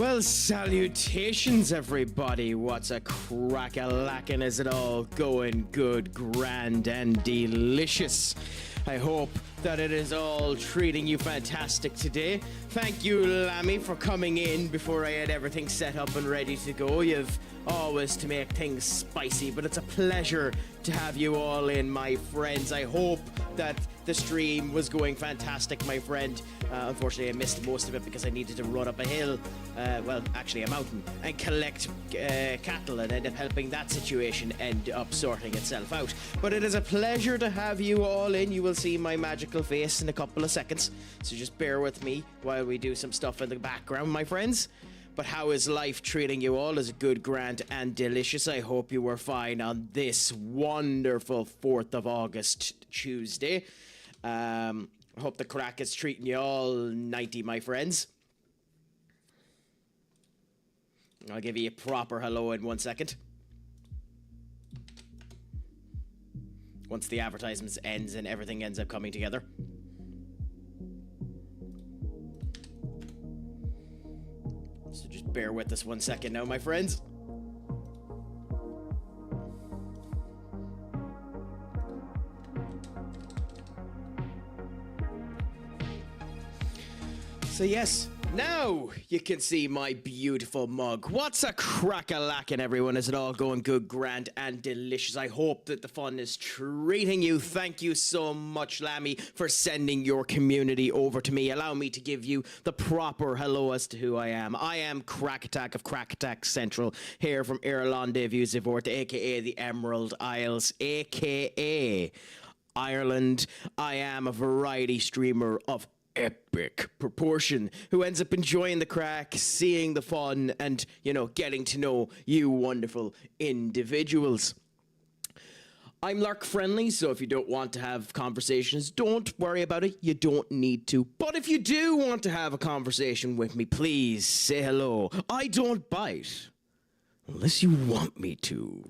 Well, salutations, everybody. What's a crack-a-lackin'? Is it all going good, grand, and delicious? I hope that it is all treating you fantastic today. Thank you, Lammy, for coming in before I had everything set up and ready to go. You've always to make things spicy, but it's a pleasure to have you all in, my friends. I hope that the stream was going fantastic, my friend. Unfortunately, I missed most of it because I needed to run up a hill, well, actually a mountain, and collect cattle and end up helping that situation end up sorting itself out. But it is a pleasure to have you all in. You will see my magical face in a couple of seconds, so just bear with me while we do some stuff in the background, my friends. But how is life treating you all? Is it good, grand, and delicious? I hope you were fine on this wonderful 4th of August Tuesday. I hope the Craic is treating you all 90, my friends. I'll give you a proper hello in 1 second. Once the advertisements ends and everything ends up coming together. So just bear with us 1 second now, my friends. So yes, now you can see my beautiful mug. What's a crack-a-lackin', everyone? Is it all going good, grand, and delicious? I hope that the fun is treating you. Thank you so much, Lammy, for sending your community over to me. Allow me to give you the proper hello as to who I am. I am CraicAttack of CraicAttackCentral, here from Irlande Vusivort, aka the Emerald Isles, aka Ireland. I am a variety streamer of epic proportion who ends up enjoying the crack, seeing the fun, and, you know, getting to know you wonderful individuals. I'm lurk friendly, so if you don't want to have conversations, don't worry about it. You don't need to. But if you do want to have a conversation with me, please say hello. I don't bite unless you want me to.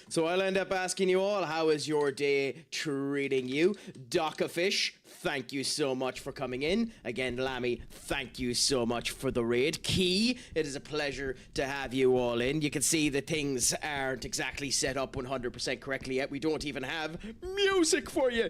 So I'll end up asking you all, how is your day treating you? Dockafish, thank you so much for coming in. Again, Lammy, thank you so much for the raid. Key, it is a pleasure to have you all in. You can see that things aren't exactly set up 100% correctly yet. We don't even have music for you.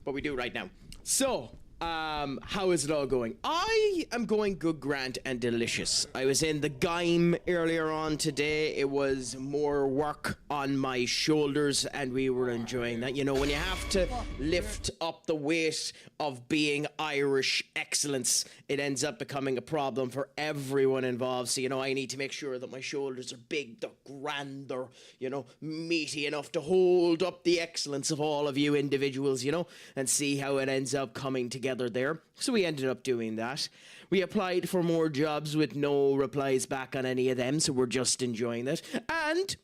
But we do right now. So, how is it all going? I am going good, grand, and delicious. I was in the game earlier on today. It was more work on my shoulders, and we were enjoying that. You know, when you have to lift up the weight of being Irish excellence, it ends up becoming a problem for everyone involved. So, you know, I need to make sure that my shoulders are big, they're grand, they're, you know, meaty enough to hold up the excellence of all of you individuals, you know, and see how it ends up coming together there. So we ended up doing that. We applied for more jobs with no replies back on any of them, so we're just enjoying that. And,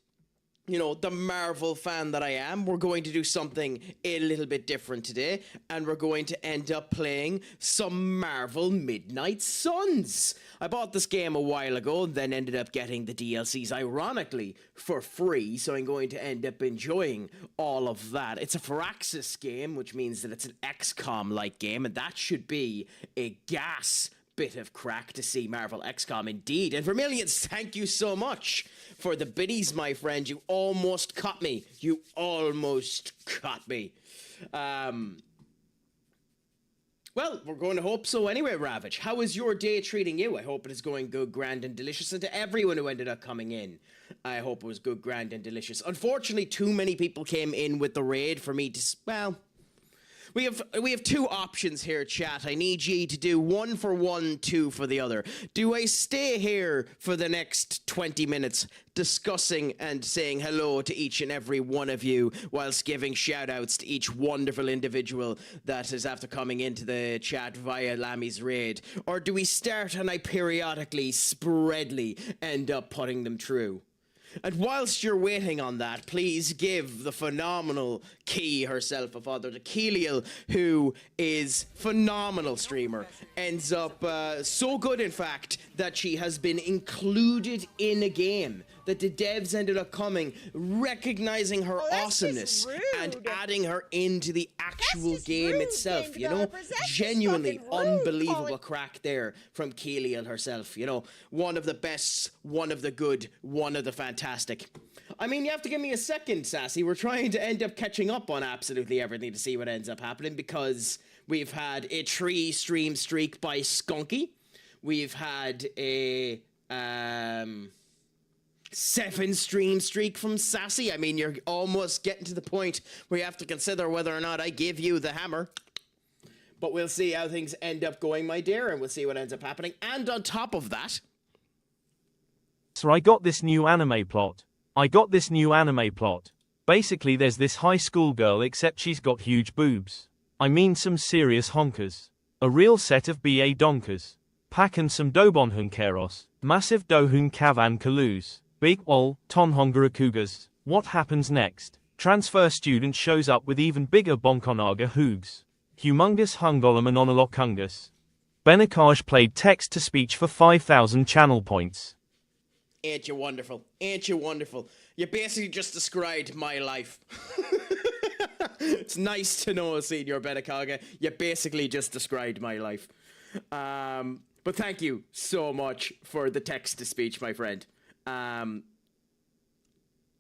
you know, the Marvel fan that I am, we're going to do something a little bit different today, and we're going to end up playing some Marvel Midnight Suns. I bought this game a while ago, then ended up getting the DLCs, ironically, for free, so I'm going to end up enjoying all of that. It's a Firaxis game, which means that it's an XCOM-like game, and that should be a gas bit of crack to see Marvel XCOM indeed. And Vermillions, thank you so much for the biddies, my friend. You almost caught me. You almost caught me. Well, we're going to hope so anyway, Ravage. How is your day treating you? I hope it is going good, grand, and delicious. And to everyone who ended up coming in, I hope it was good, grand, and delicious. Unfortunately, too many people came in with the raid for me to, well, we have two options here, chat. I need ye to do one for one, two for the other. Do I stay here for the next 20 minutes discussing and saying hello to each and every one of you whilst giving shout outs to each wonderful individual that is after coming into the chat via Lammy's raid? Or do we start and I periodically, spreadly end up putting them through? And whilst you're waiting on that, please give the phenomenal Key herself a father to Keeliel, who is phenomenal streamer. Ends up so good, in fact, that she has been included in a game that the devs ended up coming, recognizing her awesomeness, and adding her into the actual game itself, you know? Genuinely unbelievable crack there from Keeliel herself, you know? One of the best, one of the good, one of the fantastic. I mean, you have to give me a second, Sassy. We're trying to end up catching up on absolutely everything to see what ends up happening, because we've had a 3-stream streak by Skunky. We've had a 7-stream streak from Sassy. I mean, you're almost getting to the point where you have to consider whether or not I give you the hammer. But we'll see how things end up going, my dear, and we'll see what ends up happening. And on top of that... So I got this new anime plot. Basically, there's this high school girl, except she's got huge boobs. I mean some serious honkers. A real set of BA donkers. Packin' some dobonhun keros. Massive dohun kavan kalus. Big ol, tonhongara cougars. What happens next? Transfer student shows up with even bigger bonkonaga hoogs. Humongous hungolum and onolokungus. Benakaj played text-to-speech for 5,000 channel points. Ain't you wonderful? Ain't you wonderful? You basically just described my life. It's nice to know, Senior Benakaga. You basically just described my life. But thank you so much for the text-to-speech, my friend. I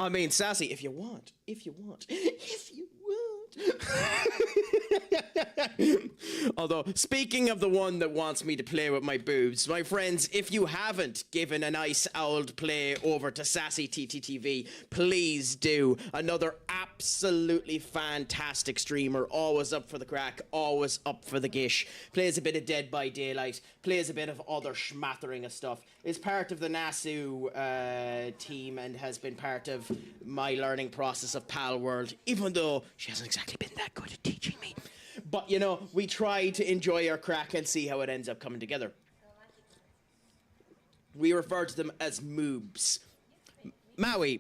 mean, Sassy, if you want. Although, speaking of the one that wants me to play with my boobs, my friends, if you haven't given a nice old play over to Sassy TTTV, please do. Another absolutely fantastic streamer, always up for the crack, always up for the gish. Plays a bit of Dead by Daylight, plays a bit of other schmattering of stuff. Is part of the Nasu team and has been part of my learning process of Pal World, even though she hasn't exactly been that good at teaching me. But, you know, we try to enjoy our crack and see how it ends up coming together. We refer to them as moobs. Maui,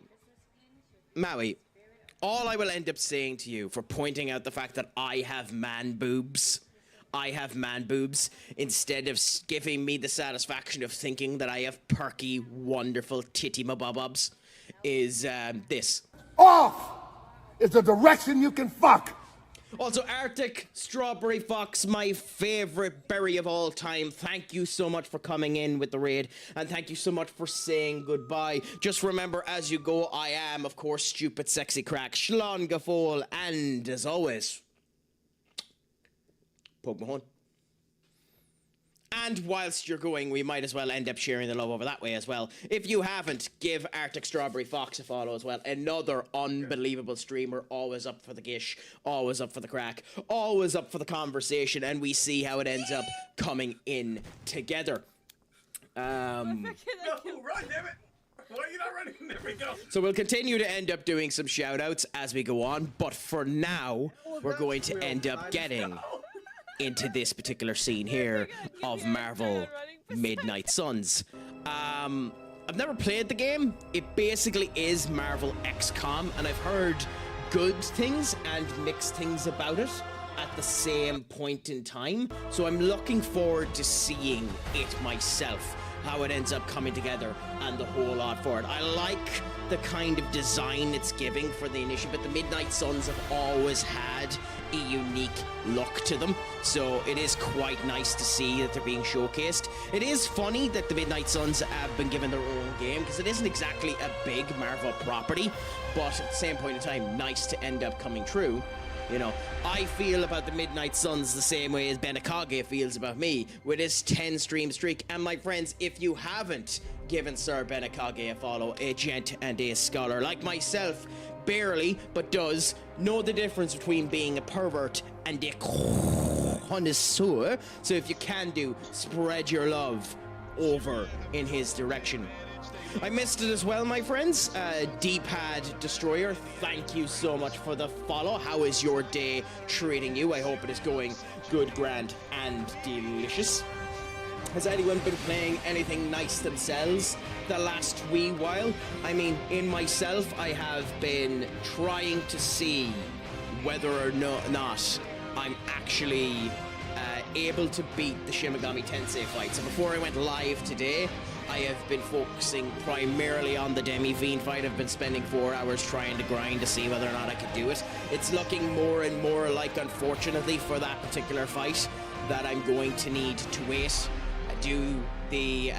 all I will end up saying to you for pointing out the fact that I have man boobs, instead of giving me the satisfaction of thinking that I have perky, wonderful titty mabobobs, is this. Off is the direction you can fuck. Also, Arctic Strawberry Fox, my favorite berry of all time. Thank you so much for coming in with the raid, and thank you so much for saying goodbye. Just remember, as you go, I am, of course, Stupid Sexy Crack, Shlon Gafol, and as always, Poke Mahone. And whilst you're going, we might as well end up sharing the love over that way as well. If you haven't, give Arctic Strawberry Fox a follow as well. Another unbelievable streamer, always up for the gish, always up for the crack, always up for the conversation, and we see how it ends up coming in together. No, run, damn it! Why are you not running? There we go. So we'll continue to end up doing some shout-outs as we go on, but for now, we're going to end up getting into this particular scene here of Marvel Midnight Suns. I've never played the game. It basically is Marvel XCOM, and I've heard good things and mixed things about it at the same point in time. So I'm looking forward to seeing it myself, how it ends up coming together and the whole lot for it. I like the kind of design it's giving for the initiative, but the Midnight Suns have always had a unique look to them, so it is quite nice to see that they're being showcased. It is funny that the Midnight Suns have been given their own game, because it isn't exactly a big Marvel property, but at the same point in time, nice to end up coming true. You know, I feel about the Midnight Suns the same way as Benakage feels about me, with his 10-stream streak. And my friends, if you haven't given Sir Benakage a follow, a gent and a scholar like myself, barely, but does, know the difference between being a pervert and a connoisseur. So if you can do, spread your love over in his direction. I missed it as well, my friends. D-Pad Destroyer, thank you so much for the follow. How is your day treating you? I hope it is going good, grand, and delicious. Has anyone been playing anything nice themselves the last wee while? I mean, in myself, I have been trying to see whether or not I'm actually able to beat the Shin Megami Tensei fight. So before I went live today, I have been focusing primarily on the Demi-Fiend fight. I've been spending 4 hours trying to grind to see whether or not I could do it. It's looking more and more like, unfortunately, for that particular fight, that I'm going to need to wait, do the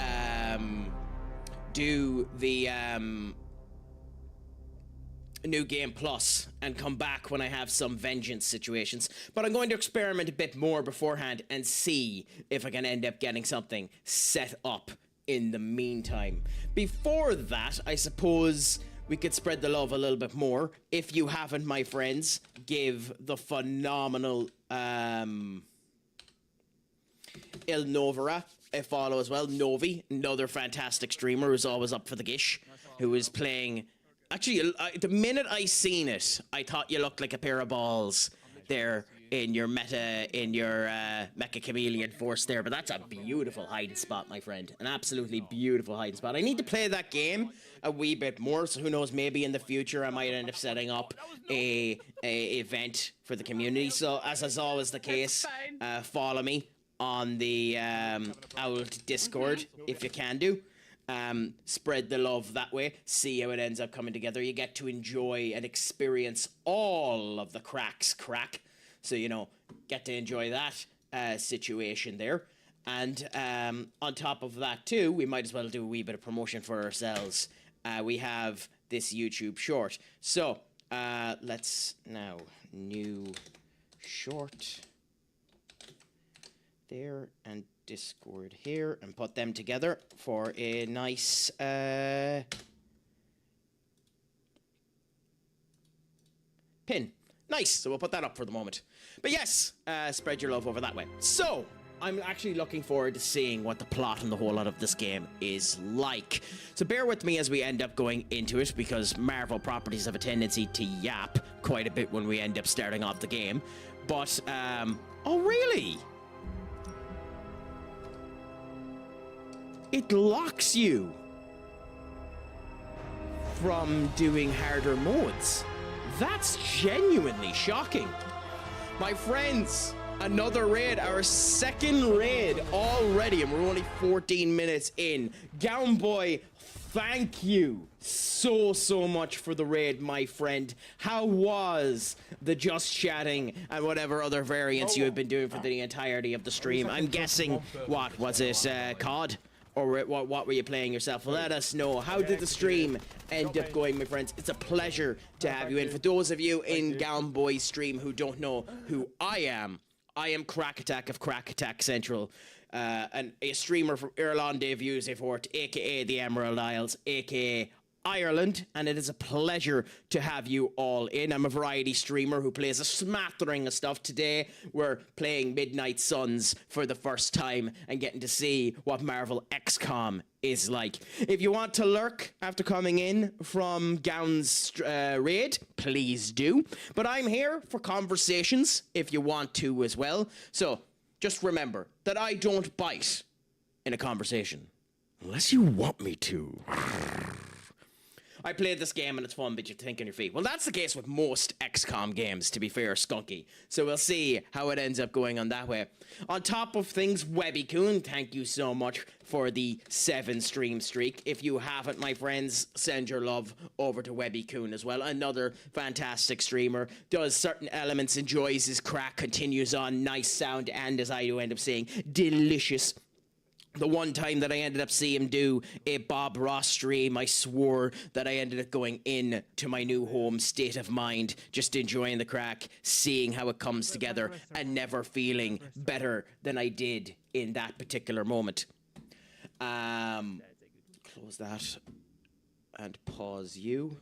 New Game Plus and come back when I have some vengeance situations. But I'm going to experiment a bit more beforehand and see if I can end up getting something set up in the meantime. Before that, I suppose we could spread the love a little bit more. If you haven't, my friends, give the phenomenal Il Novara a follow as well. Novi, another fantastic streamer who's always up for the gish, who is playing... Actually, the minute I seen it, I thought you looked like a pair of balls there in your Mecha Chameleon Force there. But that's a beautiful hiding spot, my friend. An absolutely beautiful hiding spot. I need to play that game a wee bit more, so who knows, maybe in the future I might end up setting up a event for the community. So, as is always the case, follow me on the old Discord if you can do. Spread the love that way, see how it ends up coming together. You get to enjoy and experience all of the Craic's crack, so you know, get to enjoy that situation there. And on top of that too, we might as well do a wee bit of promotion for ourselves. We have this YouTube short, so let's now new short there and Discord here and put them together for a nice pin. Nice, so we'll put that up for the moment. But yes, spread your love over that way. So, I'm actually looking forward to seeing what the plot and the whole lot of this game is like. So bear with me as we end up going into it, because Marvel properties have a tendency to yap quite a bit when we end up starting off the game. But, oh really? It locks you from doing harder modes. That's genuinely shocking. My friends, another raid, our second raid already, and we're only 14 minutes in. Gown Boy, thank you so much for the raid, my friend. How was the just chatting and whatever other variants you have been doing for the entirety of the stream? I'm guessing, what was it, COD? Or what were you playing yourself? Let us know. How did the stream end up going, my friends? It's a pleasure to have you in. For those of you in Gown Boy's stream who don't know who I am CraicAttack of CraicAttackCentral, and a streamer from Ireland Views Fort, aka the Emerald Isles, aka Ireland, and it is a pleasure to have you all in. I'm a variety streamer who plays a smattering of stuff. Today, we're playing Midnight Suns for the first time and getting to see what Marvel XCOM is like. If you want to lurk after coming in from Gown's raid, please do. But I'm here for conversations if you want to as well. So just remember that I don't bite in a conversation unless you want me to. I played this game and it's fun, but you think on your feet. Well, that's the case with most XCOM games, to be fair, Skunky. So we'll see how it ends up going on that way. On top of things, Webby-kun, thank you so much for the 7 stream streak. If you haven't, my friends, send your love over to Webby-kun as well. Another fantastic streamer. Does certain elements, enjoys his crack, continues on, nice sound, and as I do end up saying, delicious. The one time that I ended up seeing him do a Bob Ross stream, I swore that I ended up going in to my new home state of mind, just enjoying the crack, seeing how it comes together, and never feeling better than I did in that particular moment. Close that and pause you.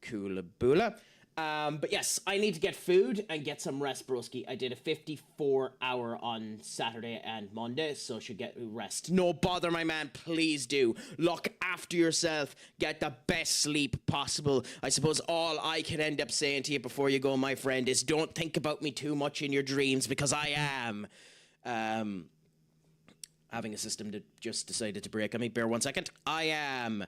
Coolaboola. But yes, I need to get food and get some rest, broski. I did a 54-hour on Saturday and Monday, so should get rest. No bother, my man, please do. Look after yourself. Get the best sleep possible. I suppose all I can end up saying to you before you go, my friend, is don't think about me too much in your dreams, because I am having a system that just decided to break on me. Bear 1 second. I am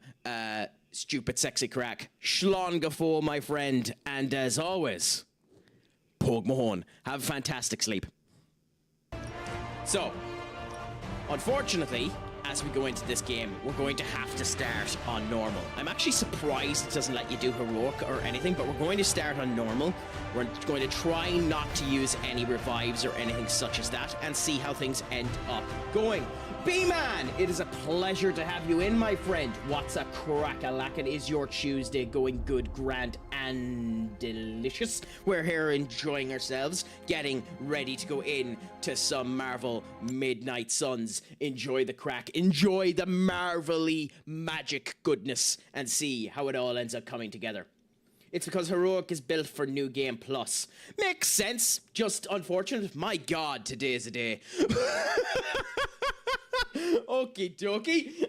stupid sexy crack. Schlongafo, my friend. And as always, Pog Mahone. Have a fantastic sleep. So, unfortunately, as we go into this game, we're going to have to start on normal. I'm actually surprised it doesn't let you do heroic or anything, but we're going to start on normal. We're going to try not to use any revives or anything such as that, and see how things end up going. B-Man, it is a pleasure to have you in, my friend. What's a crack-a-lackin'? Is your Tuesday going good, grand, and delicious? We're here enjoying ourselves, getting ready to go in to some Marvel Midnight Suns. Enjoy the crack, enjoy the Marvel-y magic goodness, and see how it all ends up coming together. It's because Heroic is built for New Game Plus. Makes sense, just unfortunate. My God, today's a day. Okie dokie.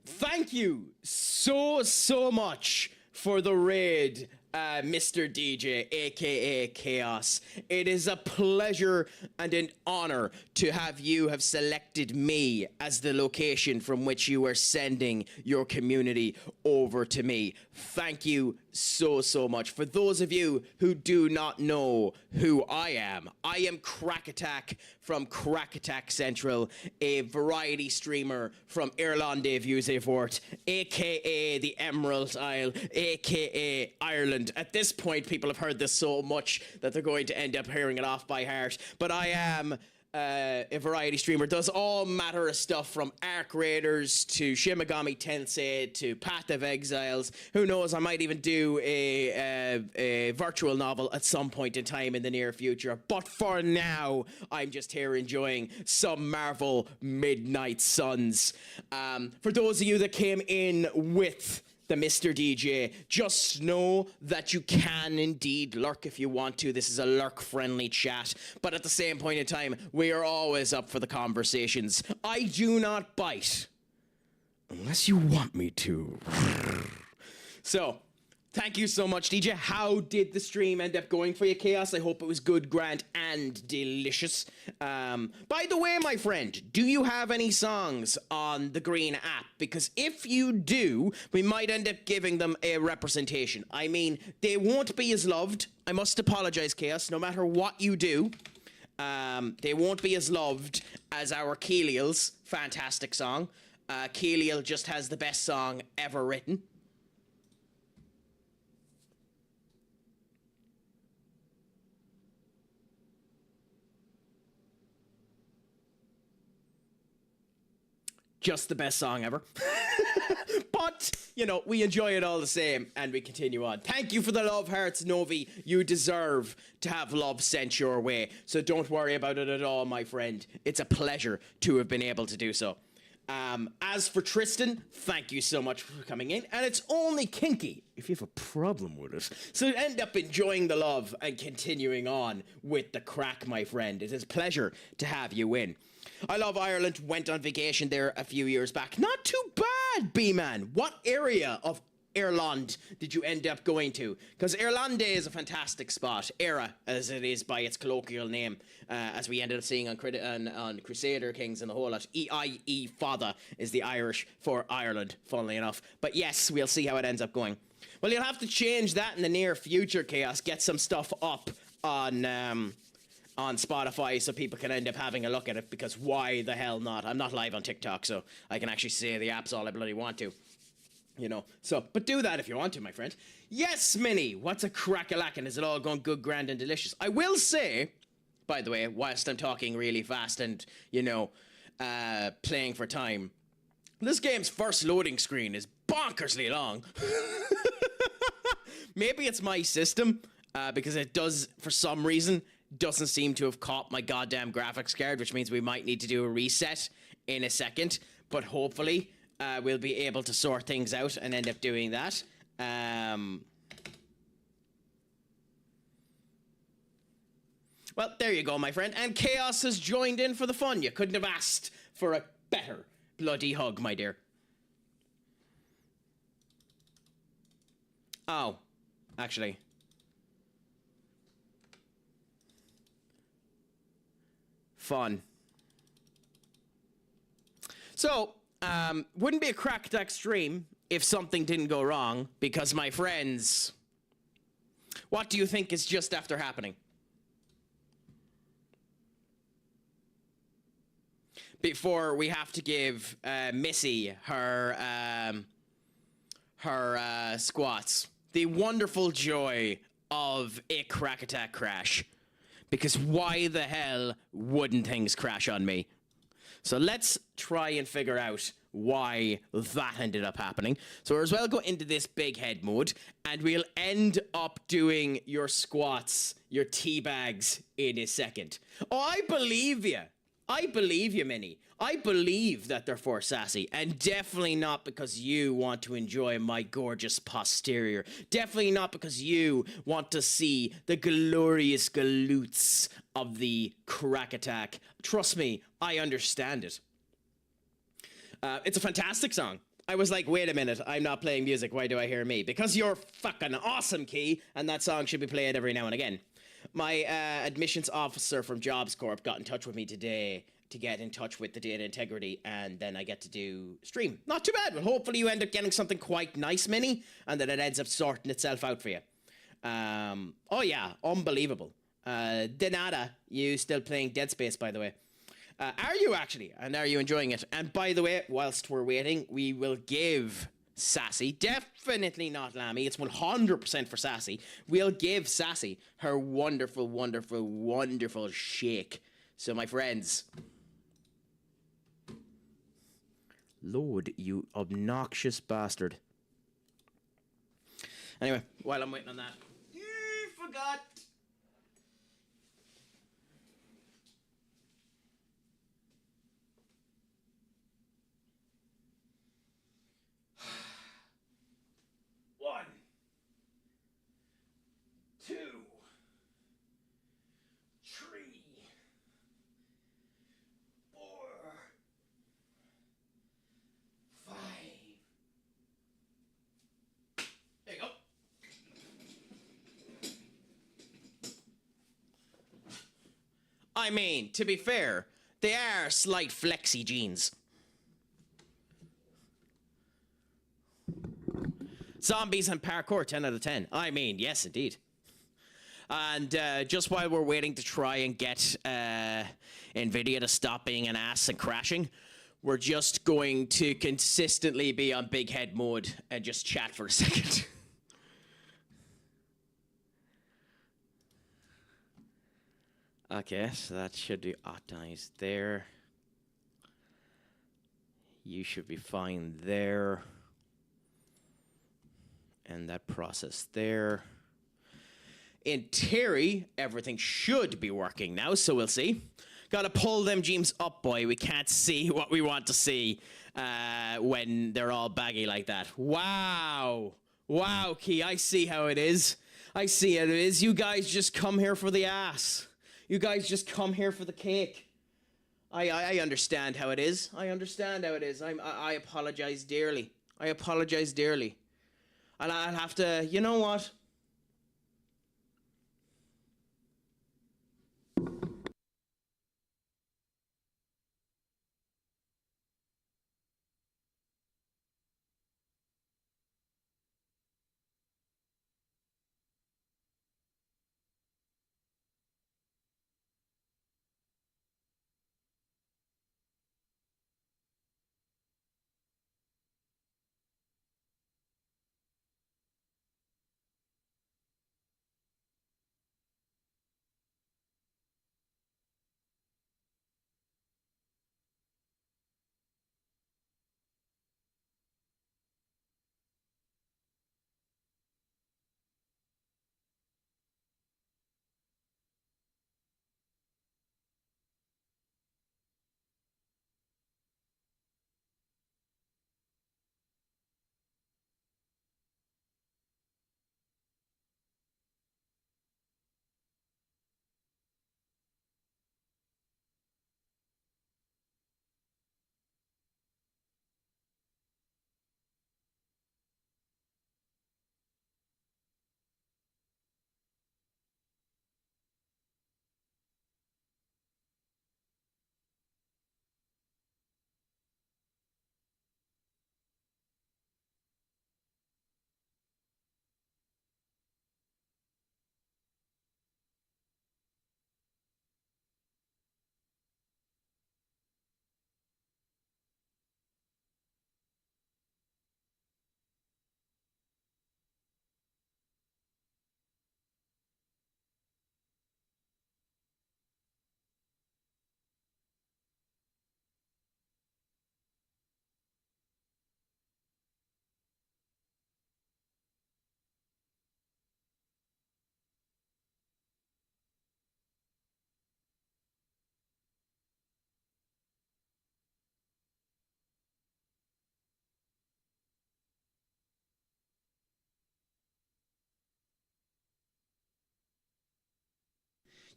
Thank you so much for the raid, Mr. DJ, aka Chaos. It is a pleasure and an honor to have selected me as the location from which you are sending your community over to me. Thank you so much. For those of you who do not know who I am CraicAttack from CraicAttackCentral, a variety streamer from Irlande Viewsefort, aka the Emerald Isle, aka Ireland. At this point, people have heard this so much that they're going to end up hearing it off by heart, but I am a variety streamer, does all matter of stuff from Arc Raiders to Shin Megami Tensei to Path of Exiles. Who knows, I might even do a virtual novel at some point in time in the near future. But for now, I'm just here enjoying some Marvel Midnight Suns. For those of you that came in with the Mr. DJ, just know that you can indeed lurk if you want to. This is a lurk-friendly chat, but at the same point in time, we are always up for the conversations. I do not bite, unless you want me to. So, thank you so much, DJ. How did the stream end up going for you, Chaos? I hope it was good, grand, and delicious. By the way, my friend, do you have any songs on the Green app? Because if you do, we might end up giving them a representation. I mean, they won't be as loved. I must apologize, Chaos. No matter what you do, they won't be as loved as our Keeliel's fantastic song. Keeliel just has the best song ever written. Just the best song ever. But, you know, we enjoy it all the same, and we continue on. Thank you for the love hearts, Novi. You deserve to have love sent your way, so don't worry about it at all, my friend. It's a pleasure to have been able to do so. As for Tristan, thank you so much for coming in, and it's only kinky if you have a problem with it. So end up enjoying the love and continuing on with the crack, my friend. It is a pleasure to have you in. I love Ireland. Went on vacation there a few years back. Not too bad, B-Man. What area of Ireland did you end up going to? Because Irlande is a fantastic spot. Era, as it is by its colloquial name, as we ended up seeing on Crusader Kings and the whole lot. E.I.E. Father is the Irish for Ireland, funnily enough. But yes, we'll see how it ends up going. Well, you'll have to change that in the near future, Chaos. Get some stuff up on Spotify so people can end up having a look at it, because why the hell not? I'm not live on TikTok, so I can actually say the apps all I bloody want to. You know, so, but do that if you want to, my friend. Yes, Minnie, what's a crack-a-lackin'? Is it all going good, grand, and delicious? I will say, by the way, whilst I'm talking really fast and, you know, playing for time, this game's first loading screen is bonkersly long. Maybe it's my system, because it does, for some reason, doesn't seem to have caught my goddamn graphics card, which means we might need to do a reset in a second, but hopefully we'll be able to sort things out and end up doing that. Well, there you go, my friend. And Chaos has joined in for the fun. You couldn't have asked for a better bloody hug, my dear. Oh, actually. Fun. So, wouldn't be a CraicAttack stream if something didn't go wrong, because, my friends, what do you think is just after happening? before we have to give Missy her squats. The wonderful joy of a crack attack crash. Because why the hell wouldn't things crash on me? So let's try and figure out why that ended up happening. So we're as well go into this big head mode, and we'll end up doing your squats, your tea bags in a second. Oh, I believe you. I believe you, Minnie. I believe that they're for sassy, and definitely not because you want to enjoy my gorgeous posterior. Definitely not because you want to see the glorious galoots of the crack attack. Trust me, I understand it. It's a fantastic song. I was like, wait a minute, I'm not playing music. Why do I hear me? Because you're fucking awesome, Key, and that song should be played every now and again. My admissions officer from Jobs Corp got in touch with me today to get in touch with the data integrity, and then I get to do stream. Not too bad, but hopefully you end up getting something quite nice, Minnie, and that it ends up sorting itself out for you. Oh yeah, unbelievable. Denada, you still playing Dead Space, by the way. Are you actually? And are you enjoying it? And by the way, whilst we're waiting, we will give Sassy, definitely not Lammy, it's 100% for Sassy. We'll give Sassy her wonderful, wonderful, wonderful shake. So my friends, Lord, you obnoxious bastard. Anyway, while I'm waiting on that, you forgot. One, two, three, four, five. There you go. I mean, to be fair, they are slight flexy jeans. Zombies and parkour, 10 out of 10. I mean, yes, indeed. And just while we're waiting to try and get NVIDIA to stop being an ass and crashing, we're just going to consistently be on big head mode and just chat for a second. Okay, so that should be optimized there. You should be fine there. And that process there. In theory, everything should be working now, so we'll see. Gotta pull them jeans up, boy. We can't see what we want to see when they're all baggy like that. Wow. Wow, Key, I see how it is. I see how it is. You guys just come here for the ass. You guys just come here for the cake. I understand how it is. I understand how it is. I apologize dearly. I apologize dearly. And I'll have to, you know what?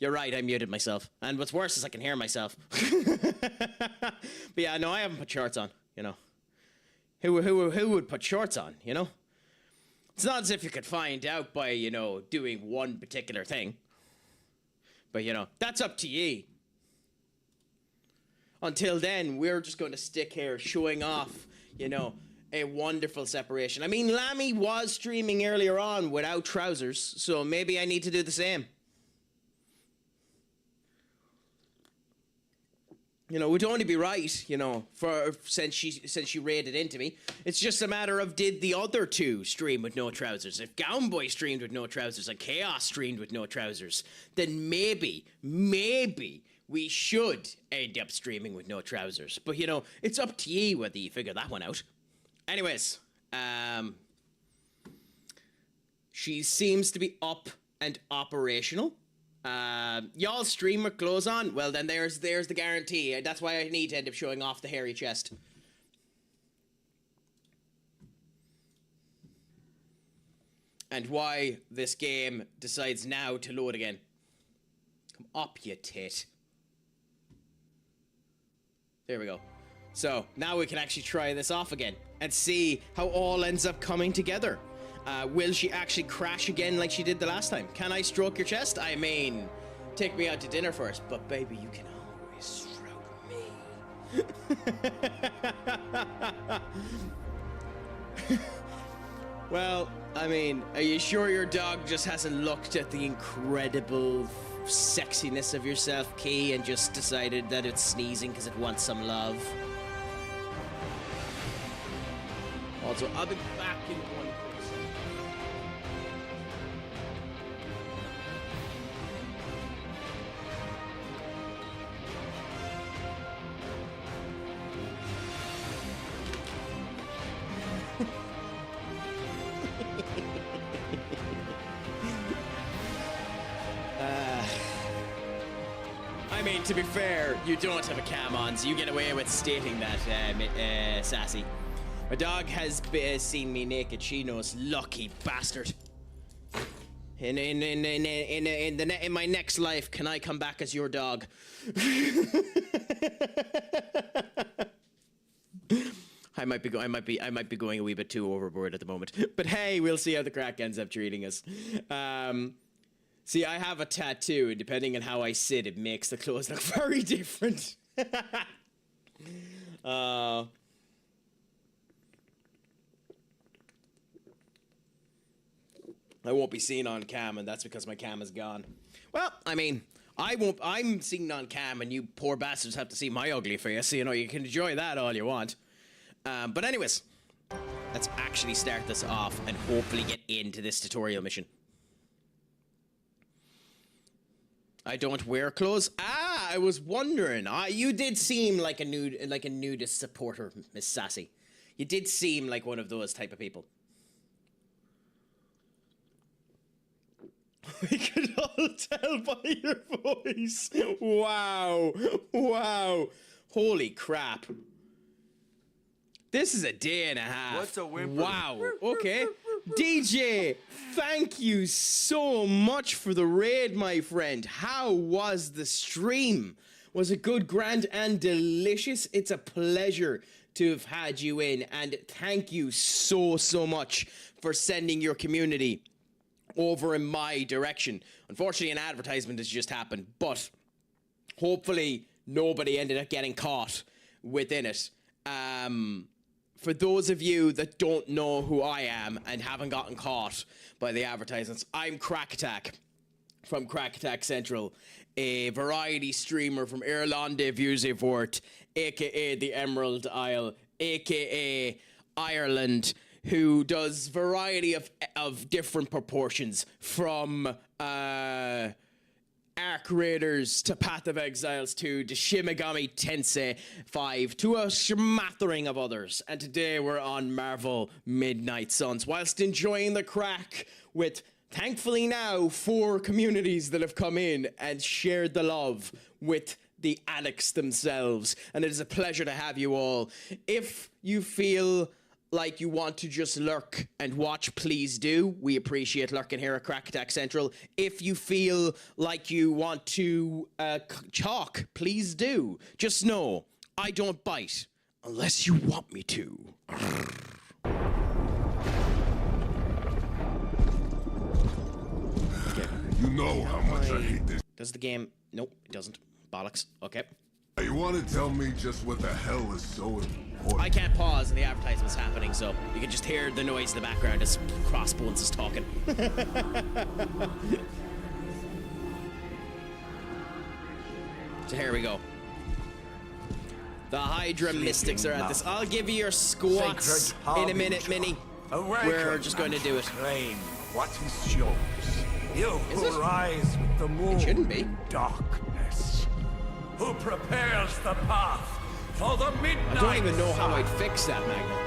You're right, I muted myself. And what's worse is I can hear myself. But yeah, no, I haven't put shorts on, you know. Who would put shorts on, you know? It's not as if you could find out by, you know, doing one particular thing. But, you know, that's up to ye. Until then, we're just going to stick here showing off, you know, a wonderful separation. I mean, Lammy was streaming earlier on without trousers, so maybe I need to do the same. You know, it would only be right, you know, since she raided into me. It's just a matter of, did the other two stream with no trousers? If Gownboy streamed with no trousers and Chaos streamed with no trousers, then maybe we should end up streaming with no trousers. But, you know, it's up to ye whether you figure that one out. Anyways, she seems to be up and operational. Y'all stream with clothes on? Well, then there's the guarantee. That's why I need to end up showing off the hairy chest. And why this game decides now to load again. Come up, you tit. There we go. So, now we can actually try this off again and see how all ends up coming together. Will she actually crash again like she did the last time? Can I stroke your chest? I mean, take me out to dinner first, but baby, you can always stroke me. Well, I mean, are you sure your dog just hasn't looked at the incredible sexiness of yourself, Key, and just decided that it's sneezing because it wants some love? Also, I'll be back in 1%. I mean, to be fair, you don't have a cam on, so you get away with stating that, Sassy. My dog has seen me naked. She knows, lucky bastard. In my next life, can I come back as your dog? I might be going a wee bit too overboard at the moment. But hey, we'll see how the Craic ends up treating us. See, I have a tattoo, and depending on how I sit, it makes the clothes look very different. I won't be seen on cam, and that's because my cam is gone. Well, I mean, I'm seen on cam, and you poor bastards have to see my ugly face, so, you know, you can enjoy that all you want. But anyways, let's actually start this off and hopefully get into this tutorial mission. I don't wear clothes. I was wondering. You did seem like a nudist supporter, Miss Sassy. You did seem like one of those type of people. We could all tell by your voice. Wow. Wow. Holy crap. This is a day and a half. What's a whimper? Wow. Okay. DJ, thank you so much for the raid, my friend. How was the stream? Was it good, grand, and delicious? It's a pleasure to have had you in, and thank you so much for sending your community over in my direction. Unfortunately, an advertisement has just happened, but hopefully nobody ended up getting caught within it. For those of you that don't know who I am and haven't gotten caught by the advertisements, I'm CraicAttack from CraicAttackCentral, a variety streamer from Irlande Vusevoort, aka the Emerald Isle, aka Ireland, who does variety of different proportions, from Arc Raiders to Path of Exiles 2 to Shin Megami Tensei V to a smattering of others. And today we're on Marvel Midnight Suns, whilst enjoying the Craic with, thankfully now, 4 communities that have come in and shared the love with the addicts themselves. And it is a pleasure to have you all. If you feel like you want to just lurk and watch, please do. We appreciate lurking here at Crack Attack Central. If you feel like you want to talk, please do. Just know, I don't bite unless you want me to. Okay. You know how much I hate this. Does the game... Nope, it doesn't. Bollocks. Okay. You want to tell me just what the hell is so important? I can't pause and the advertisement's happening, so you can just hear the noise in the background as Crossbones is talking. So here we go. The Hydra Mystics are at this. I'll give you your squats in a minute, Minnie. We're just going to do it. Claim what he shows. You who rise with the moon shouldn't be. in darkness. Who prepares the path for the midnight I don't even know how sun. I'd fix that, Magna.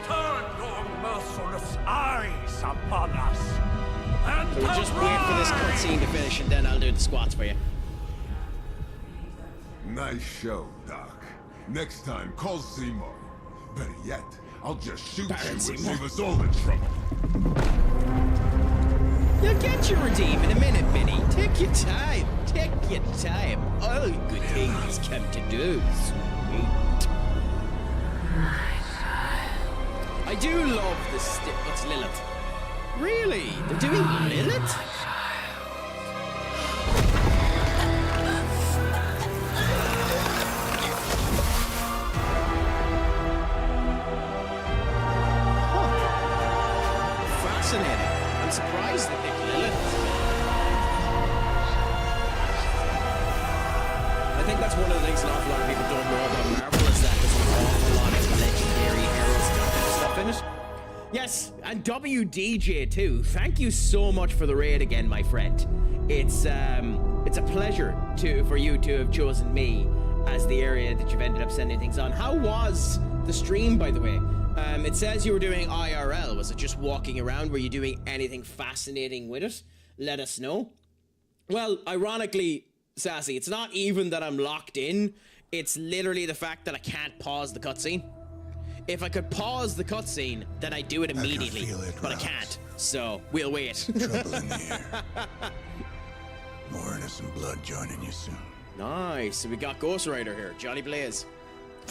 Turn your merciless eyes upon us. And So we'll just wait for this cutscene to finish and then I'll do the squats for you. Nice show, Doc. Next time, call Seymour. Better yet, I'll just shoot Baron you and Seymour. save us all the trouble. You'll get your redeem in a minute, Minnie. Take your time. Take your time. All good things come to those who wait. I do love this. What's Lilith? Really? They're doing Lilith? Fascinating. I'm surprised they picked Lilith. I think that's one of the things an awful lot of people don't know about Marvel is that there's an awful lot of legendary heroes and stuff in it. Yes, and WDJ too. Thank you so much for the raid again, my friend. It's a pleasure for you to have chosen me as the area that you've ended up sending things on. How was the stream, by the way? It says you were doing IRL. Was it just walking around? Were you doing anything fascinating with it? Let us know. Well, ironically, Sassy, it's not even that I'm locked in. It's literally the fact that I can't pause the cutscene. If I could pause the cutscene, then I'd do it immediately. feel it But I rise. can't. So, we'll wait. Trouble in the air. More innocent blood joining you soon. Nice. So we got Ghost Rider here. Johnny Blaze.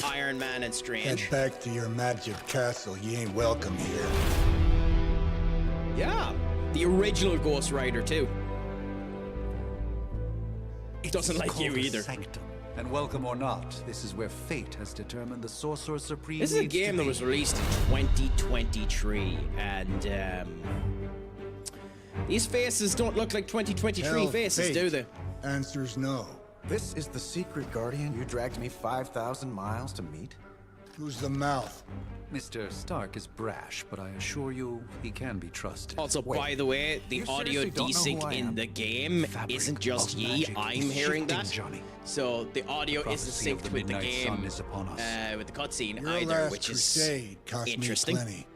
Iron Man and Strange. Head back to your magic castle. You ain't welcome here. Yeah. The original Ghost Rider, too. Doesn't like you called a either. Sanctum. And welcome or not, this is where fate has determined the Sorcerer Supreme. This is a needs to game that be. was released in 2023, and these faces don't look like 2023 Hell, faces, fate. do they? Answer's no. This is the secret guardian you dragged me 5,000 miles to meet? Who's the mouth? Mr. Stark is brash, but I assure you, he can be trusted. Also, by the way, the You audio seriously don't know who desync I in am? the game Fabric isn't just of ye. magic I'm is hearing shifting, that. Johnny. So the audio isn't Prophecy of synced the with the midnight game, sun is upon us. with the cutscene Your either, last which is crusade cost interesting. me plenty.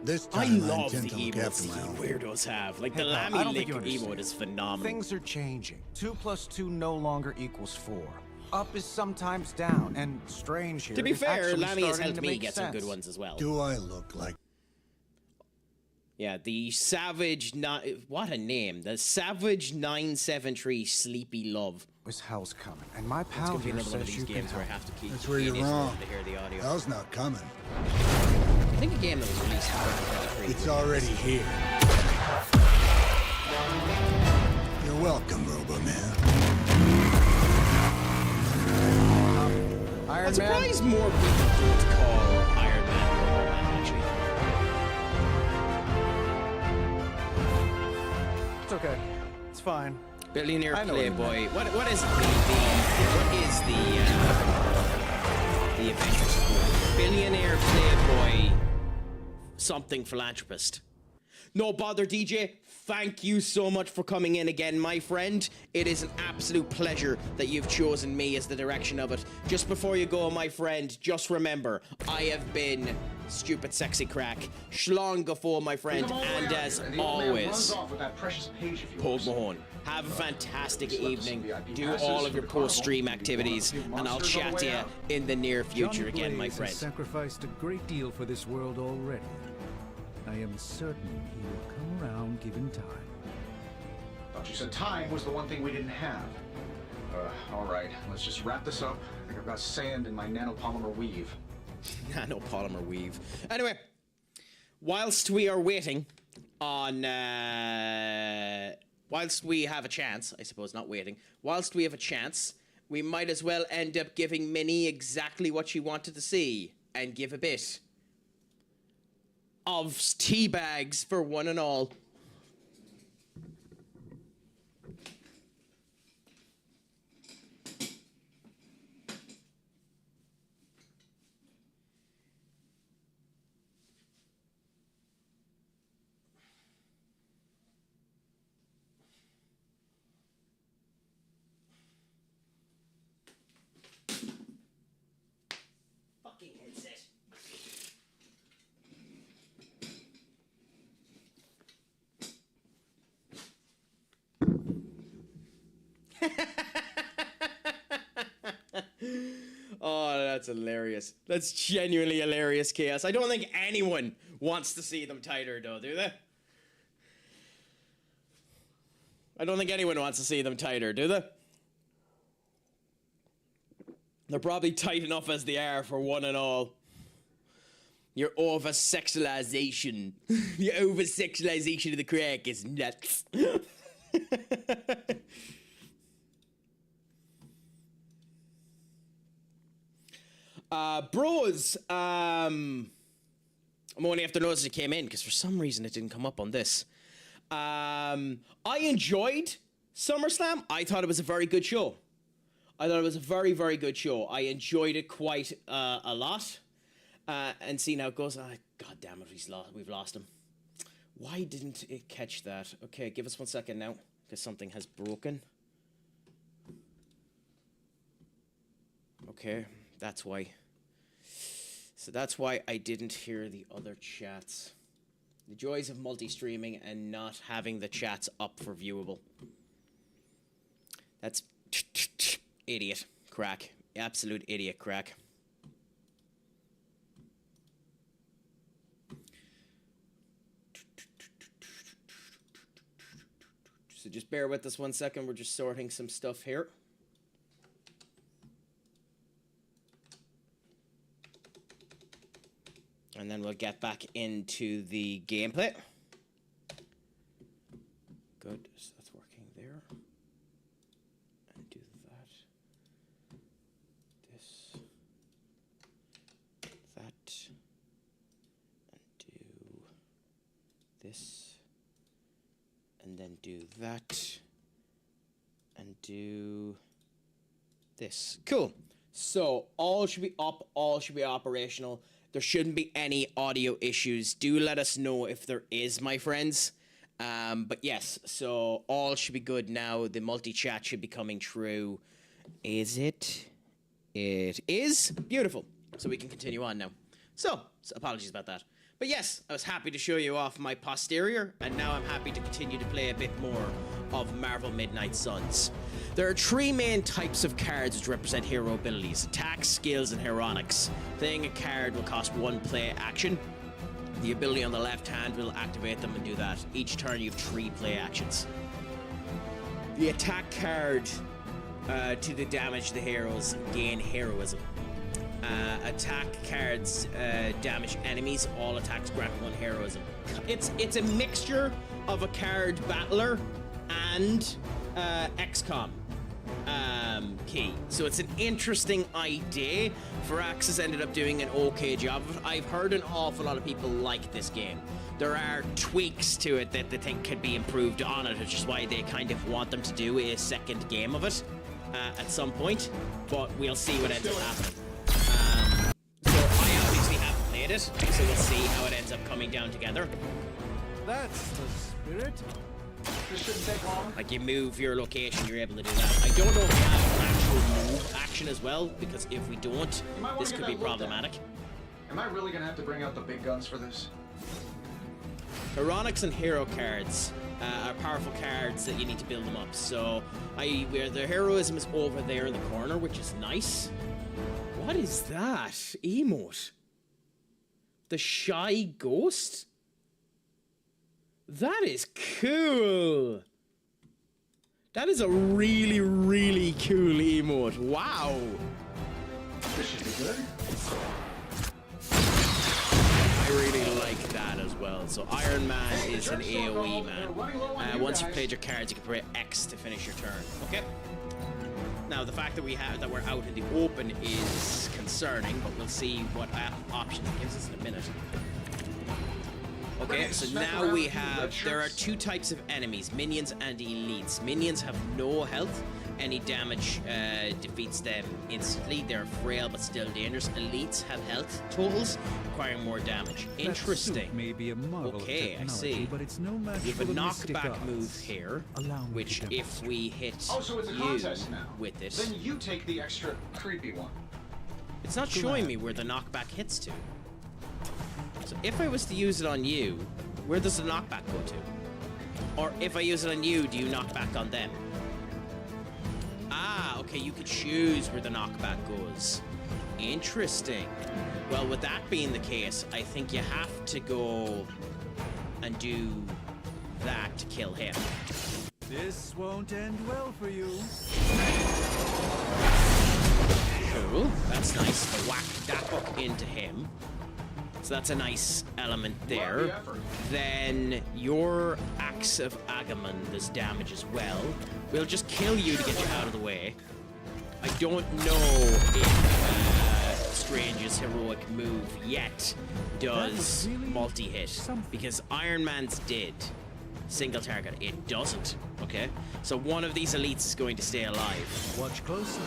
This I time love intend the to look emotes after my the own. weirdos have. Like the Hey, pal, I Lammy don't think Lick you emote understand. is phenomenal. Things are changing. 2 + 2 no longer equals 4. Up is sometimes down, and Strange here To be is fair, actually Lammy has starting helped to me make get some good sense. ones as well. Do I look like... Yeah, the Savage... What a name. The Savage 973 Sleepy Love. Was hell's coming, and my It's pal going to be here another one of says these you can games where I help. have to keep... That's where you're it in order wrong. To hear the audio. Hell's not coming. I think a game that was released in 2023. It's already here. You're welcome, Robo-Man. Iron I'm Man, surprised more people don't call Iron Man Robo Man, actually. it's okay. It's fine. Billionaire I know what you Playboy. What is it? What is the Avengers quote? Billionaire Playboy something philanthropist. No bother, DJ. thank you so much for coming in again, my friend. It is an absolute pleasure that you've chosen me as the direction of it. Just before you go, my friend, just remember, I have been Stupid Sexy Craic, Shlong Gafo, my friend, and as always, Paul Mahone. Have a fantastic evening. Do all of your post-stream activities, and I'll chat to you in the near future Johnny again, my Blaze friend. has sacrificed a great deal for this world already. I am certain he will come around given time. Thought you said time was the one thing we didn't have. All right, let's just wrap this up. I think I've got sand in my nanopolymer weave. Nanopolymer weave. Anyway, whilst we are waiting on, whilst we have a chance, I suppose, not waiting, whilst we have a chance, we might as well end up giving Minnie exactly what she wanted to see and give a bit of tea bags for one and all. Fucking headset. Oh, that's hilarious. That's genuinely hilarious, Chaos. I don't think anyone wants to see them tighter, though, do they? I don't think anyone wants to see them tighter, do they? They're probably tight enough as they are for one and all. Your over-sexualization. The over-sexualization of the Craic is nuts. Bros, I'm only after noticing it came in, because for some reason it didn't come up on this. I enjoyed SummerSlam. I thought it was a very good show. I thought it was a very, very good show. I enjoyed it quite a lot. And seeing how it goes, God damn it, we've lost him. Why didn't it catch that? Okay, give us 1 second now, because something has broken. Okay, that's why. So that's why I didn't hear the other chats. The joys of multi-streaming and not having the chats up for viewable. That's idiot, Craic. Absolute idiot, Craic. So just bear with us 1 second. We're just sorting some stuff here. And then we'll get back into the gameplay. Good, so that's working there. And do that. This. That. And do this. And then do that. And do this. Cool. So all should be up, all should be operational. There shouldn't be any audio issues. Do let us know if there is, my friends. But yes, so all should be good now. The multi-chat should be coming true. Is it? It is. Beautiful. So we can continue on now. So apologies about that. But yes, I was happy to show you off my posterior, and now I'm happy to continue to play a bit more of Marvel Midnight Suns. There are three main types of cards which represent hero abilities: attacks, skills, and heroics. Playing a card will cost 1 play action. The ability on the left hand will activate them and do that. Each turn you have 3 play actions. The attack card to the damage the heroes gain heroism. Attack cards damage enemies. All attacks grant 1 heroism. It's a mixture of a card battler and XCOM key. So it's an interesting idea. Firaxis ended up doing an okay job of it. I've heard an awful lot of people like this game. There are tweaks to it that they think could be improved on it, which is why they kind of want them to do a second game of it at some point. But we'll see what ends up happening. So I obviously haven't played it, so we'll see how it ends up coming down together. That's the spirit. This shouldn't take long. Like you move your location, you're able to do that. I don't know if we have an actual move action as well, because if we don't, You might wanna this get could be that looked at. problematic. Am I really gonna have to bring out the big guns for this? Heroics and hero cards are powerful cards that you need to build them up. So, where the heroism is over there in the corner, which is nice. What is that emote? The shy ghost? That is cool. That is a really, really cool emote. Wow. This should be good. I really like that as well. So Iron Man is an AoE man. Once you've played your cards, you can press X to finish your turn. Okay. Now the fact that we're out in the open is concerning, but we'll see what options it gives us in a minute. Okay, so now we have, there are two types of enemies, minions and elites. Minions have no health. Any damage defeats them instantly. They're frail but still dangerous. Elites have health totals, requiring more damage. Interesting. May be a marvel of Okay, I technology, see. but it's no match We have for a the mystic knockback arts. move here, Allow me which to if we hit Oh, so it's a you contest now. with it, Then you take the extra creepy one. it's not showing me where the knockback hits to. So if I was to use it on you, where does the knockback go to? Or if I use it on you, do you knock back on them? Ah, okay, you could choose where the knockback goes. Interesting. Well, with that being the case, I think you have to go and do that to kill him. This won't end well for you. Cool, that's nice. Whack that hook into him. So that's a nice element there. Love the effort. Then your Axe of Agamemnon does damage as well. We'll just kill you to get you out of the way. I don't know if Strange's heroic move yet does really multi-hit, something. because Iron Man's did. Single target, it doesn't. Okay, so one of these elites is going to stay alive. Watch closely.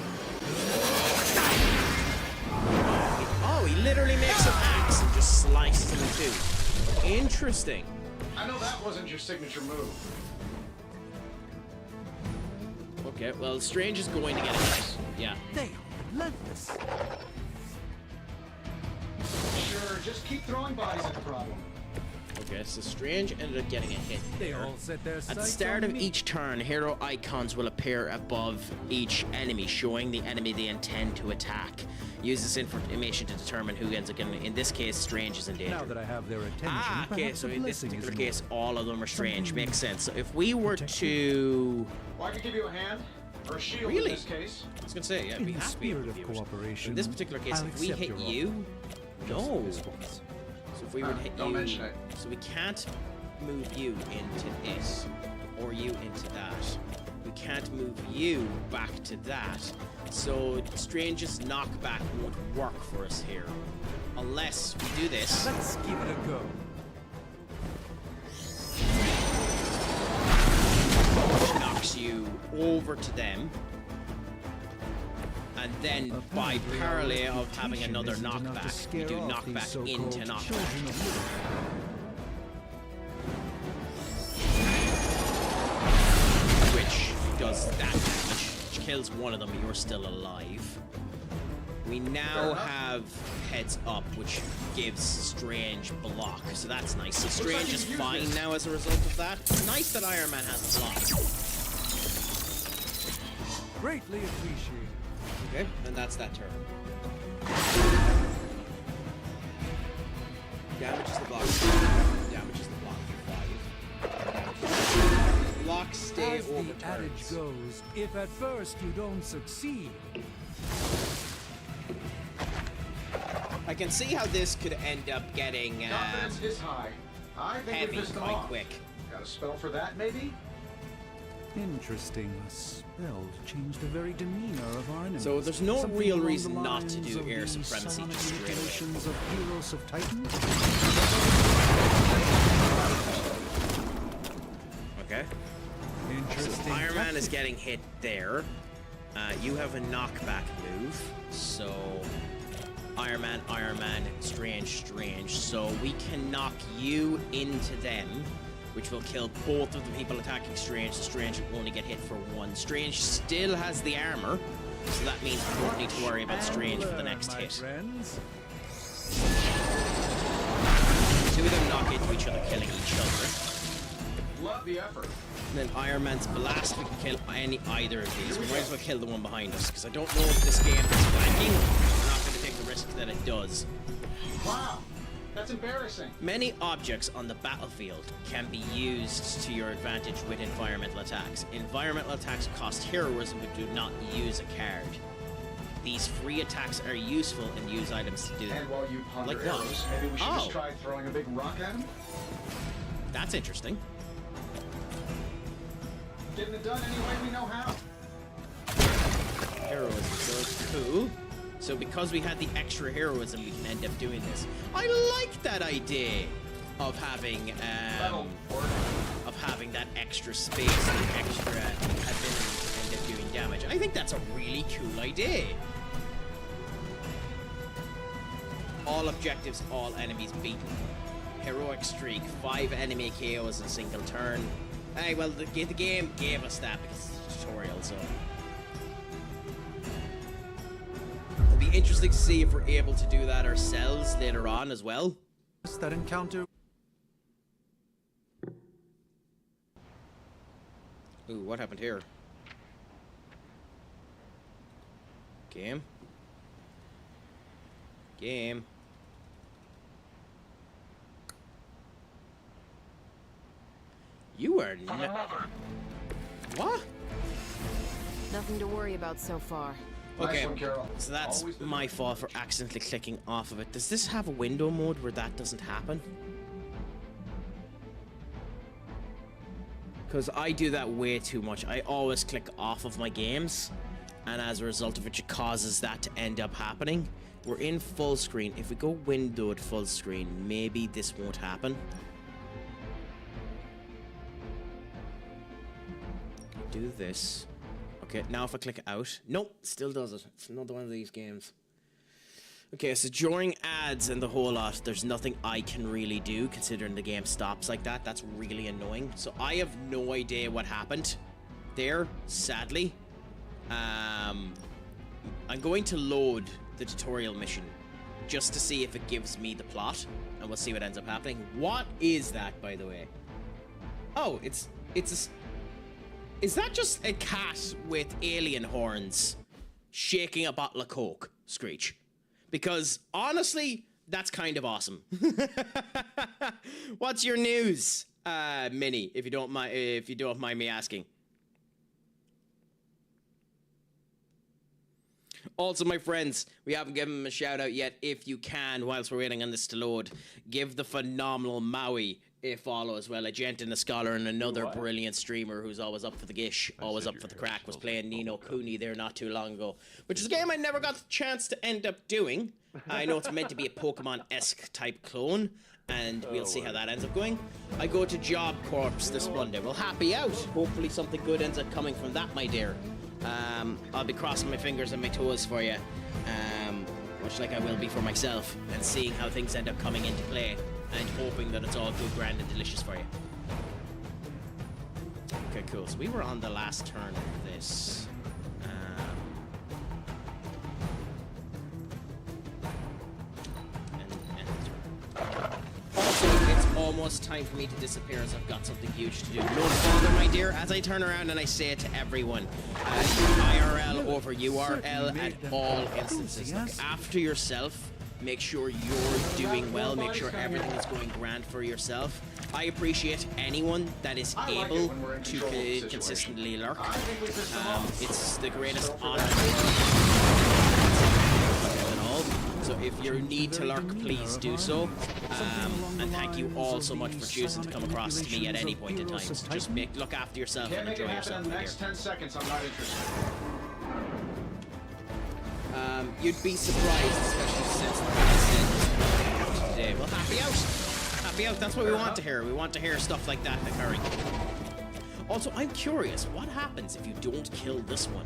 Oh, he literally makes an axe and just slices him in two. Interesting. I know that wasn't your signature move. Okay, well, Strange is going to get a hit. Yeah. They are relentless. Sure, just keep throwing bodies at the problem. Okay, so Strange ended up getting a hit. They there. all set their At the sights start on of me. each turn, hero icons will appear above each enemy, showing the enemy they intend to attack. Use this information to determine who ends up getting. In this case, Strange is in danger. Now that I have their attention, Ah, okay, perhaps so a in this blessing is particular in case, order. all of them are Strange. Something Makes sense. So if we were to... Well, I could give you a hand, or a shield Really? in this case. I was gonna say, yeah, In we the have to be able spirit to of use it. cooperation, In this particular case, I'll if we accept hit your you... Just No. this once. So if we were to hit Don't you... mention it. So we can't move you into it, or you into that. We can't move you back to that. So Strange's knockback won't work for us here. Unless we do this. Let's give it a go. Which knocks you over to them. And then, by Apparently, our parallel of having reputation another isn't enough to knockback, we scare do off these knockback so-called into knockback. children of Europe. Which does that damage, which kills one of them, but you're still alive. We now have heads up, which gives Strange block, so that's nice. So Strange is fine now as a result of that. Nice that Iron Man has block. Greatly appreciated. Okay, and that's that turn. Damages the block. Damages the block for 5. Blocks stay As over the adage turns. goes, if at first you don't succeed, I can see how this could end up getting Confidence is high. I think heavy we pissed them quite off. quick. Got a spell for that, maybe? interesting. A spell to change the very demeanor of our enemies. So there's no Something real along reason the not to lines do of air the supremacy psionic just straight away. manipulations of Heroes of Titan. Okay. Interesting. So Iron Man is tactic. getting hit there. You have a knockback move, so Iron Man, Strange. So we can knock you into them, which will kill both of the people attacking Strange. The Strange will only get hit for one. Strange still has the armor, so that means we don't need to worry about Strange for the next hit. Friends. Two of them knock into each other, killing each other. Love the effort. And then Iron Man's blast, we can kill either of these. We might as well kill the one behind us, because I don't know if this game is flanking. I'm not going to take the risk that it does. Wow, that's embarrassing. Many objects on the battlefield can be used to your advantage with environmental attacks. Environmental attacks cost heroism but do not use a card. These free attacks are useful and use items to do them. And while you ponder Like what? arrows, maybe we should Oh. just try throwing a big rock at him? That's interesting. Getting it done any way we know how. Heroism, so it's cool. So because we had the extra heroism, we can end up doing this. I like that idea of having That'll work. that extra space and extra ability to end up doing damage. I think that's a really cool idea. All objectives, all enemies beaten. Heroic streak, 5 enemy KOs in a single turn. Hey, well, the game gave us that because it's a tutorial, so. It'll be interesting to see if we're able to do that ourselves later on as well. That encounter. Ooh, what happened here? Game? Game. You are not. What? Nothing to worry about so far. Okay, Nice one, Carol. so that's Always the my fault for accidentally clicking off of it. Does this have a window mode where that doesn't happen? Because I do that way too much. I always click off of my games, and as a result of which it causes that to end up happening. We're in full screen. If we go windowed full screen, maybe this won't happen. Do this. Okay, now if I click out, nope, still does it. It's another one of these games. Okay, so during ads and the whole lot, there's nothing I can really do considering the game stops like that. That's really annoying. So I have no idea what happened there, sadly. I'm going to load the tutorial mission just to see if it gives me the plot, and we'll see what ends up happening. What is that, by the way? Oh, it's is that just a cat with alien horns shaking a bottle of Coke, Screech? Because honestly, that's kind of awesome. What's your news, Minnie? If you don't mind me asking. Also, my friends, we haven't given him a shout out yet. If you can, whilst we're waiting on this to load, give the phenomenal Maui a follow as well. A gent and a scholar and another brilliant streamer who's always up for the gish, always up for the crack, was playing Nino Kuni there not too long ago, which is a game I never got the chance to end up doing. I know it's meant to be a Pokemon-esque type clone, and we'll see how that ends up going. I go to Job Corps this Monday. Well, happy out. Hopefully something good ends up coming from that, my dear. I'll be crossing my fingers and my toes for you, much like I will be for myself, and seeing how things end up coming into play, and hoping that it's all good, grand, and delicious for you. Okay, cool. So we were on the last turn of this. Also, it's almost time for me to disappear as I've got something huge to do. No bother, my dear, as I turn around and I say it to everyone. IRL over URL at all instances. Look after yourself. Make sure you're doing well. Make sure everything is going grand for yourself. I appreciate anyone that is able to consistently lurk. It's the greatest honor. So if you need to lurk, please do so. And thank you all so much for choosing to come across to me at any point in time. So just look after yourself and enjoy yourself. In the next 10 seconds, I'm not interested. You'd be surprised, especially since the said today. Well, happy out. Happy out. That's what we want to hear. We want to hear stuff like that occurring. Also, I'm curious, what happens if you don't kill this one?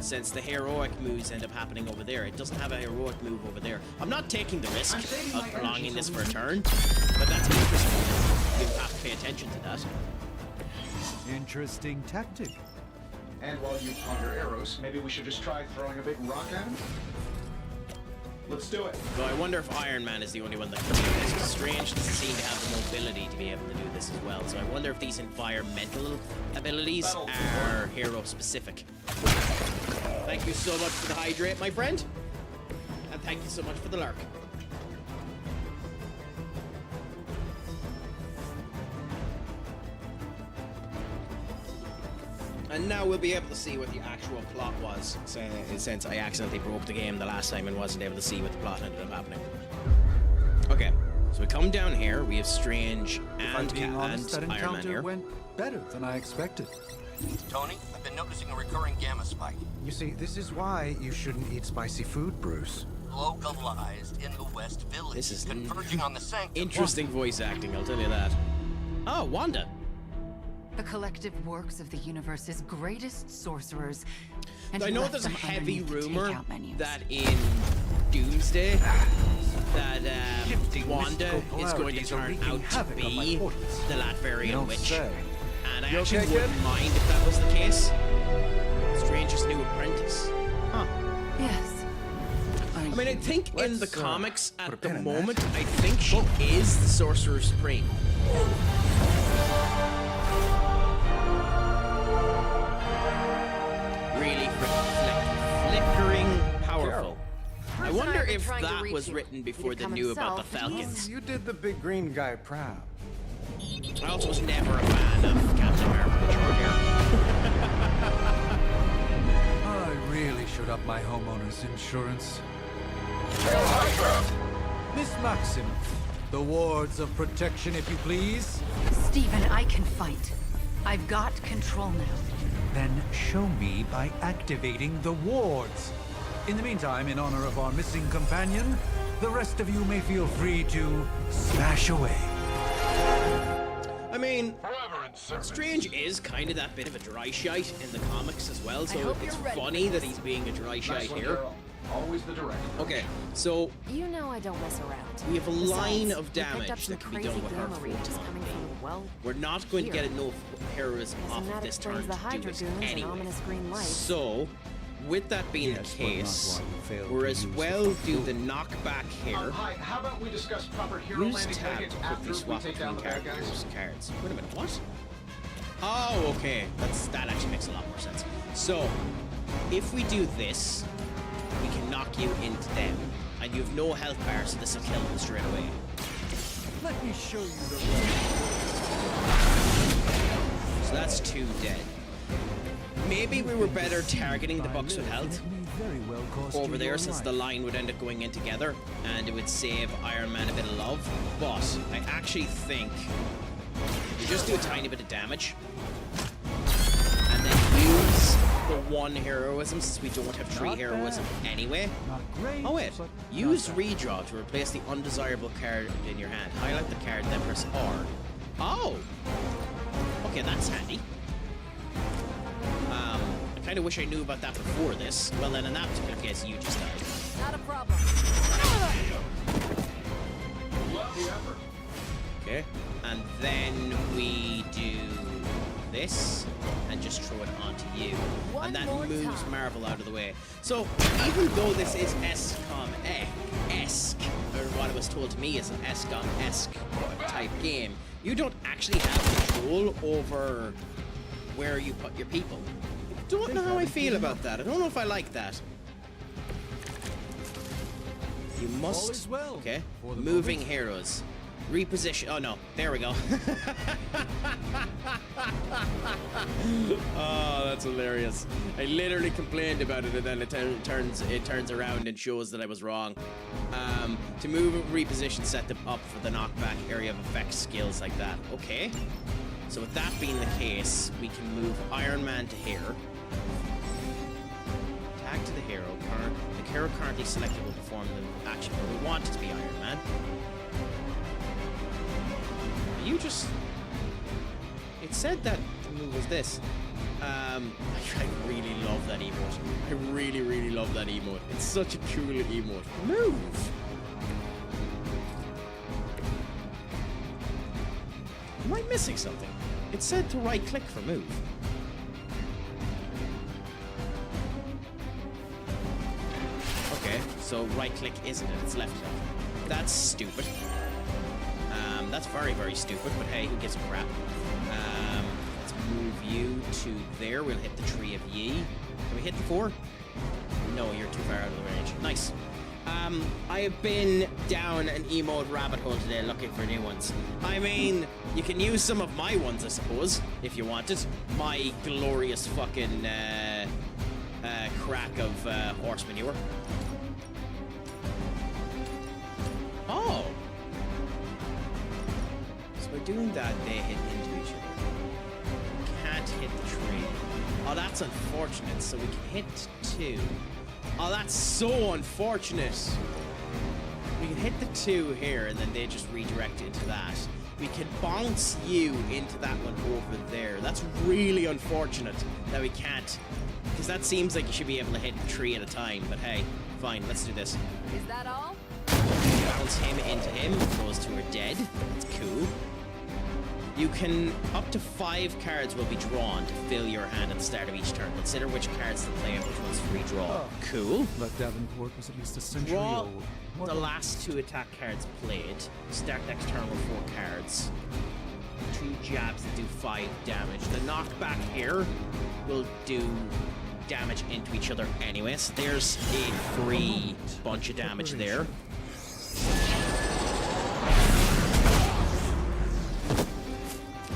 since the heroic moves end up happening over there. It doesn't have a heroic move over there. I'm not taking the risk of prolonging this for a turn, but that's interesting. You have to pay attention to that. Interesting tactic. And while you ponder arrows, maybe we should just try throwing a big rock at him? Let's do it. Though I wonder if Iron Man is the only one that can do this. It's strange to seem to have the mobility to be able to do this as well. So I wonder if these environmental abilities are hero specific. Thank you so much for the hydrate, my friend. And thank you so much for the lurk. And now we'll be able to see what the actual plot was, since I accidentally broke the game the last time and wasn't able to see what the plot ended up happening. Okay, so we come down here, we have Strange and Being honest, that Iron Man encounter here. went better than I expected. Tony, I've been noticing a recurring gamma spike. You see, this is why you shouldn't eat spicy food, Bruce. Localized in the West Village. This is converging on the sanctum. Interesting voice acting, I'll tell you that. Oh, Wanda. The collective works of the universe's greatest sorcerers. And I he know left there's a them heavy underneath the rumor takeout menus. that in Doomsday, that Shifting Wanda mystical is going to polarities are turn wreaking out to havoc on my be portals. the You Latverian don't witch. say. And I You actually okay, wouldn't kid? mind if that was the case. Strange's new apprentice. Huh. Yes. I mean, I think in the Let's, comics put a at the pin in that. moment, I think she is the Sorcerer Supreme. Really flickering powerful. I wonder if that was written before they knew about the Falcons. You did the big green guy proud. I also was never a fan of Captain America with short hair. I really should up my homeowner's insurance. Miss Maxim, the wards of protection, if you please. Stephen, I can fight. I've got control now. Then show me by activating the wards. In the meantime, in honor of our missing companion, the rest of you may feel free to smash away. I mean, Strange is kind of that bit of a dry shite in the comics as well, so it's funny that he's being a dry shite here. Daryl. Always the direct. Okay, so You know I don't mess around. we have a line Besides, of we picked up damage some that can be crazy done with her gamma rays photon coming beam. from, well, We're not going to get here. enough heroism Guess off that of this turn explains the to do Hydra this goons and anyway. ominous green lights. So, with that being Yes, the but not case, while you failed we're to as use the well front do door. the knockback here. Hi, how about we discuss proper hero Use landing tab to tickets quickly after we swap take down between the bad guys? characters' cards. Wait a minute, what? Oh, okay. That actually makes a lot more sense. So, if we do this, we can knock you into them, and you have no health bar, so this will kill them straight away. Let me show you the way. So that's 2 dead. Maybe we were better targeting the bucks with health over there, since the line would end up going in together, and it would save Iron Man a bit of love. But I actually think we just do a tiny bit of damage, and then use the 1 heroism, since we don't have 3 heroism anyway. Not great. Oh wait, but use not bad. redraw to replace the undesirable card in your hand. Highlight the card, then press R. Oh! Okay, that's handy. I kind of wish I knew about that before this. Well then, in that particular case, you just died. Not a problem. Love the effort. Okay, and then we do this and just throw it onto you. One And that more moves time. Marvel out of the way. So, even though this is SCOM-esque, or what it was told to me is an SCOM-esque type game, you don't actually have control over where you put your people. I don't know how I feel about that. I don't know if I like that. You must... All is well Okay, for the moving moment. heroes. Reposition... Oh no, there we go. Oh, that's hilarious. I literally complained about it, and then it turns around and shows that I was wrong. To move and reposition, set them up for the knockback area of effects, skills like that. Okay. So with that being the case, we can move Iron Man to here. Tag to the hero. The hero currently selected will perform the action where we want it to be Iron Man. You just... It said that the move was this. I really love that emote. I really, really love that emote. It's such a cool emote. Move! Am I missing something? It said to right click for move. Okay, so right click isn't it? It's left click. That's stupid. That's very, very stupid, but hey, who gives a crap? Let's move you to there. We'll hit the tree of Yi. Can we hit the 4? No, you're too far out of the range. Nice. I have been down an emote rabbit hole today looking for new ones. I mean, you can use some of my ones, I suppose, if you wanted. My glorious fucking crack of horse manure. Oh! So by doing that, they hit into each other. Can't hit the tree. Oh, that's unfortunate. So we can hit 2. Oh, that's so unfortunate. We can hit the 2 here, and then they just redirect into that. We can bounce you into that one over there. That's really unfortunate that we can't, because that seems like you should be able to hit 3 at a time. But hey, fine, let's do this. Is that all? Bounce him into him. Those 2 are dead. That's cool. You can, up to 5 cards will be drawn to fill your hand at the start of each turn. Consider which cards to play and which ones to redraw. Cool. But Davenport was at least a century Draw old. the last 2 attack cards played. Start next turn with 4 cards. 2 jabs that do 5 damage. The knockback here will do damage into each other anyway. So there's a free bunch of damage there.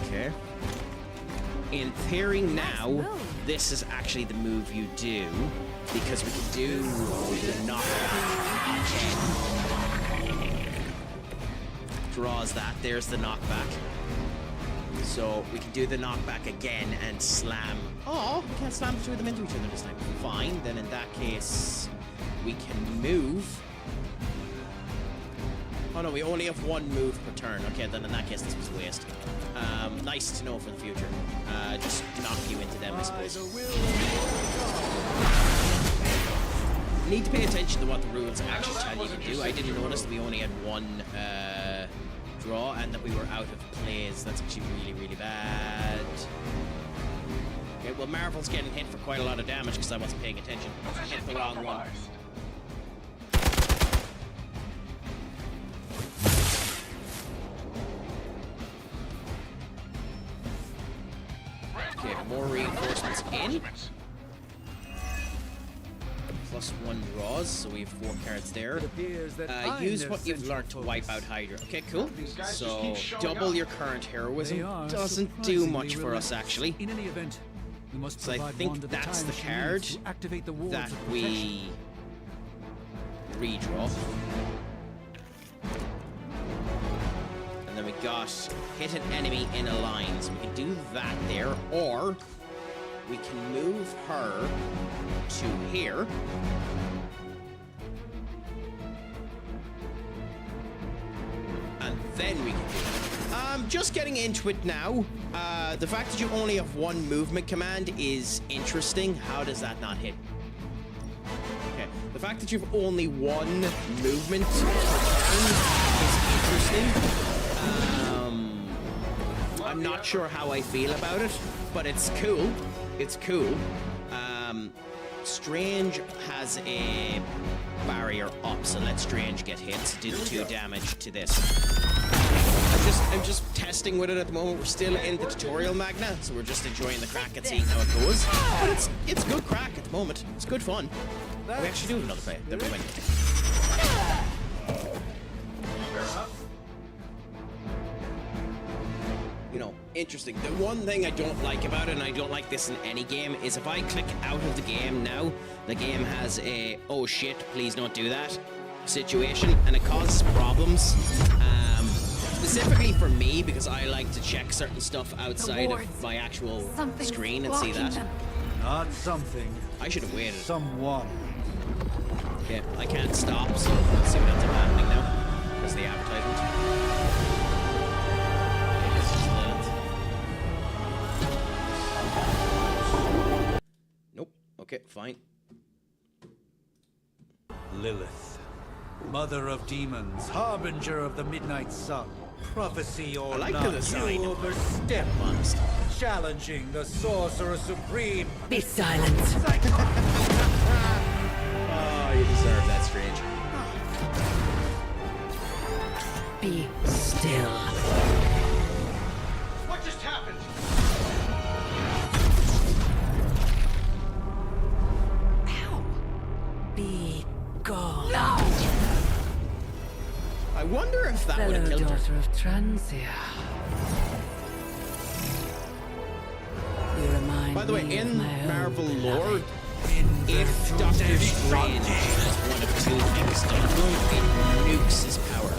Okay. In theory now, this is actually the move you do, because we can do the knockback again. Draws that, there's the knockback. So we can do the knockback again and slam. Oh, we can't slam the 2 of them into each other this time. Fine, then in that case, we can move. Oh no, we only have 1 move per turn. Okay, then in that case, this was a waste. Nice to know for the future. Just knock you into them, I suppose. Need to pay attention to what the rules actually tell you to do. I didn't notice that we only had 1 draw and that we were out of plays. That's actually really, really bad. Okay, well, Marvel's getting hit for quite a lot of damage because I wasn't paying attention. I hit the wrong one. Okay, more reinforcements in. +1 draws, so we have 4 cards there. Use what you've learned to wipe out Hydra. Okay, cool. So double your current heroism doesn't do much for us actually. In any event, we must So I provide think one of the that's time the machines card to activate the wards that of we redraw. And then we got hit an enemy in a line, so we can do that there, or we can move her to here. And then we can do it. Just getting into it now. The fact that you only have 1 movement command is interesting. How does that not hit? Okay. The fact that you've only 1 movement per turn is interesting. I'm not sure how I feel about it, but it's cool. It's cool. Strange has a barrier up, so let Strange get hit. So do the 2 damage to this. I'm just testing with it at the moment. We're still in the tutorial, Magna, so we're just enjoying the crack and seeing how it goes. But it's good crack at the moment. It's good fun. We actually do have another play. Then we win. You know, interesting. The one thing I don't like about it, and I don't like this in any game, is if I click out of the game now, the game has a "oh shit, please don't do that" situation, and it causes problems. Specifically for me, because I like to check certain stuff outside of my actual screen and see that. Not something. I should have waited. Someone. Okay, I can't stop, so let's see what ends up happening now. There's the advertisement. fine. Lilith, mother of demons, harbinger of the midnight sun. Prophecy or I like not, the design. you overstep, Honest. challenging the sorcerer supreme. Be silent. Oh, you deserve that, Strange. Be still. What just happened? Ow. Be gone. No! I wonder if that would Fellow have killed her. daughter of Transia. You remind By the way, me of in my own Marvel lore, beloved. if Doctor Strange has one of two things done, it nukes his power.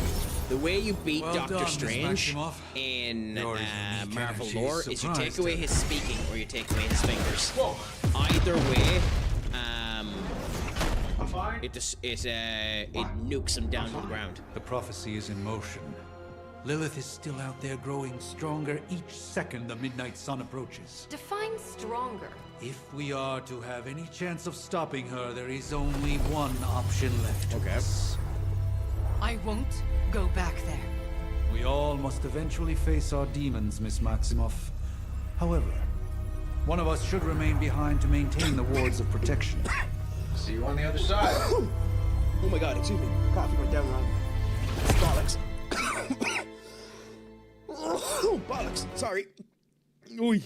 The way you beat Well Doctor done, Miss Strange Maximoff. in Your unique Marvel energy lore is you take surprised away her. his speaking or you take away his fingers. Whoa. Either way, I'm fine. it nukes him down to the ground. The prophecy is in motion. Lilith is still out there growing stronger each second the midnight sun approaches. Define stronger. If we are to have any chance of stopping her, there is only one option left to us. I won't go back there. We all must eventually face our demons, Miss Maximoff. However, one of us should remain behind to maintain the wards of protection. See you on the other side. Oh my god, excuse me. Coffee went down wrong. Bollocks. Oh, bollocks. Sorry. Oy.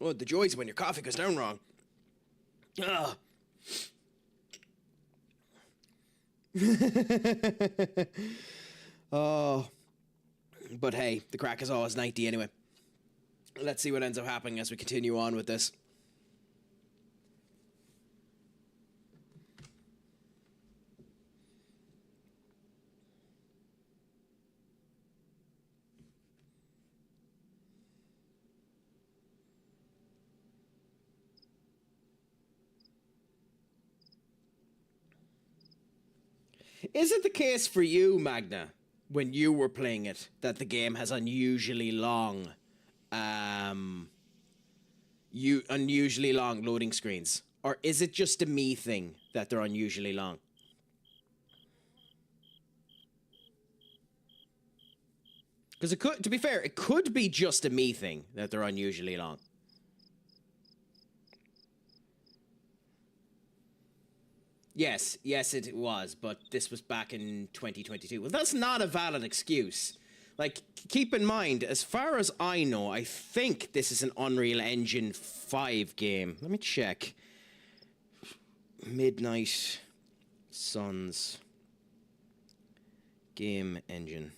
Oh, the joys when your coffee goes down wrong. Ah. Oh. But hey, the crack is always 90 anyway. Let's see what ends up happening as we continue on with this. Is it the case for you, Magna, when you were playing it, that the game has unusually long loading screens? Or is it just a me thing that they're unusually long? Because it could, to be fair, it could be just a me thing that they're unusually long. Yes, it was, but this was back in 2022. Well, that's not a valid excuse. Like, keep in mind, as far as I know, I think this is an Unreal Engine 5 game. Let me check. Midnight Suns game engine.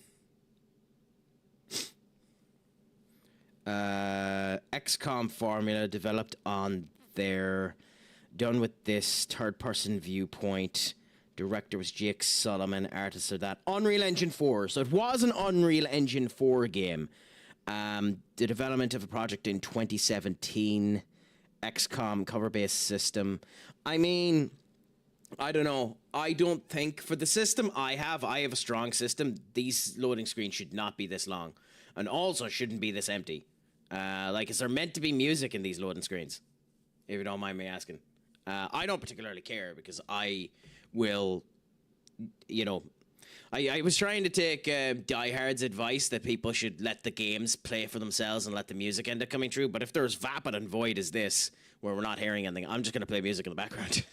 XCOM formula developed on their... Done with this third-person viewpoint. Director was Jake Solomon. Artist of that. Unreal Engine 4. So it was an Unreal Engine 4 game. The development of a project in 2017. XCOM cover-based system. I mean, I don't know. I don't think for the system I have a strong system. These loading screens should not be this long. And also shouldn't be this empty. Like, is there meant to be music in these loading screens? If you don't mind me asking. I don't particularly care because I will, you know, I was trying to take Die Hard's advice that people should let the games play for themselves and let the music end up coming through. But if there's vapid and void as this, where we're not hearing anything, I'm just going to play music in the background.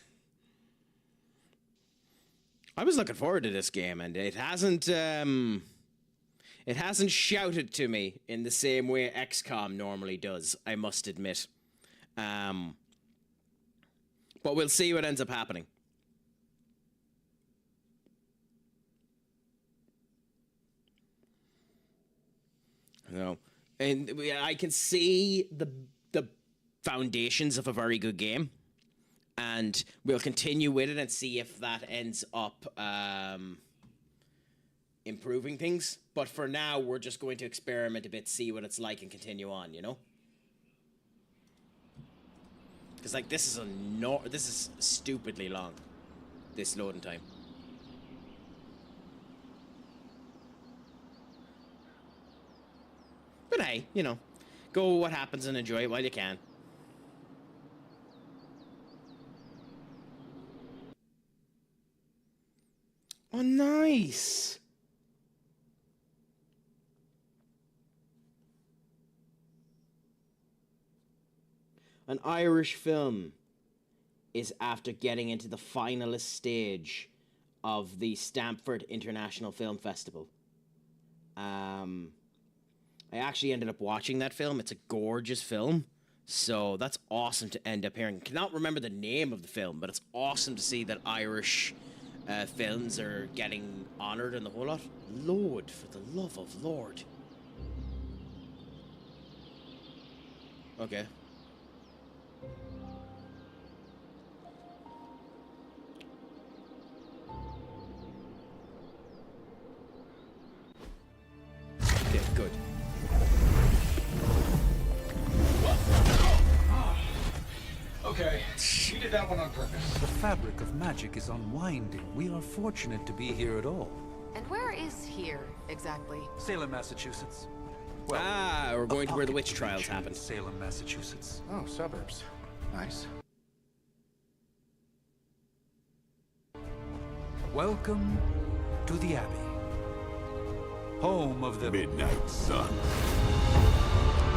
I was looking forward to this game, and it hasn't shouted to me in the same way XCOM normally does, I must admit. But we'll see what ends up happening. No, and I can see the foundations of a very good game, and we'll continue with it and see if that ends up improving things. But for now, we're just going to experiment a bit, see what it's like, and continue on. You know. Because, like, this is stupidly long, this loading time. But hey, you know, go with what happens and enjoy it while you can. Oh, nice. An Irish film is after getting into the finalist stage of the Stamford International Film Festival. I actually ended up watching that film. It's a gorgeous film. So that's awesome to end up hearing. Cannot remember the name of the film, but it's awesome to see that Irish films are getting honoured and the whole lot. Lord, for the love of Lord. Okay. Okay, good. Okay, you did that one on purpose. The fabric of magic is unwinding. We are fortunate to be here at all. And where is here, exactly? Salem, Massachusetts. We're going to where the witch trials happen. happened. Salem, Massachusetts. Oh, suburbs. Nice. Welcome to the Abbey. Home of the Midnight Sun.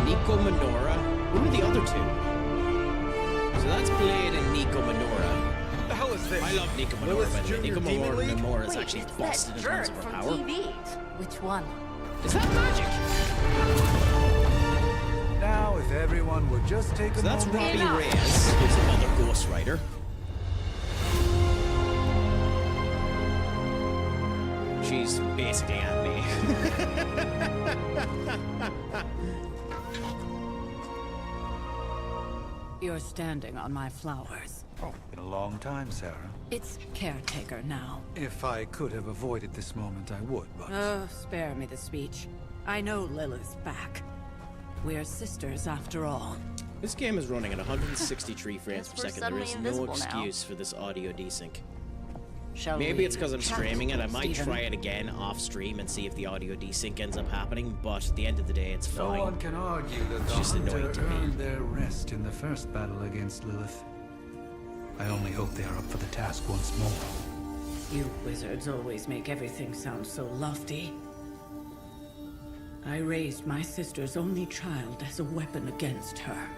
Nico Minora. Who are the other two? So that's Blade and Nico Minora. What the hell is this? I love Nico Minora, Lilith by the way. Junior Nico Demon League? Minora is actually busted in terms of her power. Which one? Is that magic? Now, if everyone would just take So a that's moment. Robbie Reyes, who's another Ghost Rider. She's basically Aunt May. You're standing on my flowers. Oh, been a long time, Sarah. It's caretaker now. If I could have avoided this moment, I would, but... Oh, spare me the speech. I know Lilith's back. We're sisters after all. This game is running at 163 frames per We're second. There is suddenly no invisible now. excuse for this audio desync. Shall Maybe we it's because I'm chat, streaming it. I might Stephen? try it again off stream and see if the audio desync ends up happening, but at the end of the day, it's No fine. one can argue that It's the just annoying hunter to me. earned their rest in the first battle against Lilith. I only hope they are up for the task once more. You wizards always make everything sound so lofty. I raised my sister's only child as a weapon against her.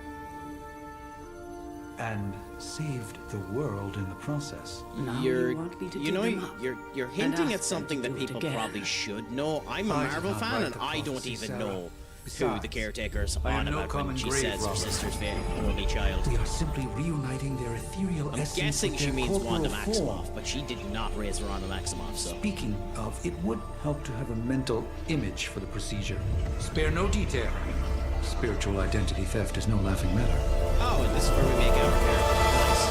And saved the world in the process. Now You're, you want me to you dig know, them up you're and hinting ask at something them that to do it people again. probably should know. I'm a I did Marvel not fan, write and the I don't prophecy, even Sarah. know who Besides, the caretaker's I am on no about common when she grave says her robber. sister's only child. We are simply reuniting their ethereal I'm essence guessing with she their means Wanda corporal Maximoff, form. but she did not raise Wanda Maximoff, so... Speaking of, it would help to have a mental image for the procedure. Spare no detail. Spiritual identity theft is no laughing matter. Oh, and this is where we make our character. Nice.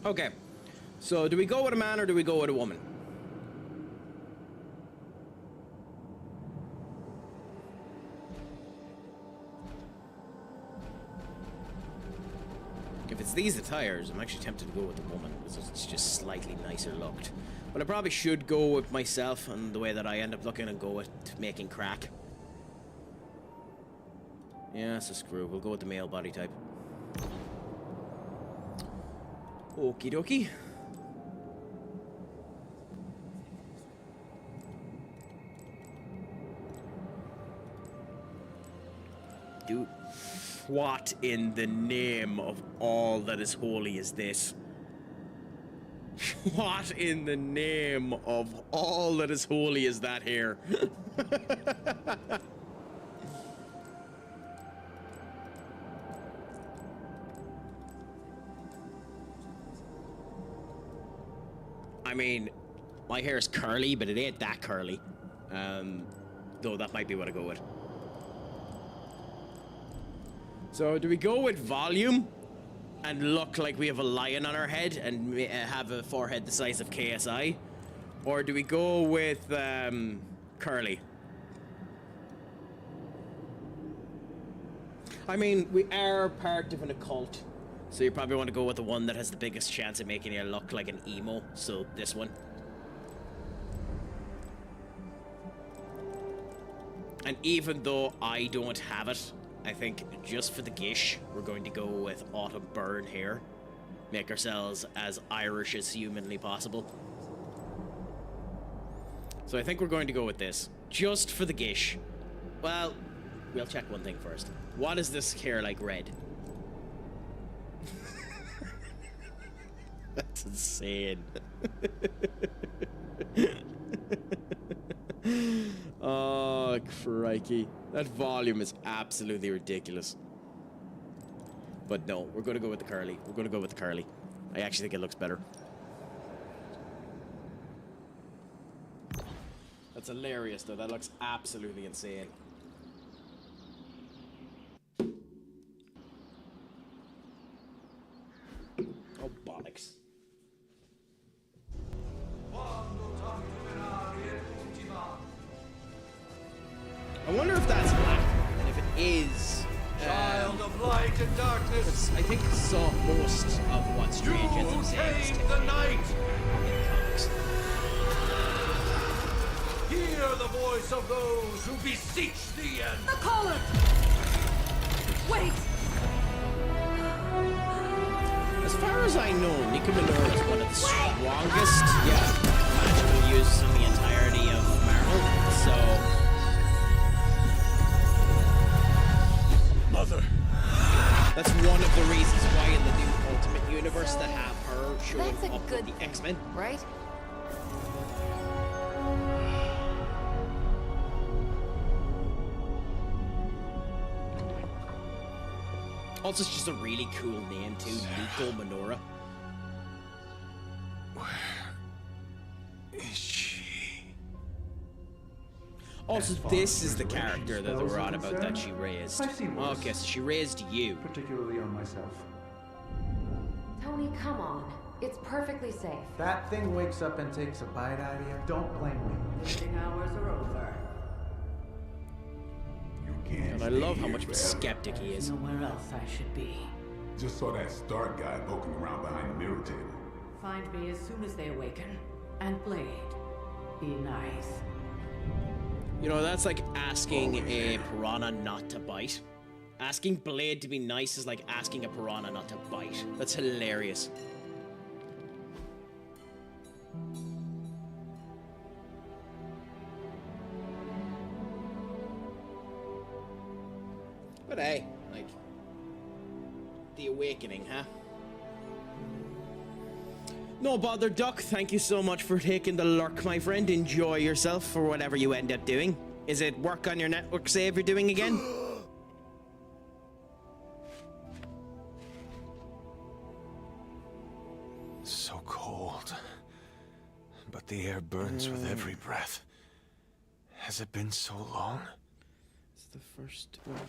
Okay, so do we go with a man or do we go with a woman? If it's these attires, I'm actually tempted to go with the woman because it's just slightly nicer looked. But I probably should go with myself and the way that I end up looking and go with making Craic. Yeah, so screw. We'll go with the male body type. Okie dokie. Dude, what in the name of all that is holy is this? What in the name of all that is holy is that here? I mean, my hair is curly, but it ain't that curly. Though that might be what I go with. So, do we go with volume and look like we have a lion on our head and have a forehead the size of KSI? Or do we go with curly? I mean, we are part of an occult, so you probably want to go with the one that has the biggest chance of making you look like an emo, so this one. And even though I don't have it, I think just for the gish, we're going to go with autumn burn hair. Make ourselves as Irish as humanly possible. So I think we're going to go with this, just for the gish. Well, we'll check one thing first. What is this hair like red? That's insane. Oh, crikey. That volume is absolutely ridiculous. But no, we're going to go with the curly. We're going to go with the curly. I actually think it looks better. That's hilarious, though. That looks absolutely insane. Oh, bollocks. I wonder if that's black, and if it is... Child of light and darkness, I think most of what Strange ends up saying is tame the night. in comics. Hear the voice of those who beseech the end. The collar! Wait! As far as I know, Nika Minora is one of the strongest magical users in the entirety of Marvel, so... Mother. That's one of the reasons why in the new Ultimate Universe they have her showing That's a up good with the X-Men. right? Also, it's just a really cool name too, Nico Minora. Is she? Also, this is the character that they were on about that she raised. I've seen worse. Okay, so she raised you. Particularly on myself. Tony, come on. It's perfectly safe. That thing wakes up and takes a bite out of you. Don't blame me. Visiting hours are over. You can't. And I stay love how here much of a forever. skeptic he is. Nowhere else I should be. Just saw that Stark guy poking around behind the mirror table. Find me as soon as they awaken. And Blade, be nice. You know, that's like asking a piranha not to bite. Asking Blade to be nice is like asking a piranha not to bite. That's hilarious. But hey, like, the awakening, huh? No bother, Duck. Thank you so much for taking the lurk, my friend. Enjoy yourself for whatever you end up doing. Is it work on your network save you're doing again? So cold. But the air burns with every breath. Has it been so long? It's the first one.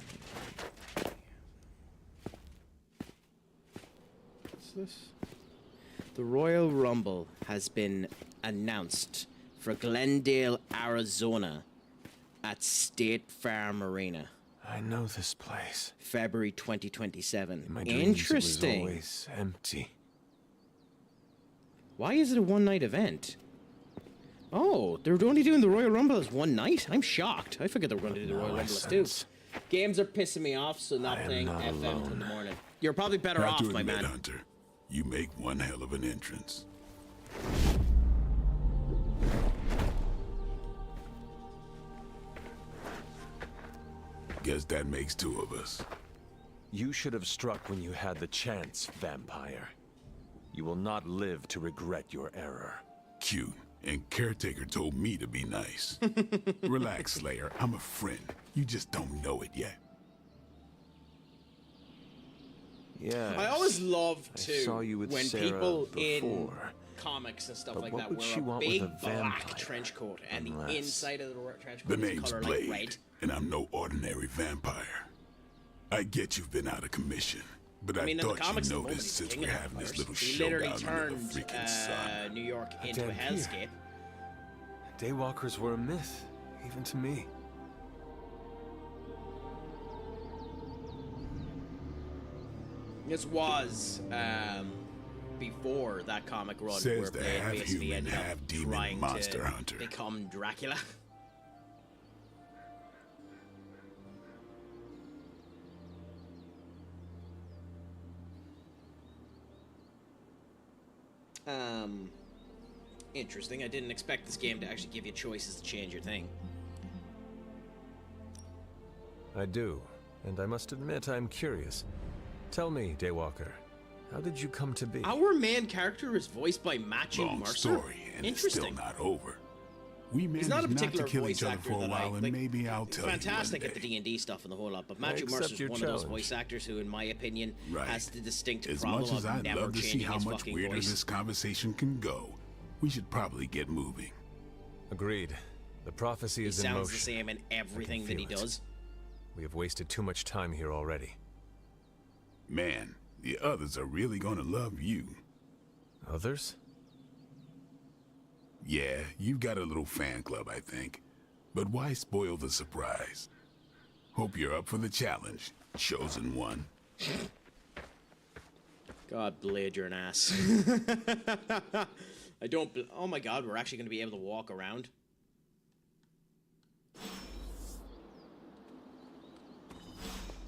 What's this? The Royal Rumble has been announced for Glendale, Arizona at State Farm Arena. I know this place. February 2027. In my dreams, Interesting. it was always empty. Why is it a one-night event? Oh, they're only doing the Royal Rumble as one night? I'm shocked. I figured they were going to do the Royal Rumble as two. Games are pissing me off, so not playing FM till the morning. You're probably better Not off, to my admit, man. Hunter, you make one hell of an entrance. Guess that makes two of us. You should have struck when you had the chance, vampire. You will not live to regret your error. Cute. And Caretaker told me to be nice. Relax, Slayer. I'm a friend. You just don't know it yet. Yeah. I always love I to saw you with when Sarah people in before. comics and stuff But like what that would wear she a want big with a black vampire? trench coat and the Unless- inside of the trench The coat is name's colored like Blade, red. and I'm no ordinary vampire. I get you've been out of commission, but I, mean, in the thought comics, you the moment noticed he's since king we're of having this vampires, little he showdown literally under turned the freaking sun. New York into a damn here. hellscape. Daywalkers were a myth, even to me. This was before that comic run Says where the Blade basically half-human, ended up half-demon trying monster to hunter. become Dracula. Um, Interesting. I didn't expect this game to actually give you choices to change your thing. I do, and I must admit I'm curious. Tell me, Daywalker, how did you come to be? Our main character is voiced by Matthew Long Mercer. story, and it's still Interesting. not over. We He's managed not a not to particular kill voice each other actor for a that while, I and like. maybe I'll tell Fantastic you at the one day. D&D stuff and the whole lot, but I Matthew accept Mercer's your one of those challenge. voice actors who, in my opinion, Right. has the distinct As problem much as of I'd never love to see changing how his much fucking weirder voice. this conversation can go, we should probably get moving. Agreed. The prophecy He is in sounds motion. the same in everything that he feel it. does. We have wasted too much time here already. Man, the others are really gonna love you. Others? Yeah, you've got a little fan club, I think. But why spoil the surprise? Hope you're up for the challenge, chosen one. God, Blade, you're an ass. I don't. Oh my God, we're actually going to be able to walk around.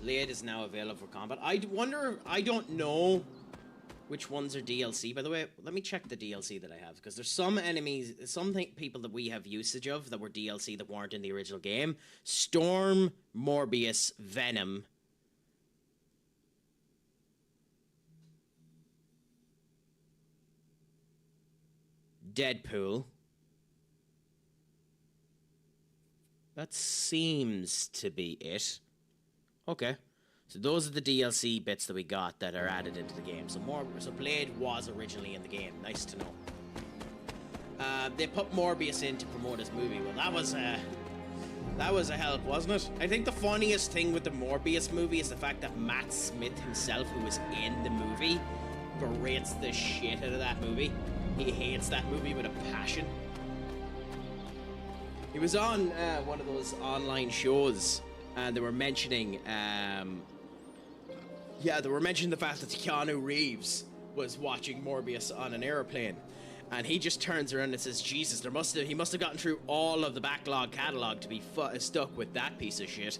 Blade is now available for combat. I wonder. I don't know which ones are DLC. By the way, let me check the DLC that I have, because there's some enemies, people that we have usage of that were DLC that weren't in the original game. Storm, Morbius, Venom. Deadpool. That seems to be it. Okay. So those are the DLC bits that we got that are added into the game. So Blade was originally in the game. Nice to know. They put Morbius in to promote his movie. Well, that was a help, wasn't it? I think the funniest thing with the Morbius movie is the fact that Matt Smith himself, who was in the movie, berates the shit out of that movie. He hates that movie with a passion. He was on one of those online shows, and they were mentioning, they were mentioning the fact that Keanu Reeves was watching Morbius on an airplane, and he just turns around and says, "Jesus, he must have gotten through all of the backlog catalog to be stuck with that piece of shit."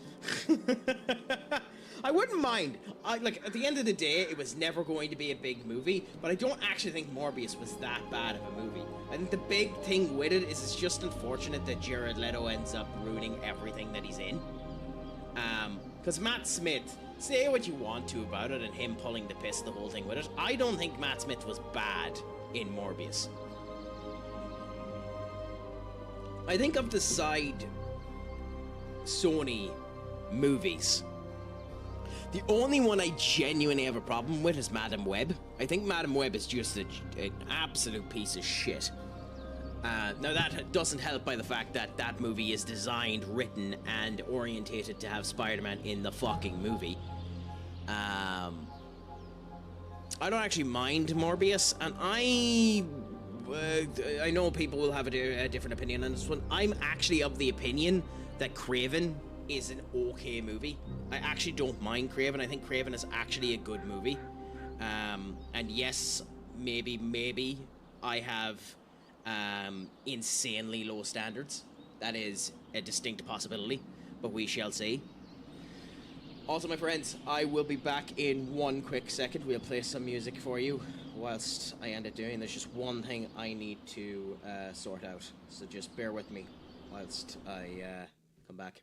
I wouldn't mind. At the end of the day, it was never going to be a big movie, but I don't actually think Morbius was that bad of a movie. I think the big thing with it is it's just unfortunate that Jared Leto ends up ruining everything that he's in. Because Matt Smith, say what you want to about it and him pulling the piss the whole thing with it, I don't think Matt Smith was bad in Morbius. I think of the side Sony movies, the only one I genuinely have a problem with is Madam Web. I think Madam Web is just an absolute piece of shit. Now that doesn't help by the fact that that movie is designed, written, and orientated to have Spider-Man in the fucking movie. I don't actually mind Morbius, and I know people will have a different opinion on this one. I'm actually of the opinion that Kraven is an okay movie. I actually don't mind Kraven. I think Kraven is actually a good movie. And yes, maybe I have insanely low standards. That is a distinct possibility, but we shall see. Also, my friends, I will be back in one quick second. We'll play some music for you whilst I end up doing. There's just one thing I need to sort out, so just bear with me whilst I come back.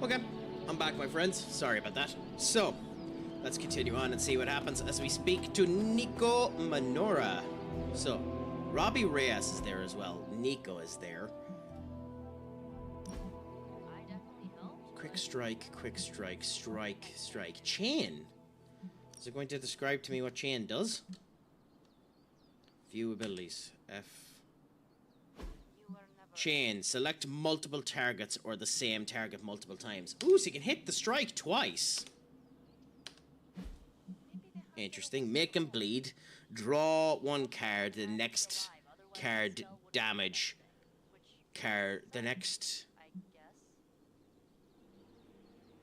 Okay, I'm back, my friends. Sorry about that. So, let's continue on and see what happens as we speak to Nico Manora. So, Robbie Reyes is there as well. Nico is there. Quick strike, strike. Chain. Is it going to describe to me what chain does? View abilities. F. Chain. Select multiple targets or the same target multiple times. Ooh, so you can hit the strike twice. Interesting. Make him bleed. Draw one card. The next card damage card. The next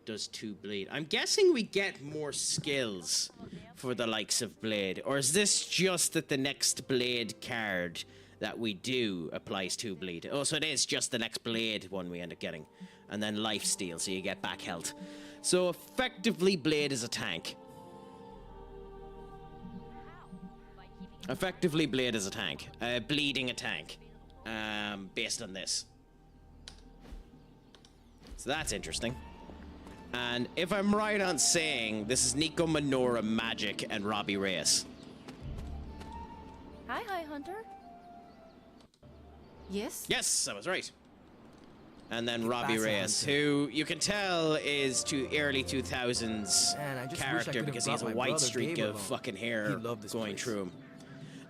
does 2 bleed. I'm guessing we get more skills for the likes of blade. Or is this just that the next blade card that we do applies 2 bleed? Oh, so it is just the next blade one we end up getting. And then life steal, so you get back health. So effectively blade is a tank. Effectively blade is a tank. Bleeding a tank. Based on this. So that's interesting. And if I'm right on saying, this is Nico Manora, Magic, and Robbie Reyes. Hi, Hunter. Yes? Yes, I was right. And then Robbie Reyes, who you can tell is early 2000s character because he has a white streak of fucking hair going through him.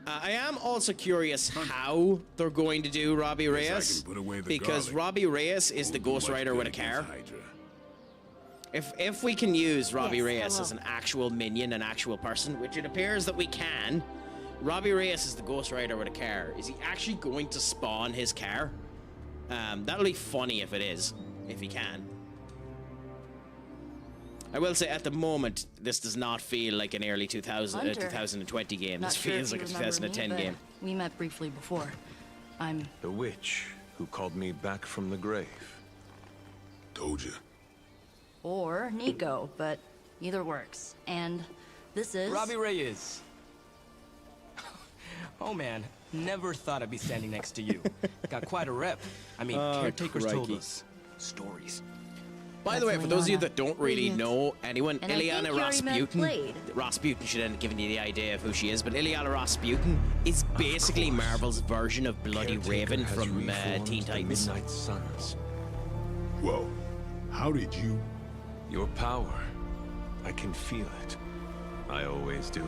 I am also curious how they're going to do Robbie Reyes, because Robbie Reyes is the Ghost Rider with a car. If we can use Robbie Reyes as an actual minion, an actual person, which it appears that we can, Robbie Reyes is the Ghost Rider with a car. Is he actually going to spawn his car? That'll be funny if it is, if he can. I will say, at the moment, this does not feel like an early 2020 game. This feels like a 2010 game. We met briefly before. I'm the witch who called me back from the grave. Told you. or Nico, but either works. And this is Robbie Reyes. Oh man, never thought I'd be standing next to you. Got quite a rep. I mean, caretakers told us stories. By the way, for those of you that don't really know anyone, Ileana Rasputin should end up giving you the idea of who she is, but Ileana Rasputin is basically Marvel's version of Bloody Raven from Teen Titans. Midnight Suns. Whoa, how did you? Your power. I can feel it. I always do.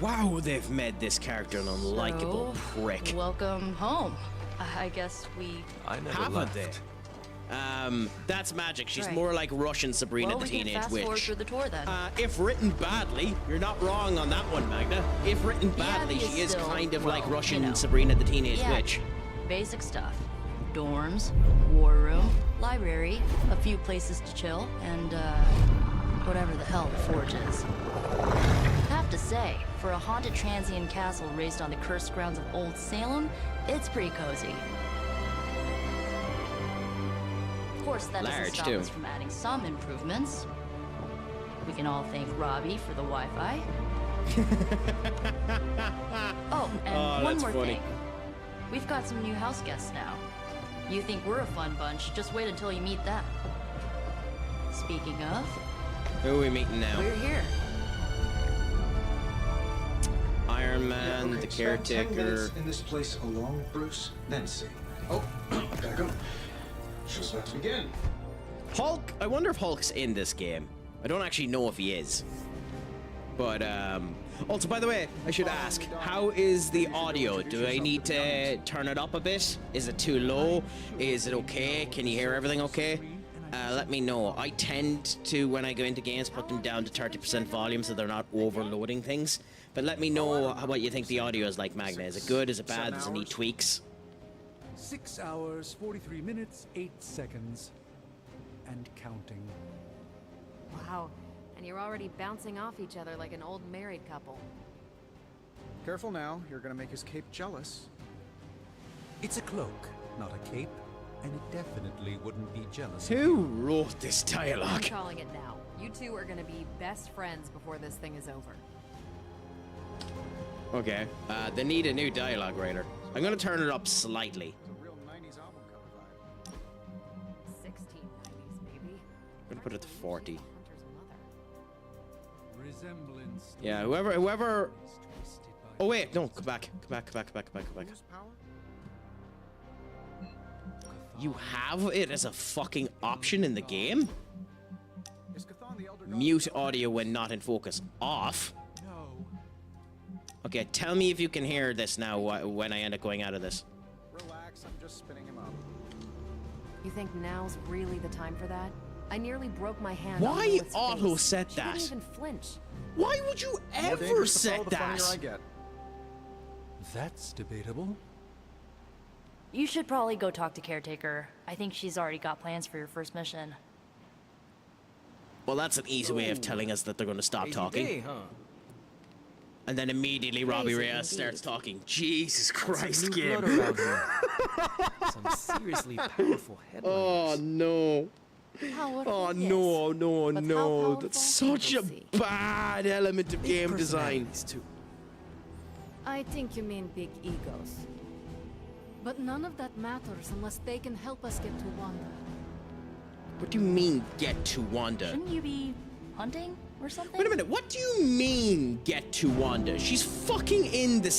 Wow, they've made this character an unlikable prick. Welcome home. I guess we haven't they? That's magic. She's more like Russian Sabrina the Teenage Witch. Through the tour, then. If written badly, you're not wrong on that one, Magna. If written badly, she is kind of like Russian Sabrina the Teenage Witch. Basic stuff. Dorms, war room, library, a few places to chill, and whatever the hell the forge is. Have to say, for a haunted transient castle raised on the cursed grounds of Old Salem, it's pretty cozy. Of course, that doesn't stop us from adding some improvements. We can all thank Robbie for the Wi-Fi. Oh, and one more thing. We've got some new house guests now. You think we're a fun bunch, just wait until you meet them. Speaking of... Who are we meeting now? We're here. Iron Man, the caretaker... in this place alone, Bruce, then see. Oh, gotta go. Show's about to begin. Hulk, I wonder if Hulk's in this game. I don't actually know if he is. But, also, by the way, I should ask, how is the audio? Do I need to turn it up a bit? Is it too low? Is it okay? Can you hear everything okay? Let me know. I tend to, when I go into games, put them down to 30% volume so they're not overloading things. But let me know what you think the audio is like, Magna. Is it good? Is it bad? Does it need tweaks? 6 hours, 43 minutes, 8 seconds. And counting. Wow. And you're already bouncing off each other like an old married couple. Careful now, you're gonna make his cape jealous. It's a cloak, not a cape, and it definitely wouldn't be jealous. Who wrote this dialogue? I'm calling it now. You two are gonna be best friends before this thing is over. Okay, they need a new dialogue writer. I'm gonna turn it up slightly. It's a real 90s album cover vibe. 16 Put it to 40. Resemblance. Yeah, whoever. Oh wait, no, come back. You have it as a fucking option in the game? Mute audio when not in focus. Off? Okay, tell me if you can hear this now when I end up going out of this. Relax, I'm just spinning him up. You think now's really the time for that? I nearly broke my hand. Why on Lilith's auto face. set She that? didn't even flinch. Why would you ever set that? That's debatable. You should probably go talk to Caretaker. I think she's already got plans for your first mission. Well, that's an easy way of telling us that they're going to stop talking. Day, huh? And then immediately Robbie Reyes starts talking. Jesus Christ, Some new Gib. blood around here. Some seriously powerful headlines. Oh, no. Oh, no. That's such a bad element of game design. I think you mean big egos. But none of that matters unless they can help us get to Wanda. What do you mean, get to Wanda? Shouldn't you be hunting or something? Wait a minute, what do you mean, get to Wanda? She's fucking in the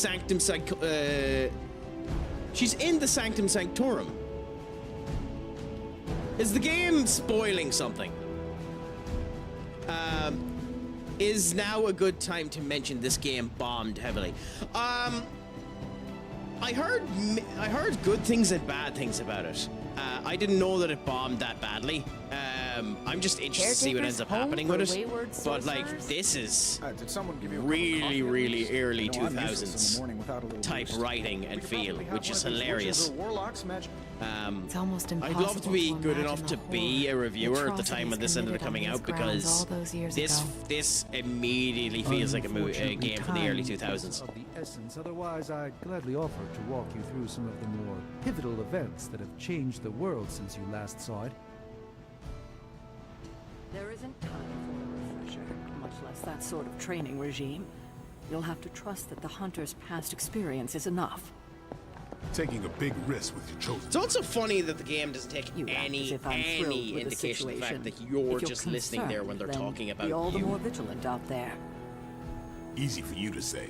she's in the Sanctum Sanctorum. Is the game spoiling something? Is now a good time to mention this game bombed heavily? I heard good things and bad things about it. I didn't know that it bombed that badly. I'm just interested to see what ends up happening with it. But like, this is did someone give you a really, really early No, I'm useless in the morning without a little type boost. writing and We feel, probably have which one is of these hilarious. witches or warlocks magic. It's almost I'd impossible love to be to good imagine enough the to be a horror, reviewer at the time when atrocities this ended up committed coming on out, these grounds because all those years this ago. this immediately feels like a game from the early Time 2000s. Of the essence. Otherwise, I'd gladly offer to walk you through some of the more pivotal events that have changed the world since you last saw it. There isn't time for a refresher, much less that sort of training regime. You'll have to trust that the hunter's past experience is enough. Taking a big risk with your chosen. It's also funny that the game doesn't take You act as any if I'm thrilled with the indication of the fact situation. that you're If you're just listening there when they're concerned, talking then about be all the you. more vigilant out there. Easy for you to say.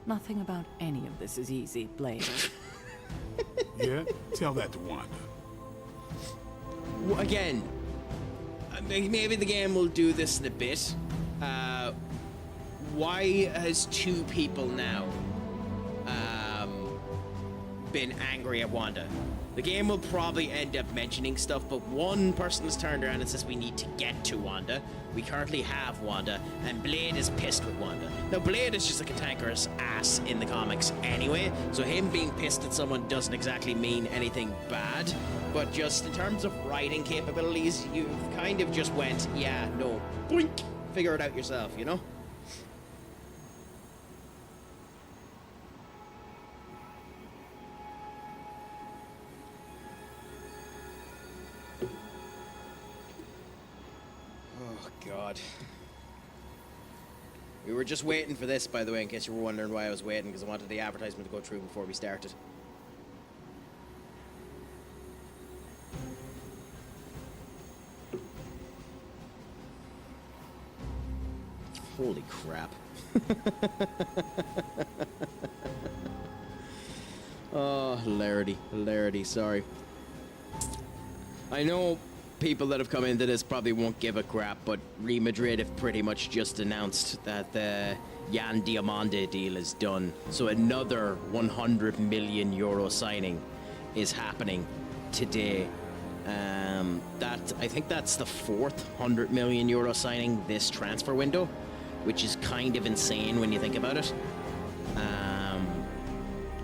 Nothing about any of this is easy, Blade. Yeah? Tell that to Wanda. Again, maybe the game will do this in a bit. Why has two people now been angry at Wanda? The game will probably end up mentioning stuff, but one person has turned around and says we need to get to Wanda. We currently have Wanda, and Blade is pissed with Wanda. Now, Blade is just a cantankerous ass in the comics anyway, so him being pissed at someone doesn't exactly mean anything bad, but just in terms of writing capabilities, you've kind of just went, yeah, no, boink, figure it out yourself, you know? Oh, God. We were just waiting for this, by the way, in case you were wondering why I was waiting, because I wanted the advertisement to go through before we started. Holy crap. Oh, hilarity, sorry. I know people that have come into this probably won't give a crap, but Real Madrid have pretty much just announced that the Jan Diamande deal is done. So another 100 million euro signing is happening today. I think that's the fourth 100 million euro signing this transfer window, which is kind of insane when you think about it.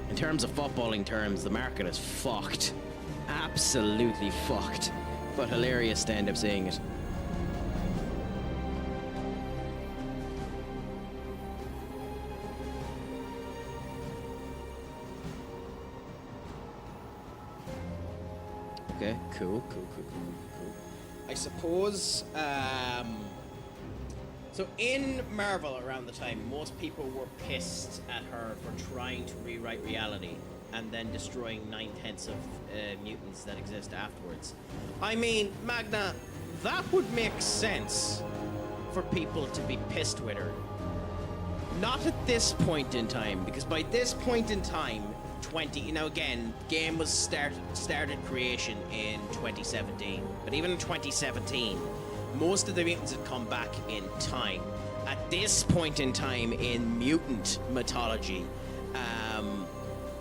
In terms of footballing terms, the market is fucked. Absolutely fucked. But hilarious to end up saying it. Okay, cool. I suppose, so in Marvel around the time, most people were pissed at her for trying to rewrite reality and then destroying 9/10 of mutants that exist afterwards. I mean, Magna, that would make sense for people to be pissed with her. Not at this point in time, because by this point in time, now again, game was started creation in 2017, but even in 2017, most of the mutants had come back in time. At this point in time in mutant mythology,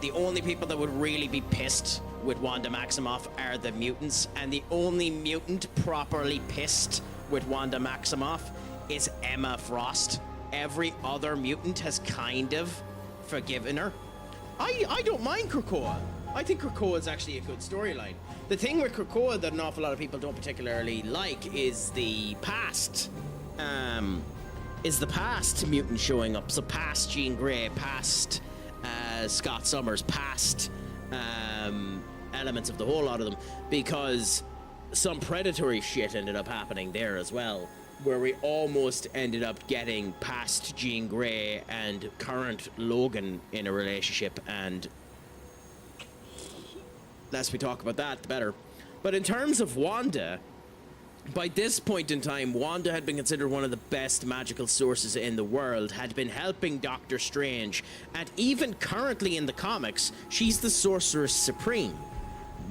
the only people that would really be pissed with Wanda Maximoff are the mutants, and the only mutant properly pissed with Wanda Maximoff is Emma Frost. Every other mutant has kind of forgiven her. I don't mind Krakoa. I think Krakoa is actually a good storyline. The thing with Krakoa that an awful lot of people don't particularly like is the past. Is the past mutant showing up. So past Jean Grey, past Scott Summers, past elements of the whole lot of them, because some predatory shit ended up happening there as well, where we almost ended up getting past Jean Grey and current Logan in a relationship, and less we talk about that, the better. But in terms of Wanda, by this point in time, Wanda had been considered one of the best magical sources in the world, had been helping Doctor Strange, and even currently in the comics, she's the Sorceress Supreme.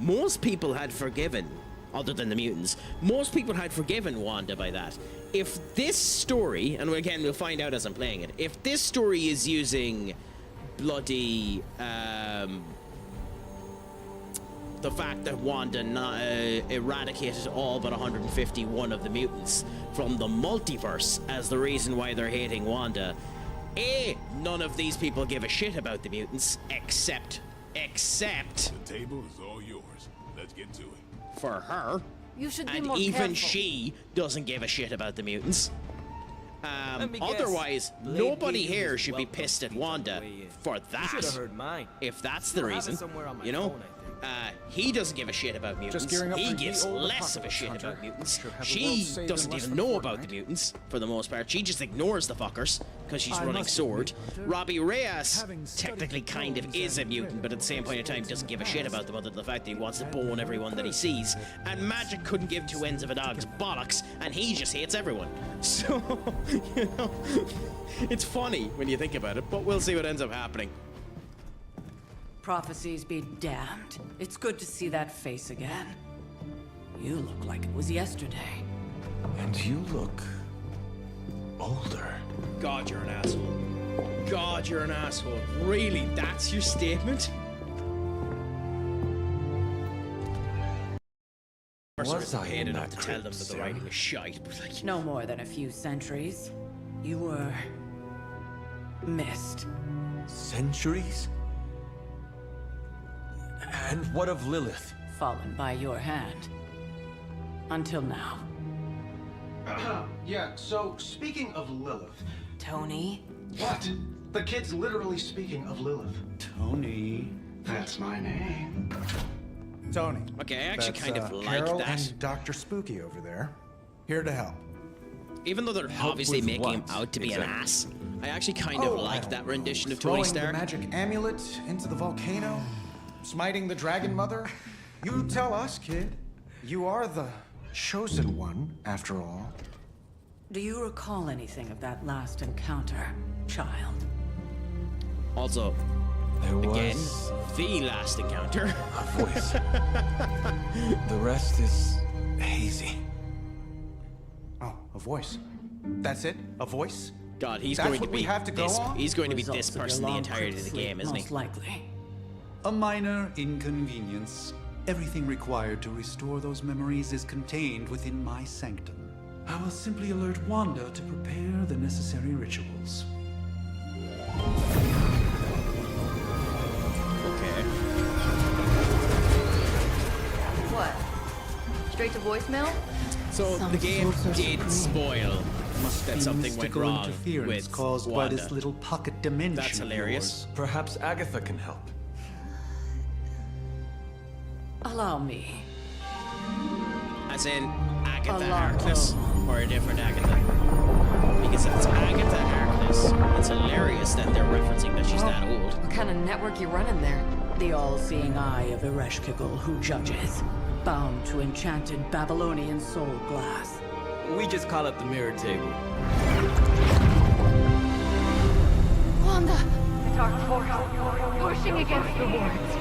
Most people had forgiven, other than the mutants, most people had forgiven Wanda by that. If this story, and again we'll find out as I'm playing it, if this story is using bloody the fact that Wanda eradicated all but 151 of the mutants from the multiverse as the reason why they're hating Wanda, none of these people give a shit about the mutants except The table is all yours. Let's get to it. for her. You should be And more even careful. she doesn't give a shit about the mutants. Let me guess. Otherwise, Blade nobody gave you here his should be welcome pissed at speech on Wanda the way in. for You that. should have heard mine. If that's the I have it reason, somewhere on my you know, phone, he doesn't give a shit about mutants. gearing up He for the gives old less of a apocalypse, shit Hunter. about mutants. Should have the world She saved doesn't in less even than a know about the fortnight. mutants for the most part. She just ignores the fuckers because she's I running must sword. admit, Hunter, Robbie Reyes having studied technically kind of poems is a and mutant, read but at the same point in time books doesn't give a in the shit past, about them other than the fact that he wants to bone everyone that he sees. And Magic couldn't give two ends of a dog's bollocks, and he just hates everyone. So, you know, it's funny when you think about it, but we'll see what ends up happening. Prophecies be damned. It's good to see that face again. You look like it was yesterday. And you look older. God, you're an asshole. God, you're an asshole. Really? That's your statement? Was I paid in enough that to tell them crypt, that the Sarah? writing was shite, but like, No more than a few centuries. You were... missed. Centuries? And what of Lilith? Fallen by your hand. Until now. Yeah, so speaking of Lilith. Tony? What? The kid's literally speaking of Lilith. Tony. That's my name. Tony. Okay, I actually That's, kind of like Carol that. and Dr. Spooky over there. Here to help. Even though they're Help obviously with making him what, out to be exactly? an ass, I actually kind of I like don't that know. rendition of Throwing Tony Stark. the magic amulet into the volcano, smiting the dragon mother. You tell us, kid. You are the chosen one, after all. Do you recall anything of that last encounter, child? Also, There again, was the last encounter. a voice. The rest is hazy. Oh, a voice. That's it? A voice? God, he's That's going to what we be have to go this. on? He's going to be Results this of your person the long entirety crypt of the game, sleep, isn't he? most likely. A minor inconvenience. Everything required to restore those memories is contained within my sanctum. I will simply alert Wanda to prepare the necessary rituals. Okay. What? Straight to voicemail? So Some the game sorts of did screen. spoil Must that be something went mystical wrong interference with caused by Wanda. this little pocket dimension. That's of hilarious. yours. Perhaps Agatha can help. Allow me. As in Agatha Alarm. Harkness or a different Agatha? Because if it's Agatha Harkness, it's hilarious that they're referencing that she's that old. What kind of network you running there? The all-seeing eye of Ereshkigal who judges. bound to enchanted Babylonian soul glass. We just call it the mirror table. Wanda! The dark portal, pushing against the wards.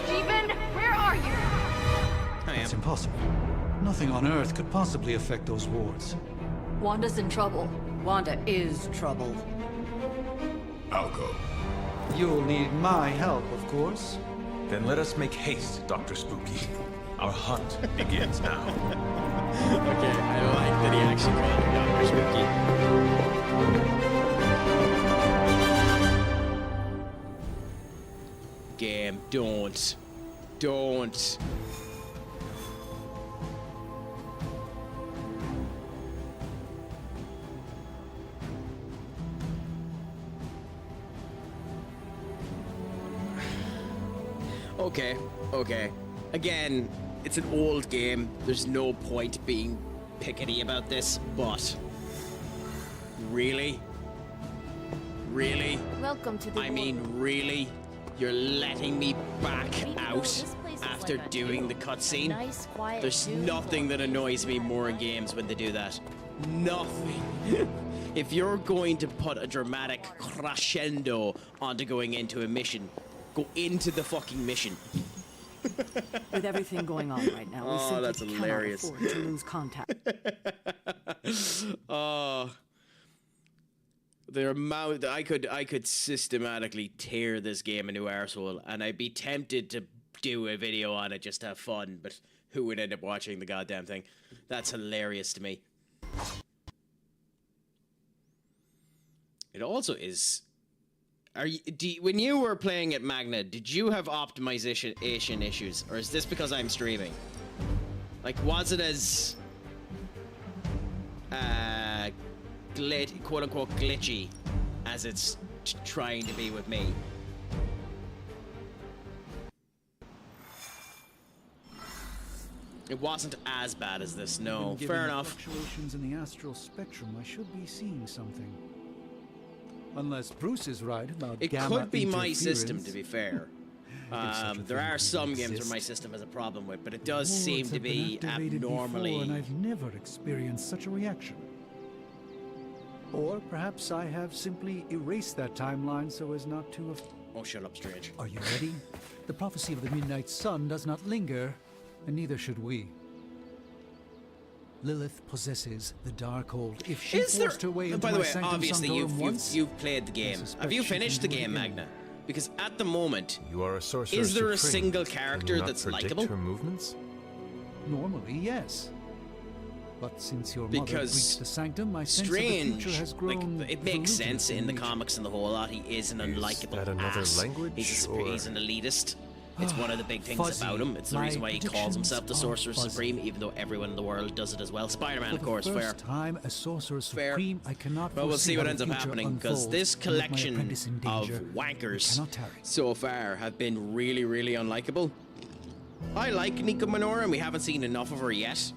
Stephen, where are you? It's impossible. Nothing on Earth could possibly affect those wards. Wanda's in trouble. Wanda is troubled. I'll go. You'll need my help, of course. Then let us make haste, Dr. Spooky. Our hunt begins now. Okay, I like that he actually called him Dr. Spooky. Game, don't. Don't. Okay, okay. Again, it's an old game. There's no point being pickety about this, but... Really? Really? Welcome to the I mean, really? You're letting me back out after doing the cutscene? nice, quiet, There's beautiful- nothing that annoys me more in games when they do that. Nothing. If you're going to put a dramatic crescendo onto going into a mission, go into the fucking mission. With everything going on right now, we Oh, simply that's cannot hilarious. afford to lose contact. The amount I could systematically tear this game a new arsehole, and I'd be tempted to do a video on it just to have fun, but who would end up watching the goddamn thing? That's hilarious to me. It also is. When you were playing at Magna, did you have optimization issues, or is this because I'm streaming? Like, was it as quote-unquote glitchy as it's trying to be with me? It wasn't as bad as this, no. Given Fair the enough. Fluctuations in the astral spectrum, I should be seeing something. Unless Bruce is right about It gamma could be my system, interference. to be fair. such a There thing are can some games where exist. my system has a problem with, but it does Wards seem to have been be activated before, abnormally. and I've never experienced such a reaction. Or perhaps I have simply erased that timeline so as not to have... Oh, shut up, Strange. Are you ready? The prophecy of the Midnight Sun does not linger, and neither should we. Lilith possesses the Darkhold. If she Is there? forced her way into By the my way, Sanctum obviously Sanctorum once, you've played the game. suspect Have you she can finished the do it game, again. Magna? Because at the moment, You are a sorcerer is there a supreme. single Can you character not that's predict likable? her movements? normally, yes. But since your mother Because breached the sanctum, my sense of the Strange, future has grown like it makes sense in the nature. comics and the whole lot. He is an unlikable that another ass. language, He's or- an elitist. It's one of the big things Fuzzy. about him. It's the My reason why he calls predictions himself the are Sorcerer fuzzy. Supreme, even though everyone in the world does it as well. Spider-Man, For of the course, fair. first time, a sorcerer Fair. supreme, I cannot Well, we'll foresee see what how ends the up future happening, because unfolds, this and with my collection apprentice in of danger, we wankers cannot tarry. so far have been really, really unlikable. I like Nico Minoru, and we haven't seen enough of her yet.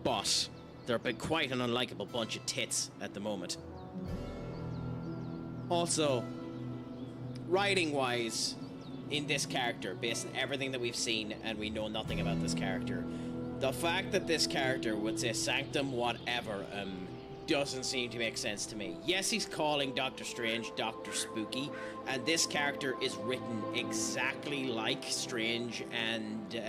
But they've been quite an unlikable bunch of tits at the moment. Also, writing-wise, in this character, based on everything that we've seen, and we know nothing about this character, the fact that this character would say Sanctum whatever doesn't seem to make sense to me. Yes, he's calling Doctor Strange Dr. Spooky, and this character is written exactly like Strange and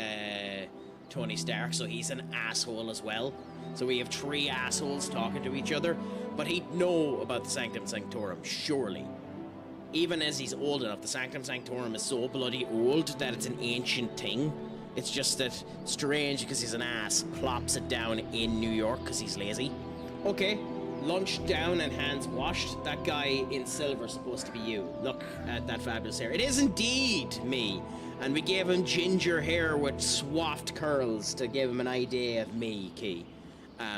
Tony Stark, so he's an asshole as well. So we have three assholes talking to each other, but he'd know about the Sanctum Sanctorum, surely. Even as he's old enough, the Sanctum Sanctorum is so bloody old that it's an ancient thing. It's just that Strange, because he's an ass, plops it down in New York because he's lazy. Okay, lunch down and hands washed. That guy in silver is supposed to be you. Look at that fabulous hair. It is indeed me. And we gave him ginger hair with swaffed curls to give him an idea of me, Key.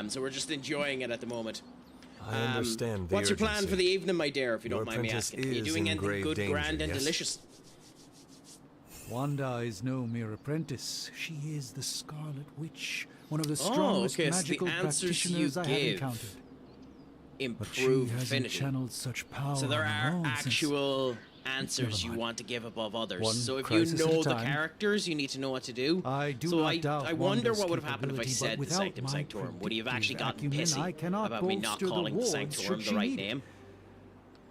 So we're just enjoying it at the moment. I understand the What's your plan urgency. for the evening, my dear, if you Your don't mind me apprentice asking? Are you is doing in anything grave good, danger, grand, and yes? delicious? Wanda is no mere apprentice. She is the Scarlet Witch, one of the strongest okay, so the magical answers you practitioners I have give encountered. But she Improve hasn't affinity. channeled such power So there on her are own since actual answers you want to give above others. One So if you crisis at a know the time. characters, you need to know what to do. I do so not doubt I wonder Wanda's what would have happened if I capability, but said the without Sanctum my Sanctorum. Would he have actually gotten predictive acumen, I pissy cannot about me not bolster the calling the wards Sanctorum should the she right need it. name?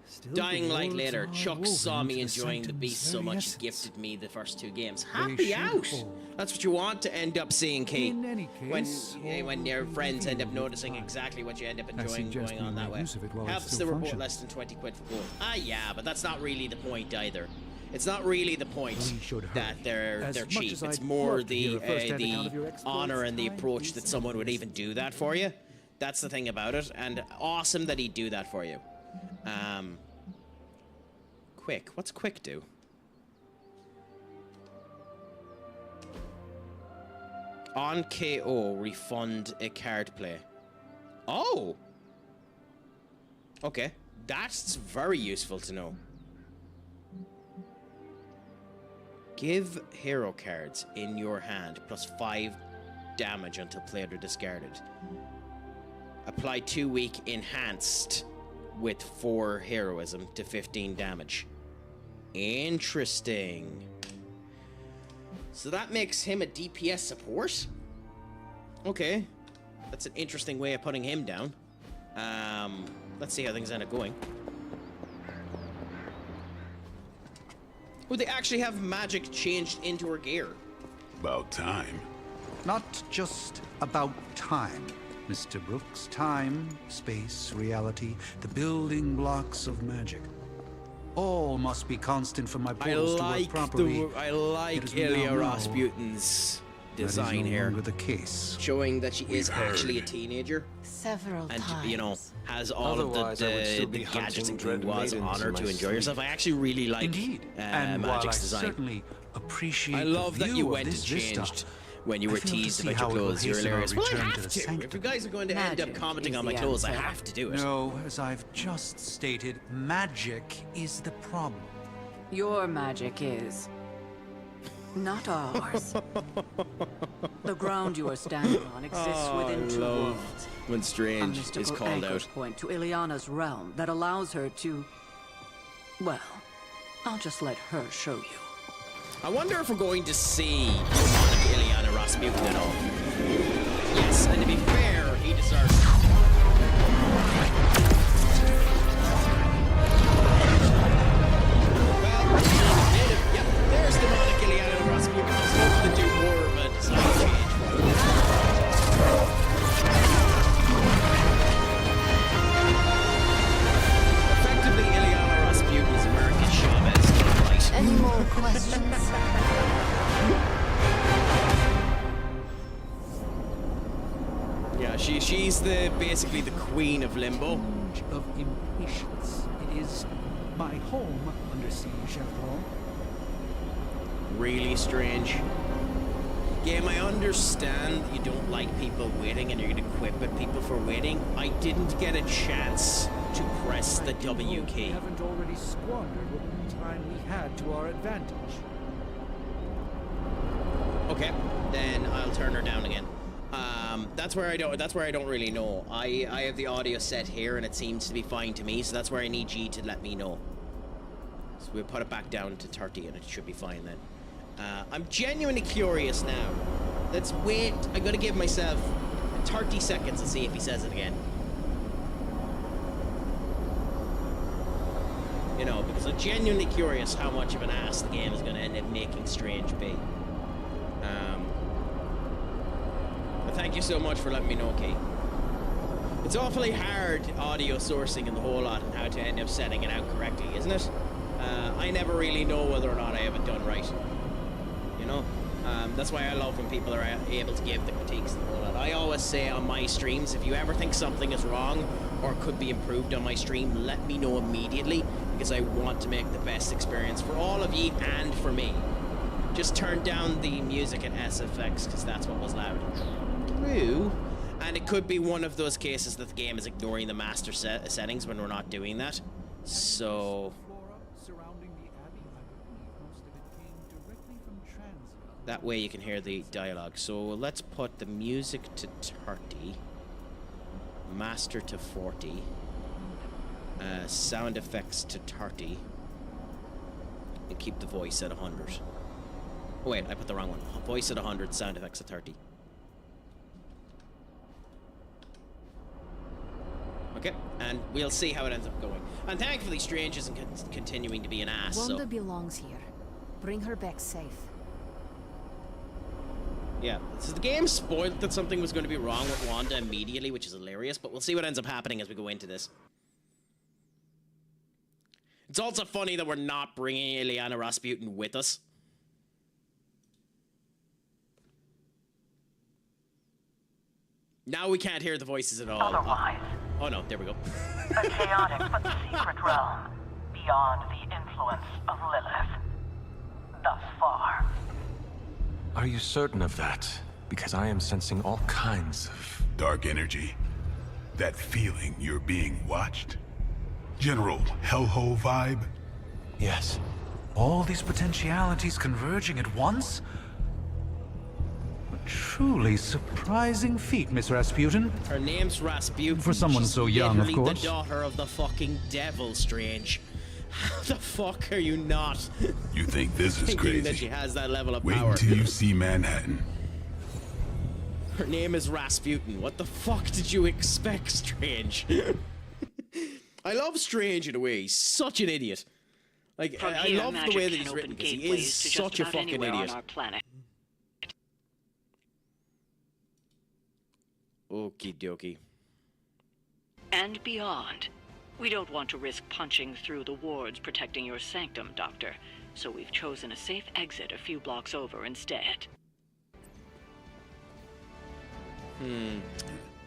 Still, Dying the Light wards later, are Chuck woven saw me into the enjoying the sanctum's beast so very much he essence. gifted me the first 2 games. They Happy should out! hold. That's what you want to end up seeing, Kate. In any case, When your friends end up noticing exactly what you end up enjoying suggest going on we that make way. use of it while it Helps still the report functions. less than 20 quid for gold. Ah, yeah, but that's not really the point either. It's not really the point that they're As much cheap. as It's I'd more love to hear a first-hand account of your exploits, honor and the time approach is that someone would even do that for you. That's the thing about it, and awesome that he'd do that for you. Quick. What's Quick do? On KO, refund a card play. Oh! Okay. That's very useful to know. Give hero cards in your hand plus 5 damage until played or discarded. Apply 2 weak enhanced with 4 heroism to 15 damage. Interesting. So that makes him a DPS support? Okay. That's an interesting way of putting him down. Let's see how things end up going. Oh, they actually have magic changed into her gear. About time. Not just about time, Mr. Brooks. Time, space, reality, the building blocks of magic. All must be constant for my portals to work properly. I like Yet as we Ilya now know, Rasputin's that is design no here, longer the case. showing that she is We've heard. actually a teenager, Several and times. you know has all Otherwise, of I would still the be gadgets hunting and dread glue's maidens honor in to my enjoy sleep. yourself. I actually really like Indeed. And while I Magic's design. certainly appreciate I love the that view you of went this and vista, changed when you I were fail to teased see about how your it will clothes. You're hasten our hilarious. Well, I return have to the to. If sanctum. you guys are going to end up Magic commenting is on my the clothes, I answer. have to do it. No, as I've just stated, magic is the problem. Your magic is not ours. The ground you are standing on exists within 2 worlds. When A Strange is mystical called anchor out. point to Ileana's realm that allows her to... Well, I'll just let her show you. I wonder if we're going to see demonic Ileana Rasputin at all. Yes, and to be fair, he deserves it. Well, yep, there's demonic Ileana Rasputin. Just hoping to do more of a design change for her. Effectively, Ileana Rasputin is American Chavez, right? Any more questions? Yeah, she's basically the queen of limbo. Of impatience. It is my home under siege, after all. Really strange. Game, I understand you don't like people waiting and you're gonna quip at people for waiting. I didn't get a chance to press the W We key. haven't already squandered what time we had to our advantage. Okay, then I'll turn her down again. That's where I don't really know. I have the audio set here and it seems to be fine to me, so that's where I need you to let me know. So we'll put it back down to 30 and it should be fine then. I'm genuinely curious now. Let's wait. I'm gonna give myself 30 seconds and see if he says it again. You know, because I'm genuinely curious how much of an ass the game is gonna end up making Strange be. But thank you so much for letting me know, Kate. It's awfully hard audio sourcing and the whole lot and how to end up setting it out correctly, isn't it? I never really know whether or not I have it done right. You know? That's why I love when people are able to give the critiques and the whole lot. I always say on my streams, if you ever think something is wrong or could be improved on my stream, let me know immediately, because I want to make the best experience for all of ye and for me. Just turn down the music at SFX, because that's what was loud. True. And it could be one of those cases that the game is ignoring the master settings when we're not doing that. So... that way you can hear the dialogue. So let's put the music to 30. Master to 40. Sound effects to 30. and keep the voice at 100. Oh wait, I put the wrong one. Voice at 100, sound effects at 30. Okay, and we'll see how it ends up going. And thankfully, Strange isn't continuing to be an ass. Wanda belongs here. Bring her back safe. Yeah, so the game spoiled that something was going to be wrong with Wanda immediately, which is hilarious, but we'll see what ends up happening as we go into this. It's also funny that we're not bringing Ileana Rasputin with us. Now we can't hear the voices at all. Otherwise. Oh no, there we go. A chaotic but secret realm, beyond the influence of Lilith. Thus far. Are you certain of that? Because I am sensing all kinds of... dark energy. That feeling you're being watched. General hellhole vibe? Yes. All these potentialities converging at once? A truly surprising feat, Miss Rasputin. Her name's Rasputin. For someone She's so young, of literally course. the daughter of the fucking devil, Strange. How the fuck are you not? You think this is thinking crazy? that she has that level of Wait power. until you see Manhattan. Her name is Rasputin. What the fuck did you expect, Strange? I love Strange in a way. He's such an idiot. Like, From I here, love the magic way that can he's open written because he gateways is to such just a about fucking anywhere idiot. on our planet. Okie dokie. And beyond. We don't want to risk punching through the wards protecting your sanctum, Doctor. So we've chosen a safe exit a few blocks over instead.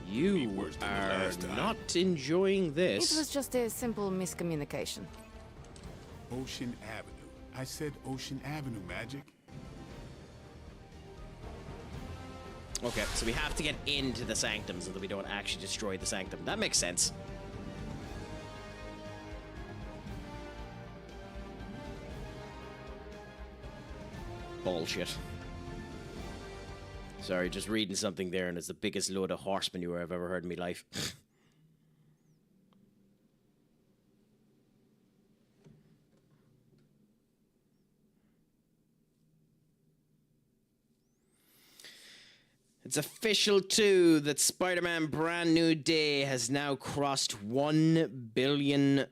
You are not enjoying It this. was just a simple miscommunication. Ocean Avenue. I said Ocean Avenue, Magic. Okay, so we have to get into the sanctum so that we don't actually destroy the sanctum. That makes sense. Bullshit. Sorry, just reading something there and it's the biggest load of horse manure I've ever heard in my life. It's official too that Spider-Man Brand New Day has now crossed $1 billion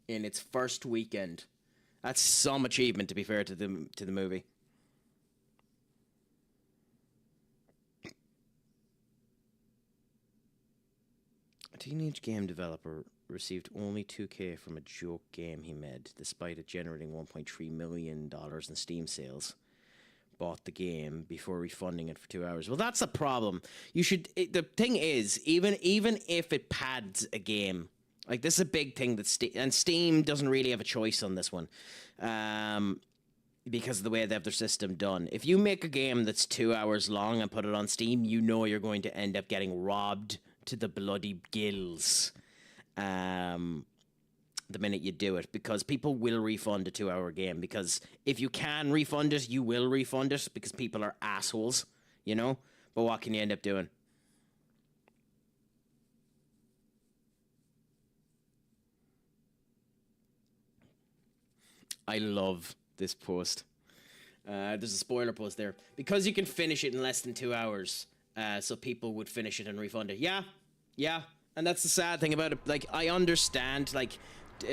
in its first weekend. That's some achievement, to be fair to the movie. A teenage game developer received only $2K from a joke game he made, despite it generating $1.3 million in Steam sales. Bought the game before refunding it for 2 hours. Well, that's a problem. You should. The thing is, even if it pads a game, like this is a big thing that Steam doesn't really have a choice on this one, because of the way they have their system done. If you make a game that's 2 hours long and put it on Steam, you know you're going to end up getting robbed to the bloody gills. The minute you do it, because people will refund a 2 hour game, because if you can refund it, you will refund it, because people are assholes, you know? But what can you end up doing? I love this post. There's a spoiler post there. Because you can finish it in less than 2 hours, so people would finish it and refund it. Yeah. And that's the sad thing about it. Like, I understand, like,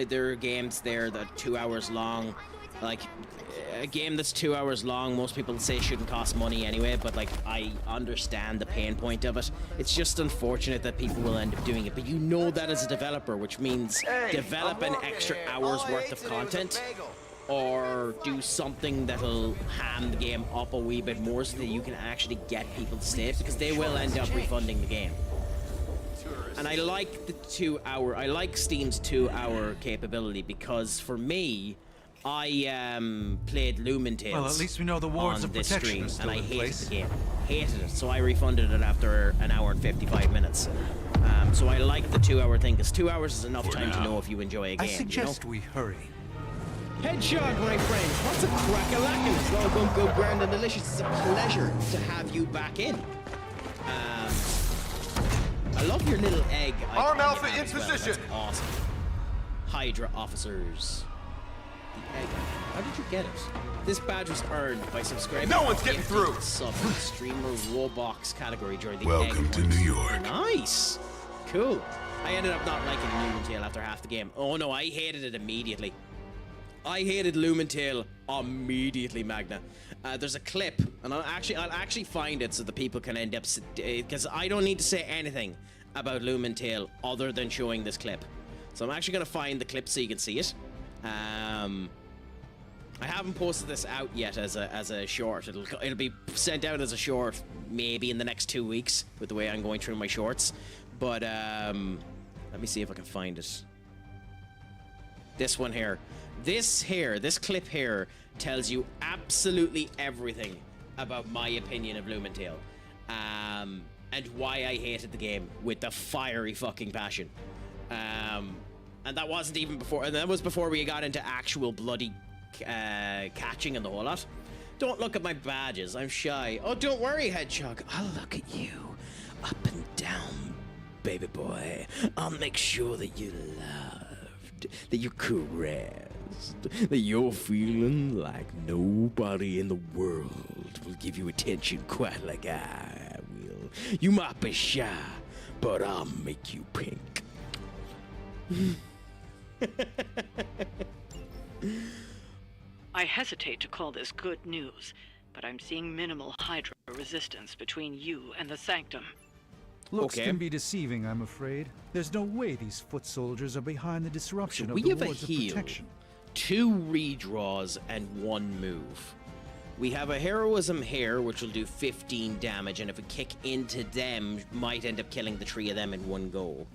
there are games there that are 2 hours long. Like, a game that's 2 hours long, most people say shouldn't cost money anyway, but, like, I understand the pain point of it. It's just unfortunate that people will end up doing it. But you know that as a developer, which means develop an extra hour's worth of content, or do something that'll ham the game up a wee bit more so that you can actually get people to stay, because they will end up refunding the game. And I like the 2 hour, I like Steam's 2 hour capability, because for me, I played Lumen Tales. Well, at least we know the wards on of this protection stream, are still and I in hated place. the game. Hated it. So I refunded it after an hour and 55 minutes. So I like the 2 hour thing, because 2 hours is enough time to know if you enjoy a game. I suggest we hurry. Headshot, my friend. What's a crack-a-lackin'? It's all going good, grand and delicious. It's a pleasure to have you back in. I love your little egg. Arm Alpha in as well. position. That's awesome. Hydra officers. the egg. How did you get it? This badge was earned by subscribing. No one's getting through. Sub in the streamer Roblox category during the Welcome egg to hunt. New York. Nice. Cool. I ended up not liking Lumentale after half the game. Oh no, I hated it immediately. I hated Lumentale immediately, Magna. There's a clip, and I'll actually find it so the people can end up, because I don't need to say anything about Lumentale other than showing this clip. So I'm actually gonna find the clip so you can see it. I haven't posted this out yet as a short. It'll be sent out as a short maybe in the next 2 weeks with the way I'm going through my shorts. But let me see if I can find it. This one here. This clip here tells you absolutely everything about my opinion of Lumentale. And why I hated the game with the fiery fucking passion. And that wasn't even before, and that was before we got into actual bloody catching and the whole lot. Don't look at my badges, I'm shy. Oh, don't worry, Hedgehog. I'll look at you up and down, baby boy. I'll make sure that you're loved, that you're caressed, that you're feeling like nobody in the world will give you attention quite like I will. You might be shy, but I'll make you pink. I hesitate to call this good news, but I'm seeing minimal Hydra resistance between you and the Sanctum. Looks can be deceiving, I'm afraid. There's no way these foot soldiers are behind the disruption of we the have a wards of heal, protection. 2 redraws, and 1 move. We have a heroism here, which will do 15 damage, and if we kick into them, might end up killing the 3 of them in one go.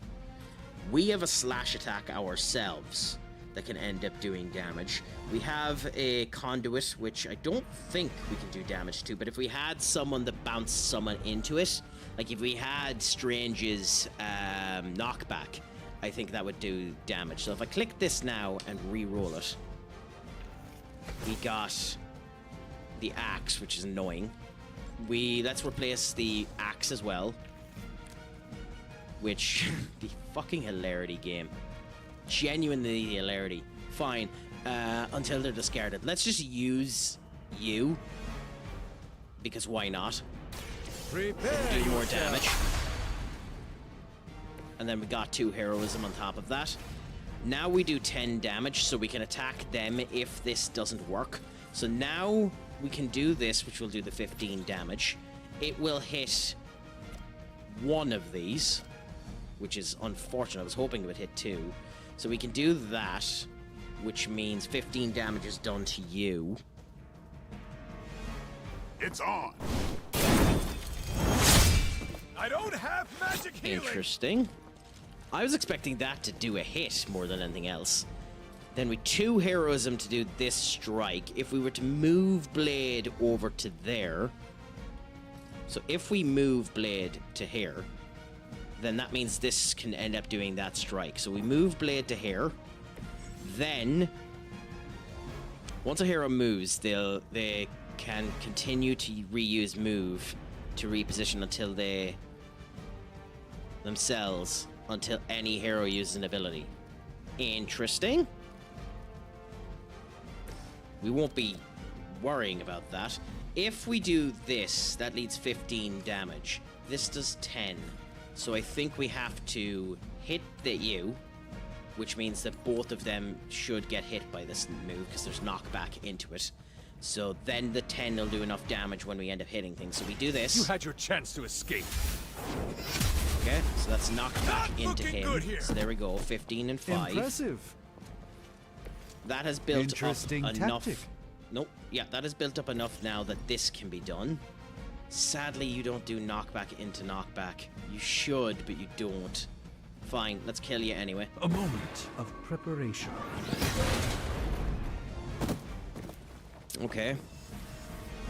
We have a slash attack ourselves that can end up doing damage. We have a conduit, which I don't think we can do damage to, but if we had someone that bounced someone into it, like if we had Strange's knockback, I think that would do damage. So if I click this now and re-roll it, we got the axe, which is annoying. Let's replace the axe as well, which the fucking hilarity game. Genuinely hilarity. Fine. Until they're discarded. Let's just use you. Because why not? Do more damage. And then we got 2 heroism on top of that. Now we do 10 damage, so we can attack them if this doesn't work. So now we can do this, which will do the 15 damage. It will hit 1 of these, which is unfortunate. I was hoping it would hit 2. So we can do that, which means 15 damage is done to you. It's on. I don't have magic healing. Interesting. I was expecting that to do a hit more than anything else. Then with 2 heroism to do this strike. If we were to move Blade over to there. So if we move Blade to here, then that means this can end up doing that strike. So we move Blade to here. Then, once a hero moves, they can continue to reuse move to reposition until they themselves, until any hero uses an ability. Interesting. We won't be worrying about that. If we do this, that leads 15 damage. This does 10. So I think we have to hit the you, which means that both of them should get hit by this move because there's knockback into it. So then the 10 will do enough damage when we end up hitting things. So we do this. You had your chance to escape. Okay, so that's knockback into him. Good here. So there we go, 15 and 5. Impressive. That has built Interesting up enough. tactic. Nope. Yeah, that has built up enough now that this can be done. Sadly, you don't do knockback into knockback. You should, but you don't. Fine, let's kill you anyway. A moment of preparation. Okay.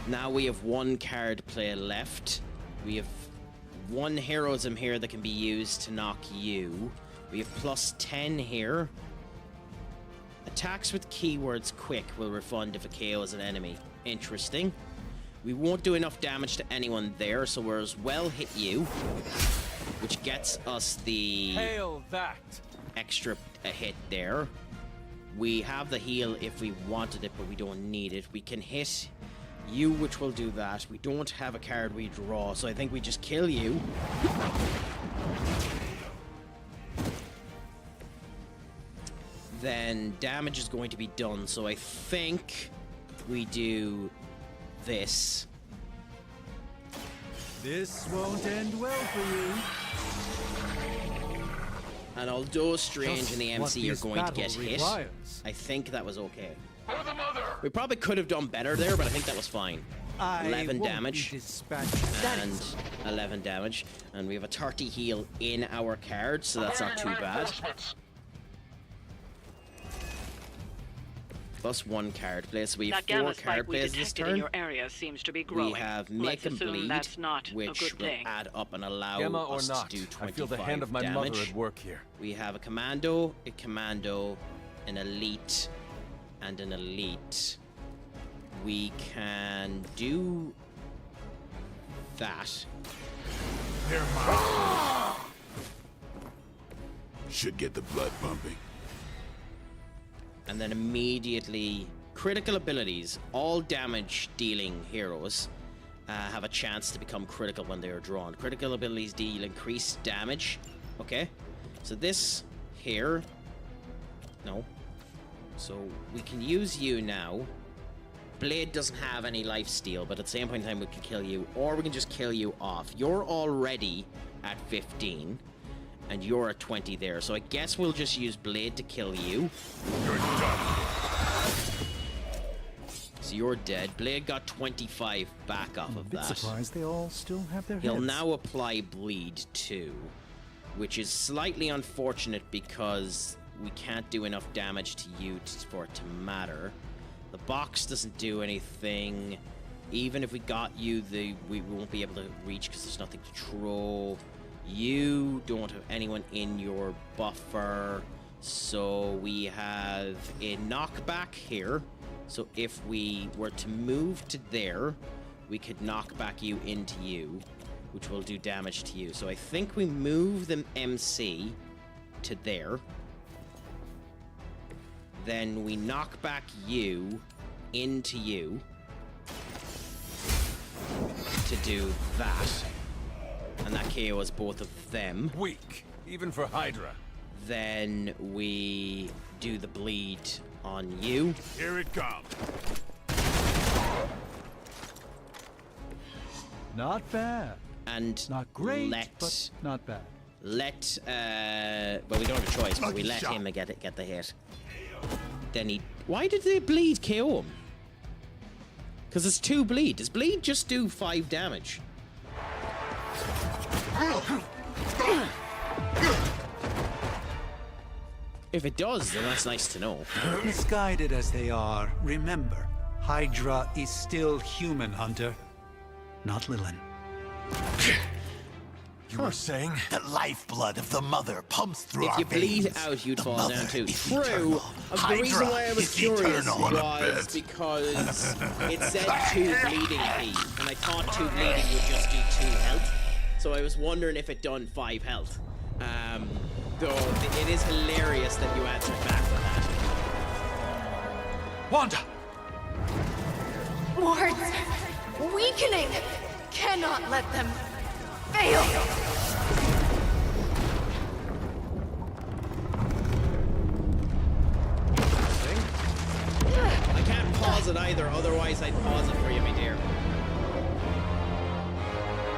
Now we have 1 card play left. We have 1 heroism here that can be used to knock you. We have plus 10 here. Attacks with keywords quick will refund if a KOs an enemy. Interesting. We won't do enough damage to anyone there, so we're as well hit you, which gets us the Hail that. extra hit there. We have the heal if we wanted it, but we don't need it. We can hit you, which will do that. We don't have a card we draw, so I think we just kill you. Then damage is going to be done, so I think we do this. This won't end well for you. And although strange in the MC, you're this going to get battle hit. requires. I think that was okay. For the mother! We probably could have done better there, but I think that was fine. 11 won't damage be dispatched. and 11 damage, and we have a 30 heal in our card, so that's not too bad. Plus 1 card play, so we have That 4 gamma card spike we plays this detected in turn. your area seems to be growing. We have Make Let's and assume Bleed, that's not a which good will thing. add up and allow Gamma or us not, to do 25 I feel the hand of my damage. mother at work here. We have a commando, an elite, and an elite. We can do that. Should get the blood pumping. And then immediately, critical abilities. All damage dealing heroes have a chance to become critical when they are drawn. Critical abilities deal increased damage. Okay, so this here, no. So we can use you now. Blade doesn't have any life steal, but at the same point in time we can kill you, or we can just kill you off. You're already at 15. And you're at 20 there, so I guess we'll just use Blade to kill you. You're done. So you're dead. Blade got 25 back off of that. Surprised they all still have their He'll heads. now apply Bleed too, which is slightly unfortunate because we can't do enough damage to you for it to matter. The box doesn't do anything. Even if we got you, we won't be able to reach because there's nothing to throw. You don't have anyone in your buffer, so we have a knockback here. So if we were to move to there, we could knock back you into you, which will do damage to you. So I think we move the MC to there. Then we knock back you into you to do that. And that KOs both of them. Weak, even for Hydra. Then we do the bleed on you. Here it comes. Not bad. And Not great, but not bad. Well, we don't have a choice, but we let him get the hit. Then he... Why did they bleed KO him? Because it's 2 bleed. Does bleed just do 5 damage? If it does, then that's nice to know. Misguided as they are, remember, Hydra is still human, Hunter. Not Lilin. You were saying? The lifeblood of the mother pumps through If our you bleed veins. out, you'd The fall mother down too. is True. eternal. The reason why I was is curious eternal. was because it said 2 bleeding P, and I thought 2 bleeding would just do 2 health. So I was wondering if it done 5 health. Though it is hilarious that you answered back for that. Wanda! Wards! Weakening! Cannot let them fail! I can't pause it either, otherwise I'd pause it for you, my dear.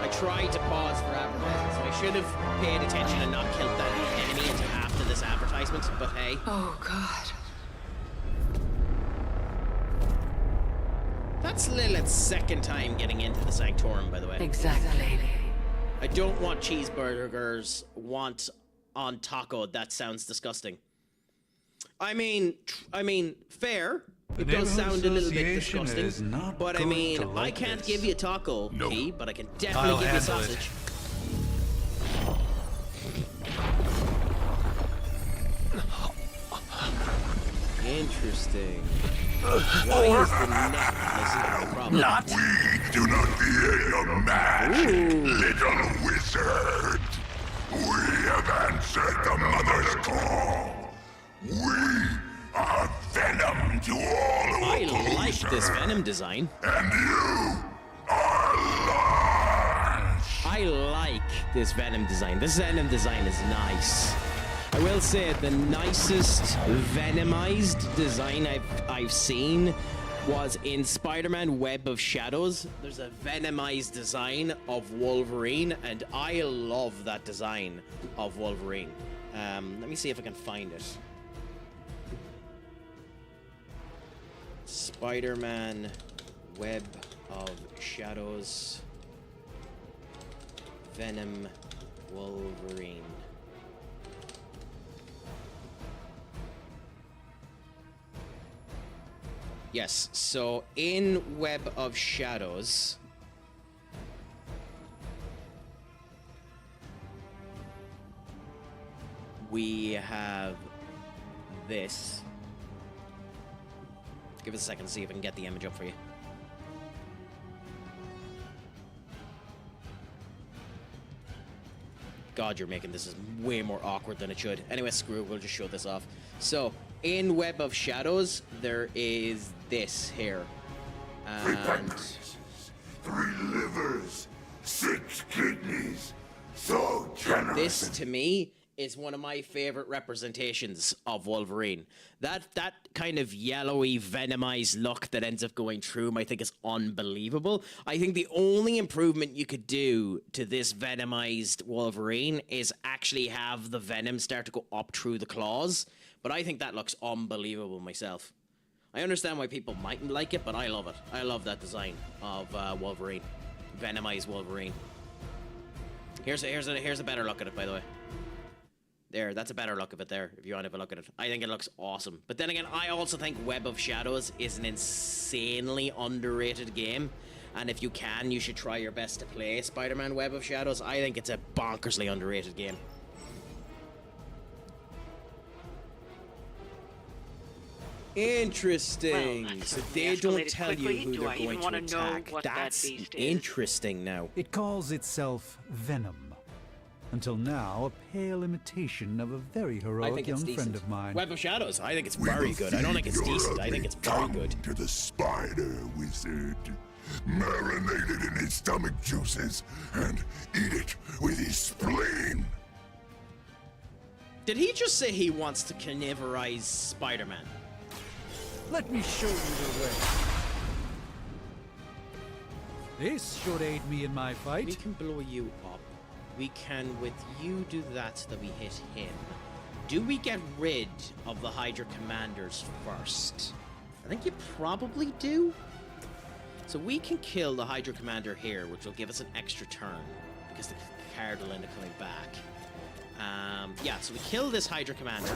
I tried to pause for advertising, so I should have paid attention and not killed that enemy until after this advertisement, but hey. Oh, God. That's Lilith's second time getting into the Sanctorum, by the way. Exactly. I don't want cheeseburgers, want on taco. That sounds disgusting. I mean, fair. It does sound a little bit disgusting. But I mean, I can't give you a taco, Key, but I can definitely give you sausage. Interesting. Why is the necklace the problem? We do not fear your magic, little wizard. We have answered the mother's call. We are to all who I oppose like this her. Venom design. And you are lost. I like this Venom design. This Venom design is nice. I will say the nicest Venomized design I've seen was in Spider-Man Web of Shadows. There's a Venomized design of Wolverine, and I love that design of Wolverine. Let me see if I can find it. Spider-Man Web of Shadows Venom Wolverine. Yes, so in Web of Shadows, we have this. Give us a second to see if I can get the image up for you. God, you're making this is way more awkward than it should. Anyway, screw it, we'll just show this off. So, in Web of Shadows, there is this here. Three And pancreases, 3 livers, 6 kidneys. So generous. this, to me, is one of my favorite representations of Wolverine. That kind of yellowy, venomized look that ends up going through him, I think is unbelievable. I think the only improvement you could do to this venomized Wolverine is actually have the venom start to go up through the claws. But I think that looks unbelievable myself. I understand why people mightn't like it, but I love it. I love that design of Wolverine. Venomized Wolverine. Here's a better look at it, by the way. There, that's a better look of it there, if you want to have a look at it. I think it looks awesome. But then again, I also think Web of Shadows is an insanely underrated game. And if you can, you should try your best to play Spider-Man Web of Shadows. I think it's a bonkersly underrated game. Interesting. Well, So certainly they don't escalated tell quickly. you who Do they're I going even to wanna know attack. what that That's beast is? interesting now. It calls itself Venom. Until now, a pale imitation of a very I heroic think young it's friend decent. of mine. Web of Shadows, I think it's We very will good. I don't think it's feed your decent. I think it's very tongue good. to the spider wizard, marinated in his stomach juices, and eat it with his spleen. Did he just say he wants to carnivorize Spider-Man? Let me show you the way. This should aid me in my fight. We can blow you up. We can, with you, do that so that we hit him. Do we get rid of the Hydra commanders first? I think you probably do. So we can kill the Hydra commander here, which will give us an extra turn, because the card will end up coming back. Yeah, so we kill this Hydra commander.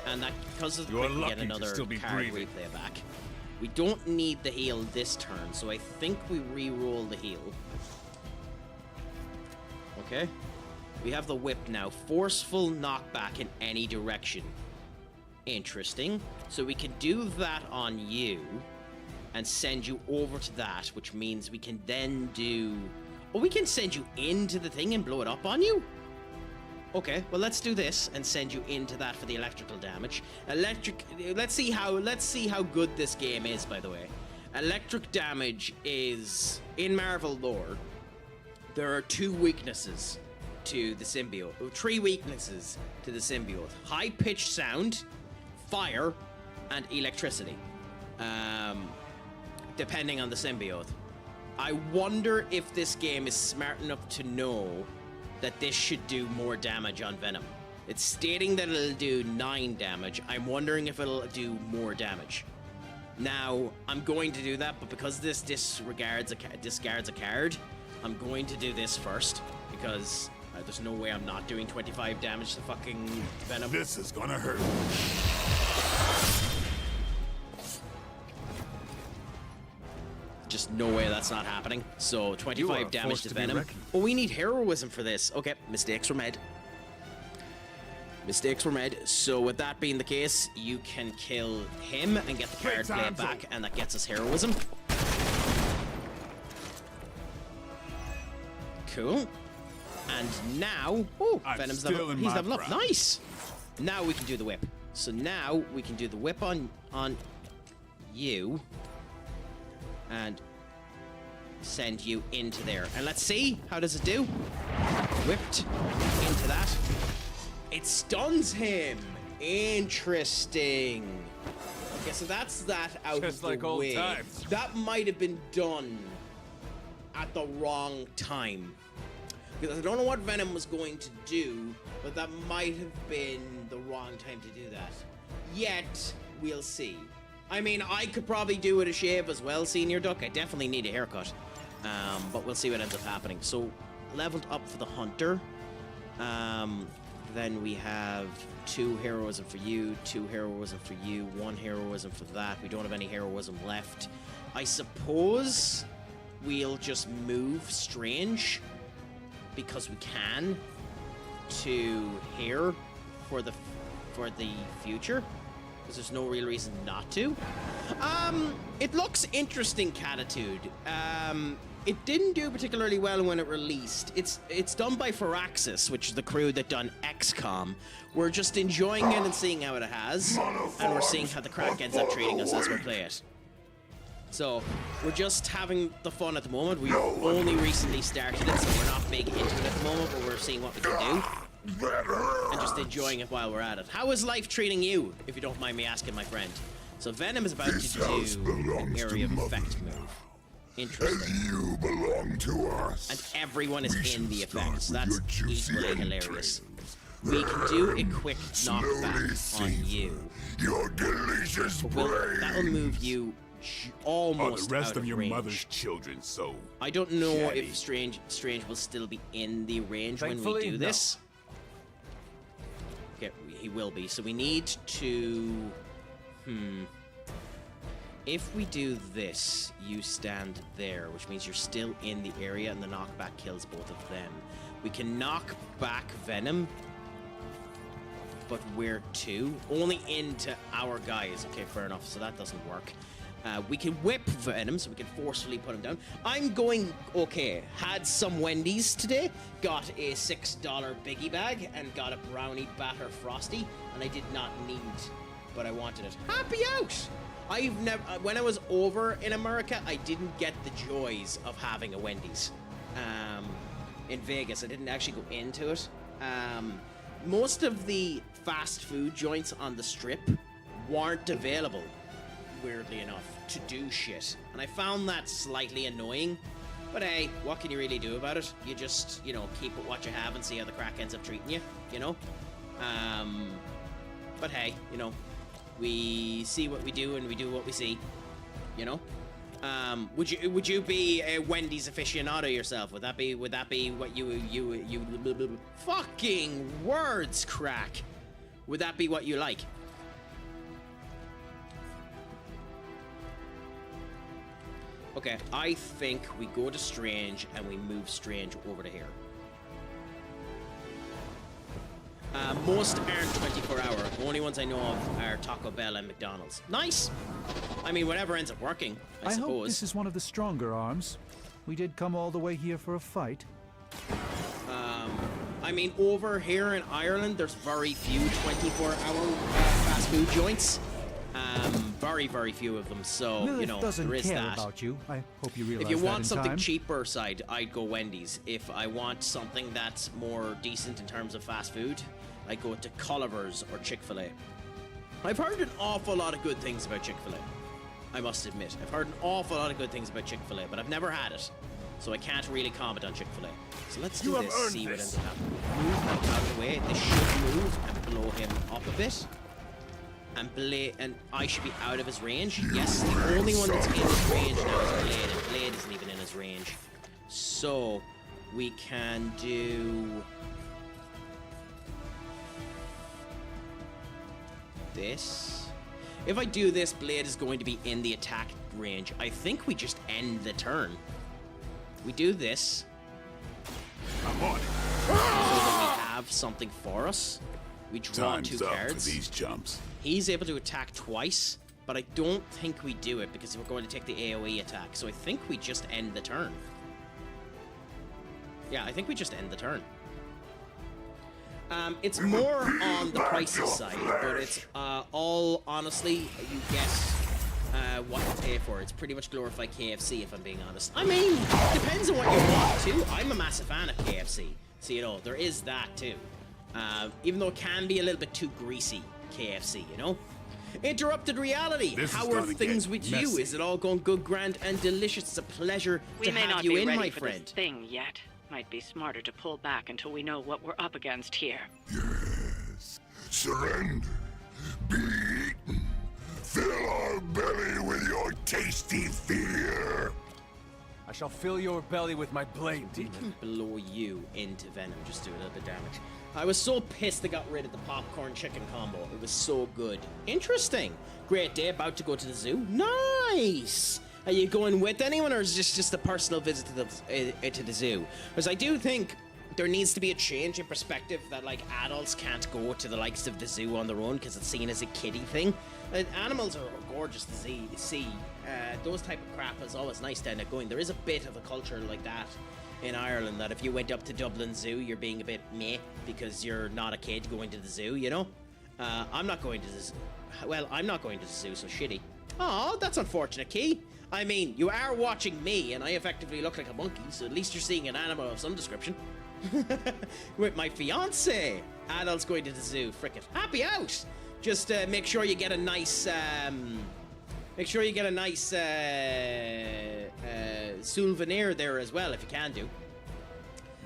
And that, because of the You're quick, we get lucky to another still be card breathing. replay back. We don't need the heal this turn, so I think we re-roll the heal. Okay. We have the whip now. Forceful knockback in any direction. Interesting. So we can do that on you and send you over to that, which means we can then do... Oh, we can send you into the thing and blow it up on you? Okay, well, let's do this and send you into that for the electrical damage. Let's see how good this game is, by the way. Electric damage is, in Marvel lore, there are 2 weaknesses to the symbiote. 3 weaknesses to the symbiote. High-pitched sound, fire, and electricity. Depending on the symbiote. I wonder if this game is smart enough to know that this should do more damage on Venom. It's stating that it'll do 9 damage. I'm wondering if it'll do more damage. Now, I'm going to do that, but because this discards a card, I'm going to do this first, because there's no way I'm not doing 25 damage to fucking Venom. This is gonna hurt. Just no way that's not happening. So 25 damage to Venom. Oh, we need heroism for this. Okay, mistakes were made. Mistakes were made. So with that being the case, you can kill him and get the card play back, and that gets us heroism. Cool. And now, oh, Venom's level, he's leveled up. Nice. Now we can do the whip. So now we can do the whip on you and send you into there. And let's see, how does it do? Whipped into that. It stuns him. Interesting. Okay, so that's that out Just of the like old way. times. That might have been done at the wrong time. Because I don't know what Venom was going to do, but that might have been the wrong time to do that. Yet, we'll see. I mean, I could probably do with a shave as well, Senior Duck. I definitely need a haircut. But we'll see what ends up happening. So, leveled up for the Hunter. Then we have 2 heroism for you, 2 heroism for you, 1 heroism for that. We don't have any heroism left. I suppose we'll just move Strange, because we can, to here for the future, because there's no real reason not to. It looks interesting, Catitude. It didn't do particularly well when it released. It's done by Firaxis, which is the crew that done XCOM. We're just enjoying it and seeing how it has, and we're seeing how the Craic ends up treating us as we play it. So, we're just having the fun at the moment. We've only recently started it, so we're not big into it at the moment, but we're seeing what we can do. And just enjoying it while we're at it. How is life treating you, if you don't mind me asking, my friend? So Venom is about to do an area of effect move. Interesting. And you belong to us. And everyone is in the effects. That's equally hilarious. We can do a quick knockback on you. Your delicious brain. That'll move you almost the rest out of your range. mother's children, so I don't know chatty. if Strange will still be in the range when we Thankfully, do this. Okay, he will be. So we need to... If we do this, you stand there, which means you're still in the area, and the knockback kills both of them. We can knock back Venom, but where to? Only into our guys. Okay, fair enough. So that doesn't work. We can whip Venom, so we can forcefully put him down. I'm going, okay, had some Wendy's today, got a $6 biggie bag, and got a brownie batter frosty, and I did not need, but I wanted it. Happy out! I've never, when I was over in America, I didn't get the joys of having a Wendy's. In Vegas, I didn't actually go into it. Most of the fast food joints on the Strip weren't available, weirdly enough, to do shit. And I found that slightly annoying. But hey, what can you really do about it? You just, you know, keep it what you have and see how the Craic ends up treating you, you know? But hey, you know, we see what we do and we do what we see, you know? Would you be a Wendy's aficionado yourself? Would that be what you fucking words, Craic? Would that be what you like? Okay, I think we go to Strange and we move Strange over to here. Most aren't 24 hour. The only ones I know of are Taco Bell and McDonald's. Nice! I mean, whatever ends up working, I suppose. Hope this is one of the stronger arms. We did come all the way here for a fight. I mean, over here in Ireland, there's very few 24-hour fast food joints. Very, very few of them, so, Lilith you know, doesn't there is care that. about you. I hope you realize If you that want in something time. cheaper side, I'd go Wendy's. If I want something that's more decent in terms of fast food, I go to Culliver's or Chick-fil-A. I've heard an awful lot of good things about Chick-fil-A. I must admit. I've heard an awful lot of good things about Chick-fil-A, but I've never had it. So I can't really comment on Chick-fil-A. So let's do this, see what ends up happening. Move him out of the way. This should move and blow him up a bit. And I should be out of his range. Yes, the only one that's in his range now is Blade, and Blade isn't even in his range. So, we can do... this. If I do this, Blade is going to be in the attack range. I think we just end the turn. We do this. I'm on it. So that we have something for us. We draw Time's 2 up cards. for these jumps. He's able to attack twice, but I don't think we do it because we're going to take the AoE attack. So I think we just end the turn. Yeah, I think we just end the turn. It's more on the pricey side, but it's all honestly you get what you pay for. It's pretty much glorified KFC, if I'm being honest. I mean, depends on what you want too. I'm a massive fan of KFC, so you know there is that too. Even though it can be a little bit too greasy, KFC, you know. Interrupted reality. How are things with you? Is it all going good, grand, and delicious? It's a pleasure We to may have not you be in, ready my for friend. this thing yet. Might be smarter to pull back until we know what we're up against here. Surrender. Be eaten. Fill our belly with your tasty fear. I shall fill your belly with my blade, We can blow you into venom. Just do a little bit of damage. I was so pissed they got rid of the popcorn chicken combo. It was so good. Interesting. Great day. About to go to the zoo. Nice. Are you going with anyone, or is this just a personal visit to the zoo? Because I do think there needs to be a change in perspective that, like, adults can't go to the likes of the zoo on their own because it's seen as a kiddie thing. Animals are gorgeous to see. Those type of crap is always nice to end up going. There is a bit of a culture like that in Ireland, that if you went up to Dublin Zoo, you're being a bit meh because you're not a kid going to the zoo, you know? I'm not going to the zoo. Well, I'm not going to the zoo, so shitty. Oh, that's unfortunate, Key. I mean, you are watching me, and I effectively look like a monkey, so at least you're seeing an animal of some description. With my fiance. Adults going to the zoo. Frick it. Happy out! Just make sure you get a nice, souvenir there as well, if you can do.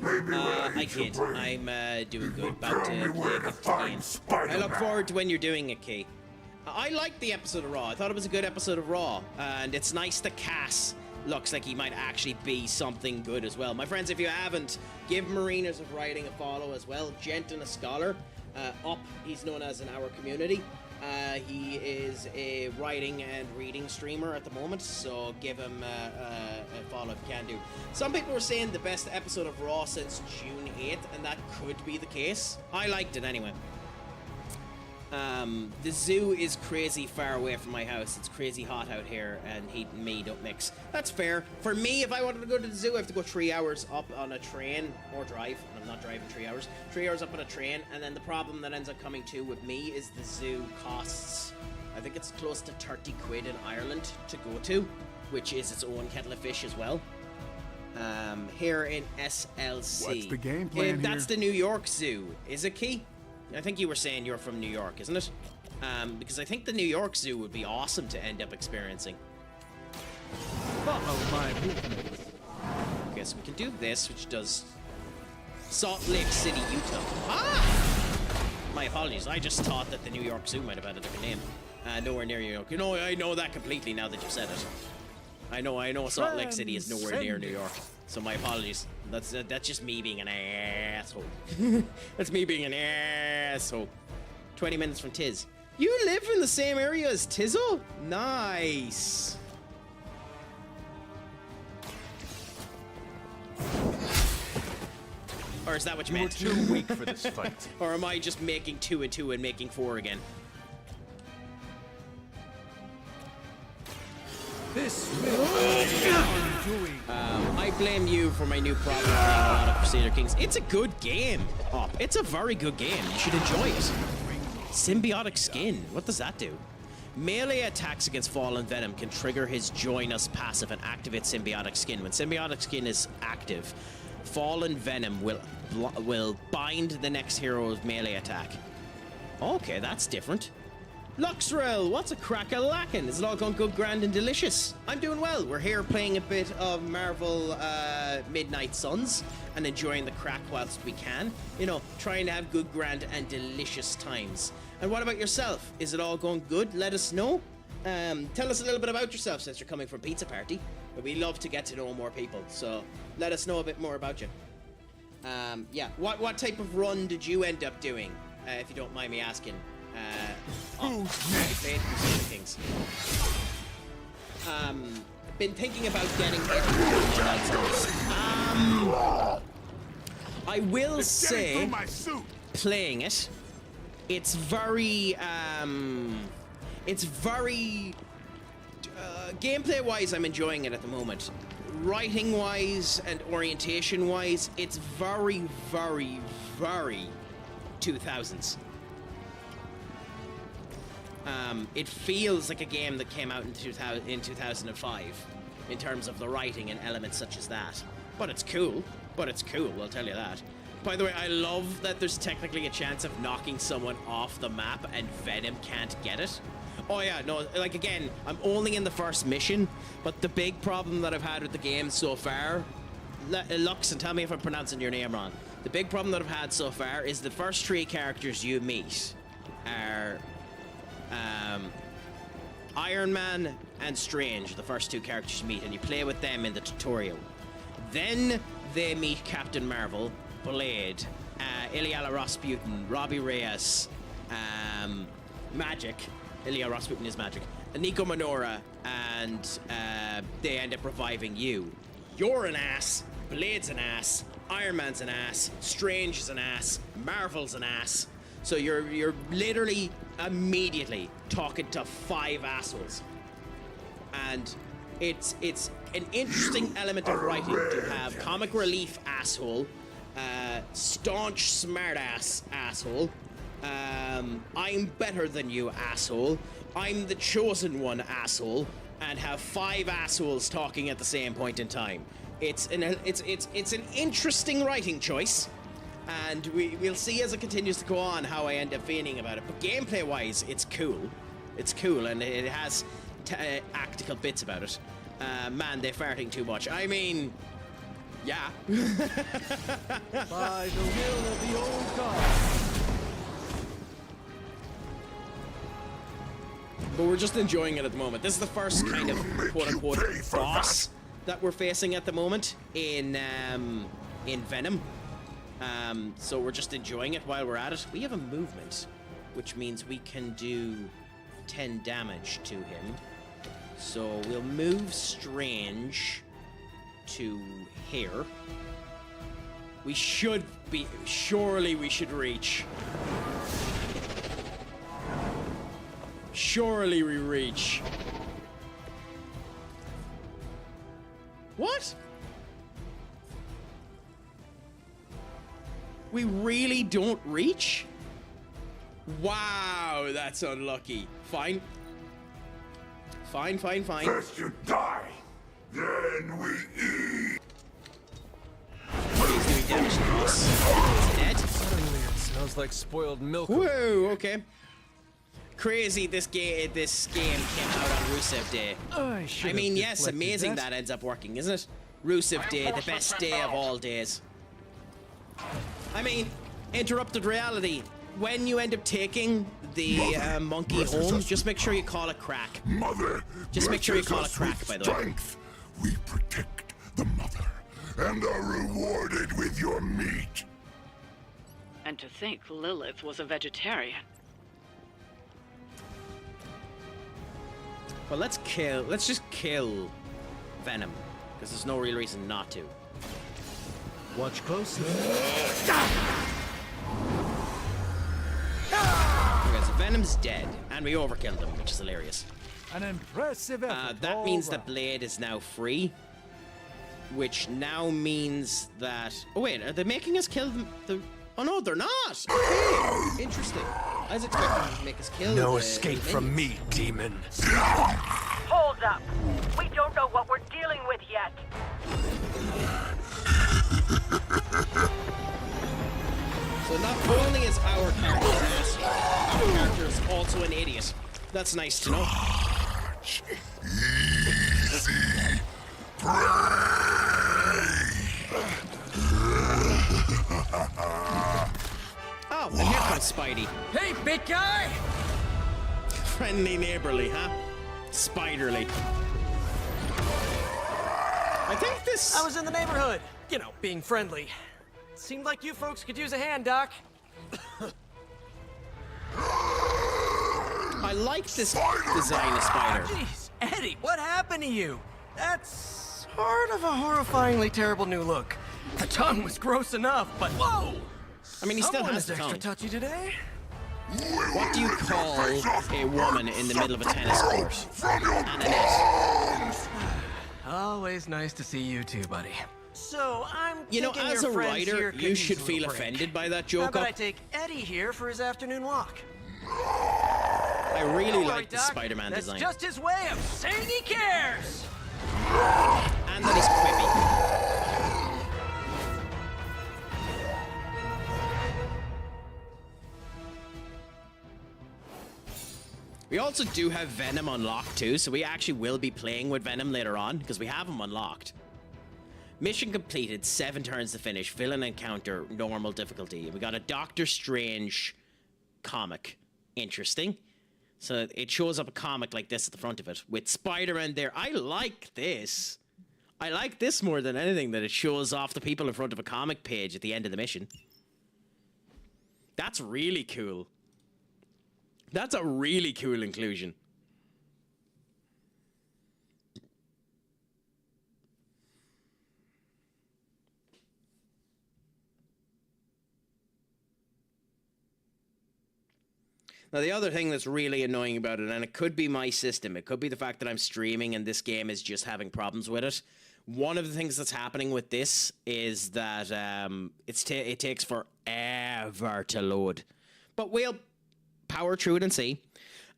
I kid. I'm doing good. About to play a game. I look forward to when you're doing it, Key. I liked the episode of Raw. I thought it was a good episode of Raw, and it's nice that Cass looks like he might actually be something good as well. My friends, if you haven't, give Mariners of Writing a follow as well. Gent and a Scholar. Up, he's known as in our community. He is a writing and reading streamer at the moment, so give him a follow if you can do. Some people were saying the best episode of Raw since June 8th, and that could be the case. I liked it anyway. The zoo is crazy far away from my house. It's crazy hot out here, and heat and me don't mix. That's fair. For me, if I wanted to go to the zoo, I have to go 3 hours up on a train, or drive. I'm not driving 3 hours. 3 hours up on a train, and then the problem that ends up coming to with me is the zoo costs, I think it's close to 30 quid in Ireland to go to, which is its own kettle of fish as well. Here in SLC. What's the game plan That's the New York Zoo. Is it, Key? I think you were saying you're from New York, isn't it? Because I think the New York Zoo would be awesome to end up experiencing. Follow my movements. Okay, so we can do this, which does Salt Lake City, Utah. Ah! My apologies. I just thought that the New York Zoo might have had a different name. Nowhere near New York. You know, I know that completely now that you said it. I know Salt Lake City is nowhere near New York. So my apologies. That's just me being an asshole. That's me being an asshole. 20 minutes from Tiz. You live in the same area as Tizzle? Nice. Or is that what you meant? You're too weak for this fight. Or am I just making 2 and 2 and making 4 again? This will be I blame you for my new problem playing a lot of Crusader Kings. It's a good game. Oh, it's a very good game. You should enjoy it. Symbiotic Skin. What does that do? Melee attacks against Fallen Venom can trigger his Join Us passive and activate Symbiotic Skin. When Symbiotic Skin is active, Fallen Venom will bind the next hero's melee attack. Okay, that's different. Luxrel, what's a crack-a-lackin'? Is it all going good, grand, and delicious? I'm doing well. We're here playing a bit of Marvel Midnight Suns and enjoying the crack whilst we can. You know, trying to have good, grand, and delicious times. And what about yourself? Is it all going good? Let us know. Tell us a little bit about yourself since you're coming from Pizza Party. But we love to get to know more people, so let us know a bit more about you. Yeah, what type of run did you end up doing, if you don't mind me asking? Things. Been thinking about getting it. I will say, playing it, it's very gameplay-wise, I'm enjoying it at the moment. Writing-wise and orientation-wise, it's very, very, very 2000s. It feels like a game that came out in 2005 in terms of the writing and elements such as that. But it's cool. I'll tell you that. By the way, I love that there's technically a chance of knocking someone off the map and Venom can't get it. Oh yeah, no, like again, I'm only in the first mission, but the big problem that I've had with the game so far, Lux, and tell me if I'm pronouncing your name wrong. The big problem that I've had so far is the first 3 characters you meet are Iron Man and Strange, the first 2 characters you meet, and you play with them in the tutorial. Then they meet Captain Marvel, Blade, Ilyana Rasputin, Robbie Reyes, Magic. Ilya Rasputin is Magic. Nico Minora, and they end up reviving you. You're an ass, Blade's an ass, Iron Man's an ass, Strange is an ass, Marvel's an ass. So you're literally immediately talking to 5 assholes. And it's an interesting element of writing to have comic relief asshole, staunch smartass asshole, I'm better than you asshole, I'm the chosen one asshole, and have 5 assholes talking at the same point in time. It's an interesting writing choice, and we'll see as it continues to go on how I end up feeling about it. But gameplay wise, it's cool. It's cool, and it has tactical bits about it. Man, they're farting too much. I mean, yeah. By the will of the old god. But we're just enjoying it at the moment. This is the first kind of quote-unquote boss that we're facing at the moment in Venom. So we're just enjoying it while we're at it. We have a movement, which means we can do 10 damage to him. So we'll move Strange to here. We should be... Surely we should reach. Surely we reach. What? We really don't reach? Wow, that's unlucky. Fine. Fine. First you die, then we eat. He's doing damage to us. He's dead. Suddenly it smells like spoiled milk. Whoa, okay. Crazy, this game came out on Rusev Day. I mean, yes, amazing that ends up working, isn't it? Rusev Day, the best day of all days. I mean, interrupted reality. When you end up taking the monkey home, just make sure you call it Craic. Mother, just make sure you call it Craic, by the way. We protect the mother and are rewarded with your meat. And to think Lilith was a vegetarian. Well, let's just kill Venom, because there's no real reason not to. Watch closely. Okay, so Venom's dead, and we overkilled him, which is hilarious. An impressive effort. That means that Blade is now free, which now means that... Oh wait, are they making us kill the... Oh no, they're not! Okay, interesting. I was expecting them to make us kill No escape from me, demon. Hold up. We don't know what we're dealing with yet. So not only is our character an asshole, our character is also an idiot. That's nice to know. Easy Oh, and here comes Spidey. Hey, big guy! Friendly neighborly, huh? Spiderly. I think this... I was in the neighborhood. You know, being friendly. Seemed like you folks could use a hand, Doc. I like this design of Spider. Jeez, Eddie, what happened to you? That's sort of a horrifyingly terrible new look. The tongue was gross enough, but whoa! I mean, he still Someone has is the extra tongue. touchy today. What do you call a woman in the middle of a tennis court? And a net. Always nice to see you too, buddy. So I'm You know, thinking as your a friends writer, here could you use should a feel little break. offended by that How joke. about I take Eddie here for his afternoon walk. I really Don't worry, like the Doc. Spider-Man That's design. just his way of saying he cares. And that he's quippy. We also do have Venom unlocked too, so we actually will be playing with Venom later on, because we have him unlocked. Mission completed, 7 turns to finish, villain encounter, normal difficulty. We got a Doctor Strange comic. Interesting. So it shows up a comic like this at the front of it, with Spider-Man there. I like this. I like this more than anything, that it shows off the people in front of a comic page at the end of the mission. That's really cool. That's a really cool inclusion. Now, the other thing that's really annoying about it, and it could be my system, it could be the fact that I'm streaming and this game is just having problems with it. One of the things that's happening with this is that it takes forever to load. But we'll power through it and see.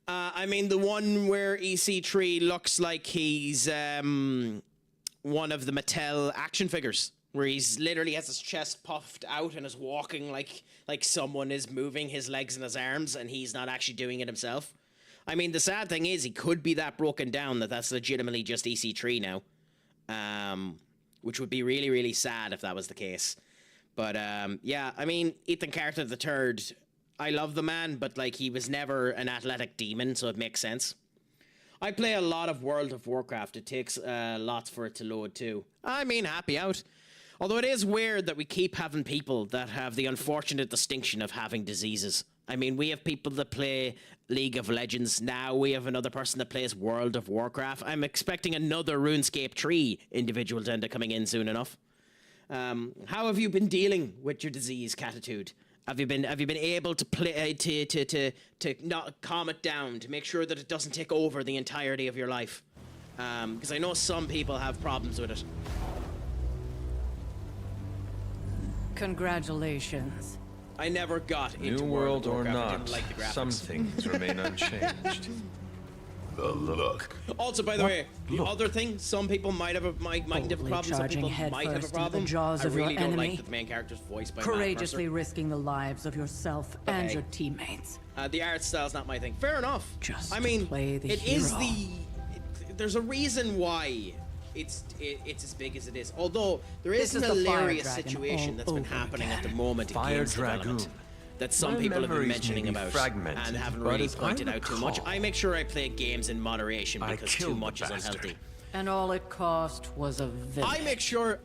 I mean, the one where EC3 looks like he's one of the Mattel action figures, where he's literally has his chest puffed out and is walking like someone is moving his legs and his arms, and he's not actually doing it himself. I mean, the sad thing is he could be that broken down that that's legitimately just EC3 now, which would be really, really sad if that was the case. But yeah, I mean, Ethan Carter III, I love the man, but like he was never an athletic demon, so it makes sense. I play a lot of World of Warcraft. It takes lots for it to load too. I mean, happy out. Although it is weird that we keep having people that have the unfortunate distinction of having diseases. I mean, we have people that play League of Legends. Now we have another person that plays World of Warcraft. I'm expecting another RuneScape 3 individual to end up coming in soon enough. How have you been dealing with your disease, Catitude? Have you been able to play to not calm it down, to make sure that it doesn't take over the entirety of your life? Because I know some people have problems with it. Congratulations. I never got into New World world of or Warcraft. I not, didn't like the graphics. some things remain unchanged. The look. Also, by the way, the other thing, some people might have a problem. Some people might have a problem. Jaws I of really your don't enemy, like the main character's voice by courageously Matt Mercer. risking the lives of yourself and your teammates. The art style's not my thing. Fair enough. Just I mean, play the it is hero. there's a reason why it's as big as it is. Although there is This an is the Fire hilarious Dragon situation all that's been over happening at again. the moment in Fire games Dragoon. development that some My people have been memories mentioning may be about fragmented, and haven't but really as I pointed out too much. recall, I make sure I play games in moderation I because too killed the much is bastard. unhealthy. And all it cost was a villain. I make sure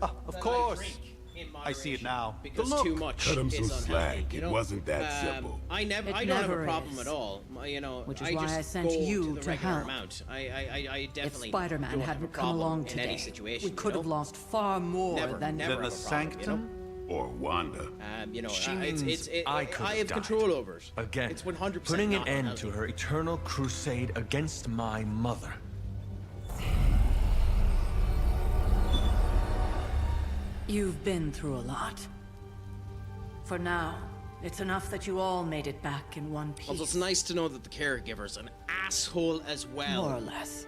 Of that course. I drink in I see it now. because The look. too much Cut him is some unhealthy. slack. You It know? wasn't that simple. I don't have never a problem is. at all. You know, Which is I why just I sent go you to the to regular help. amount. I If definitely Spider-Man don't have a hadn't come problem along in today, any situation. we could have lost far more Never, than never The have a problem, Sanctum? Or Wanda. You know, She it's means I could I have have control over it. Again, It's 100% putting an not end unhealthy. to her eternal crusade against my mother. You've been through a lot. For now, it's enough that you all made it back in one piece. Also, it's nice to know that the caregiver's an asshole as well. More or less.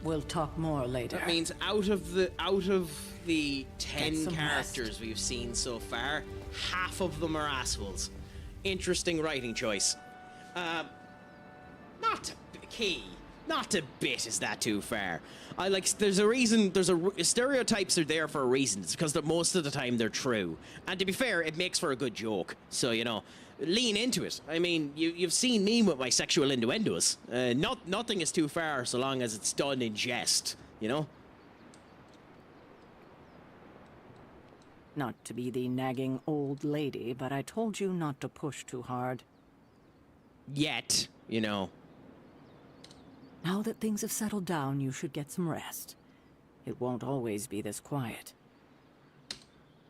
We'll talk more later. That means out of the 10 some characters we've seen so far, half of them are assholes. Interesting writing choice. Not key. Not a bit is that too far. I like. There's a reason. Stereotypes are there for a reason. It's because that most of the time they're true. And to be fair, it makes for a good joke. So you know, lean into it. I mean, you've seen me with my sexual innuendos. Nothing is too far so long as it's done in jest. You know. Not to be the nagging old lady, but I told you not to push too hard. Yet, you know. Now that things have settled down, you should get some rest. It won't always be this quiet.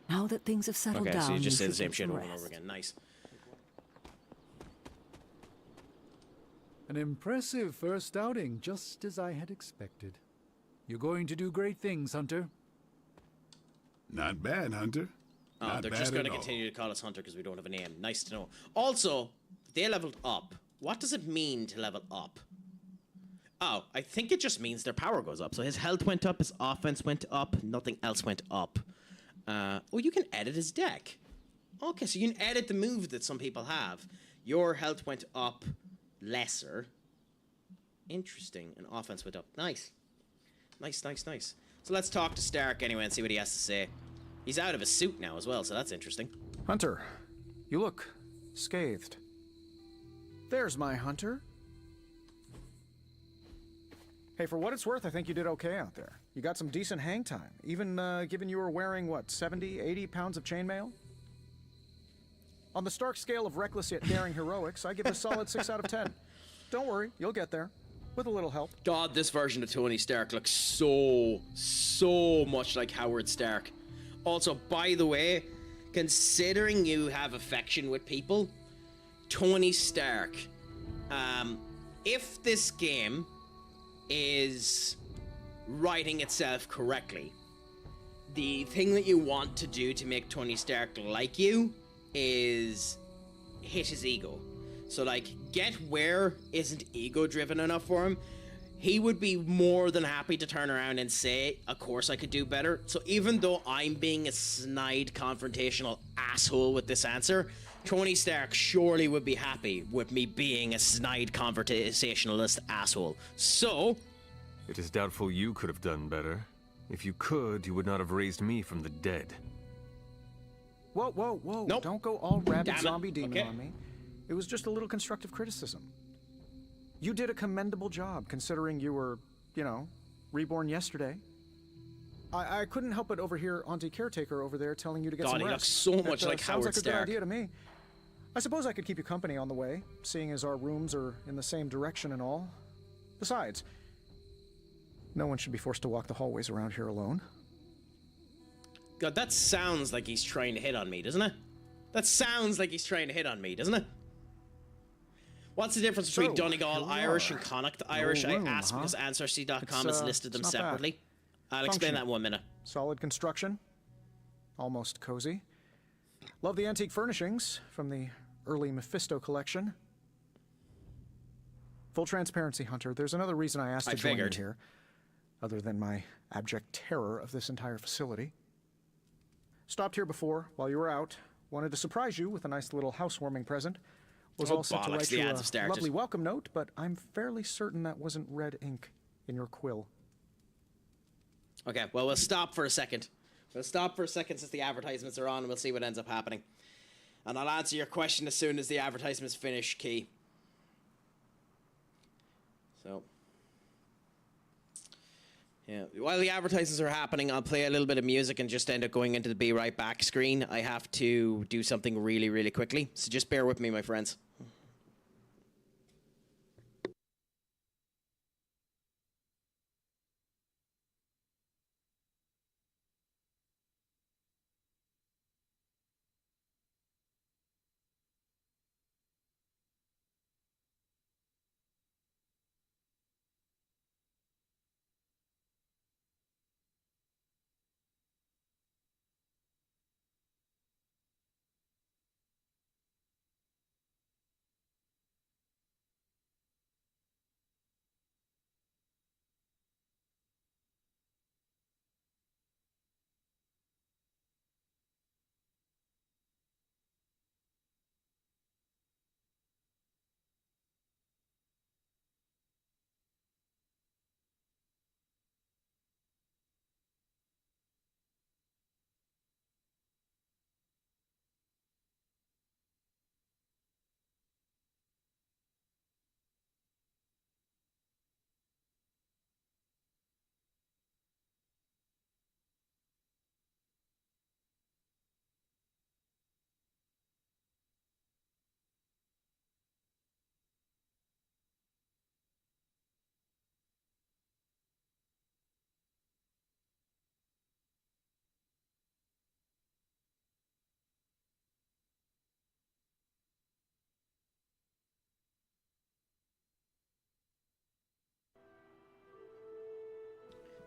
Now that things have settled Okay, down, so you just say the should same get shit some over and over rest. again. Nice. An impressive first outing, just as I had expected. You're going to do great things, Hunter. Not bad, Hunter. Oh, Not they're bad just going to at all. continue to call us Hunter because we don't have a name. Nice to know. Also, they leveled up. What does it mean to level up? Oh, I think it just means their power goes up. So his health went up, his offense went up, nothing else went up. Oh, you can edit his deck. Okay, so you can edit the move that some people have. Your health went up lesser. Interesting. And offense went up. Nice. Nice, nice, nice. So let's talk to Stark anyway and see what he has to say. He's out of his suit now as well, so that's interesting. Hunter, you look scathed. There's my Hunter. Hey, for what it's worth, I think you did okay out there. You got some decent hang time, even given you were wearing, what, 70, 80 pounds of chainmail? On the Stark scale of reckless yet daring heroics, I give it a solid 6 out of 10. Don't worry, you'll get there. With a little help. God, this version of Tony Stark looks so much like Howard Stark. Also, by the way, considering you have affection with people, Tony Stark, if this game is writing itself correctly, the thing that you want to do to make Tony Stark like you is hit his ego. So, like, get where isn't ego-driven enough for him. He would be more than happy to turn around and say, of course I could do better. So even though I'm being a snide, confrontational asshole with this answer, Tony Stark surely would be happy with me being a snide, conversationalist asshole. So... It is doubtful you could have done better. If you could, you would not have raised me from the dead. Whoa, whoa, whoa. Nope. Don't go all rabid Damn it. zombie demon Okay. on me. It was just a little constructive criticism. You did a commendable job, considering you were, you know, reborn yesterday. I couldn't help but overhear Auntie Caretaker over there telling you to get God, some he rest. looks so much That, like sounds Howard like a good Stark. idea to me. I suppose I could keep you company on the way, seeing as our rooms are in the same direction and all. Besides, no one should be forced to walk the hallways around here alone. God, that sounds like he's trying to hit on me, doesn't it? That sounds like he's trying to hit on me, doesn't it? What's the difference between So, Donegal here we Irish are. and Connacht No Irish? room, I asked huh? because Ancestry.com It's, has listed them it's not bad. separately. I'll explain that in 1 minute. Solid construction. Almost cozy. Love the antique furnishings from the early Mephisto collection. Full transparency, Hunter. There's another reason I asked I to join you figured. here, other than my abject terror of this entire facility. Stopped here before, while you were out. Wanted to surprise you with a nice little housewarming present. Was Oh, all set to bollocks, write the you ads have a started. lovely welcome note, but I'm fairly certain that wasn't red ink in your quill. Okay, well, we'll stop for a second. We'll stop for a second since the advertisements are on, and we'll see what ends up happening. And I'll answer your question as soon as the advertisements finish, Key. So... yeah, while the advertisements are happening, I'll play a little bit of music and just end up going into the Be Right Back screen. I have to do something really, really quickly, so just bear with me, my friends.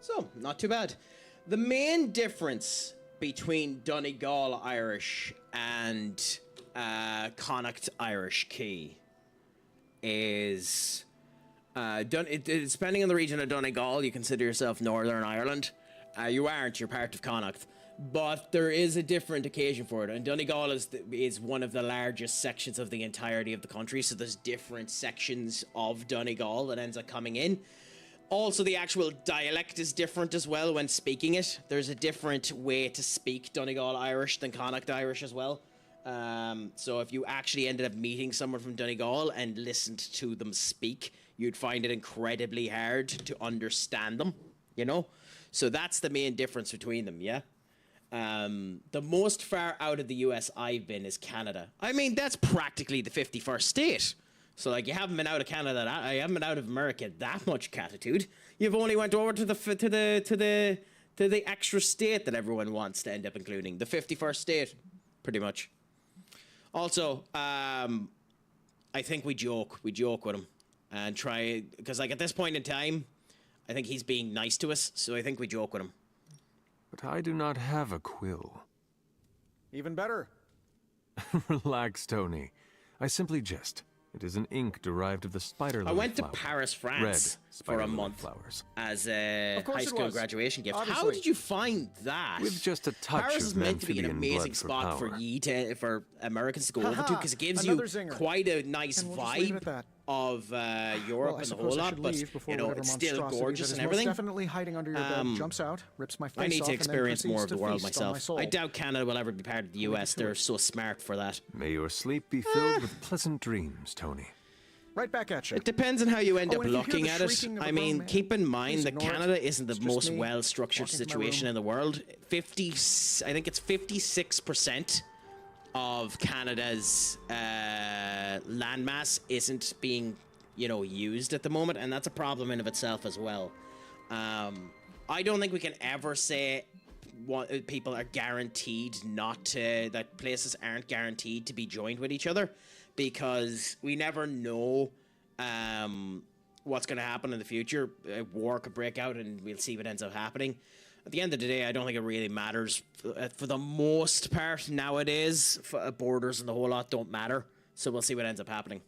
So, not too bad. The main difference between Donegal Irish and Connacht Irish Key is depending on the region of Donegal, you consider yourself Northern Ireland. You aren't, you're part of Connacht. But there is a different occasion for it, and Donegal is one of the largest sections of the entirety of the country, so there's different sections of Donegal that ends up coming in. Also, the actual dialect is different as well when speaking it. There's a different way to speak Donegal Irish than Connacht Irish as well. So if you actually ended up meeting someone from Donegal and listened to them speak, you'd find it incredibly hard to understand them, you know? So that's the main difference between them, yeah? The most far out of the US I've been is Canada. I mean, that's practically the 51st state. So, like, you haven't been out of Canada, I haven't been out of America that much, Catitude. You've only went over to the extra state that everyone wants to end up including. The 51st state, pretty much. Also, I think we joke with him and try, because, like, at this point in time, I think he's being nice to us, so I think we joke with him. But I do not have a quill. Even better. Relax, Tony. I simply jest. It is an ink derived of the spider lily I went flower. to Paris, France for a month flowers. as a high school graduation gift. Obviously. How did you find that? With just a touch Paris of is meant to be an amphibian amazing blood spot for power. for Americans to go over to because it gives Another you zinger. quite a nice And we'll just leave it at vibe that. of Europe Well, I and the suppose whole I lot, should but leave before you know whatever it's still monstrosity gorgeous that and is most everything. definitely hiding under your bed jumps out, rips my face I need off, to and then experience more proceeds of the to world feast on my myself. soul. I doubt Canada will ever be part of the US. They're so smart for that. May your sleep be filled with pleasant dreams, Tony. Right back at you. It depends on how you end Oh, up and if you hear looking the at it. shrieking of a I grown mean, man, keep in mind please that ignore it. Canada isn't the It's just most me well-structured walking to my situation room. in the world. I think it's 56% of Canada's landmass isn't being, used at the moment, and that's a problem in of itself as well. I don't think we can ever say people are guaranteed that places aren't guaranteed to be joined with each other, because we never know what's going to happen in the future. A war could break out and we'll see what ends up happening. At the end of the day, I don't think it really matters. For the most part nowadays, borders and the whole lot don't matter. So we'll see what ends up happening.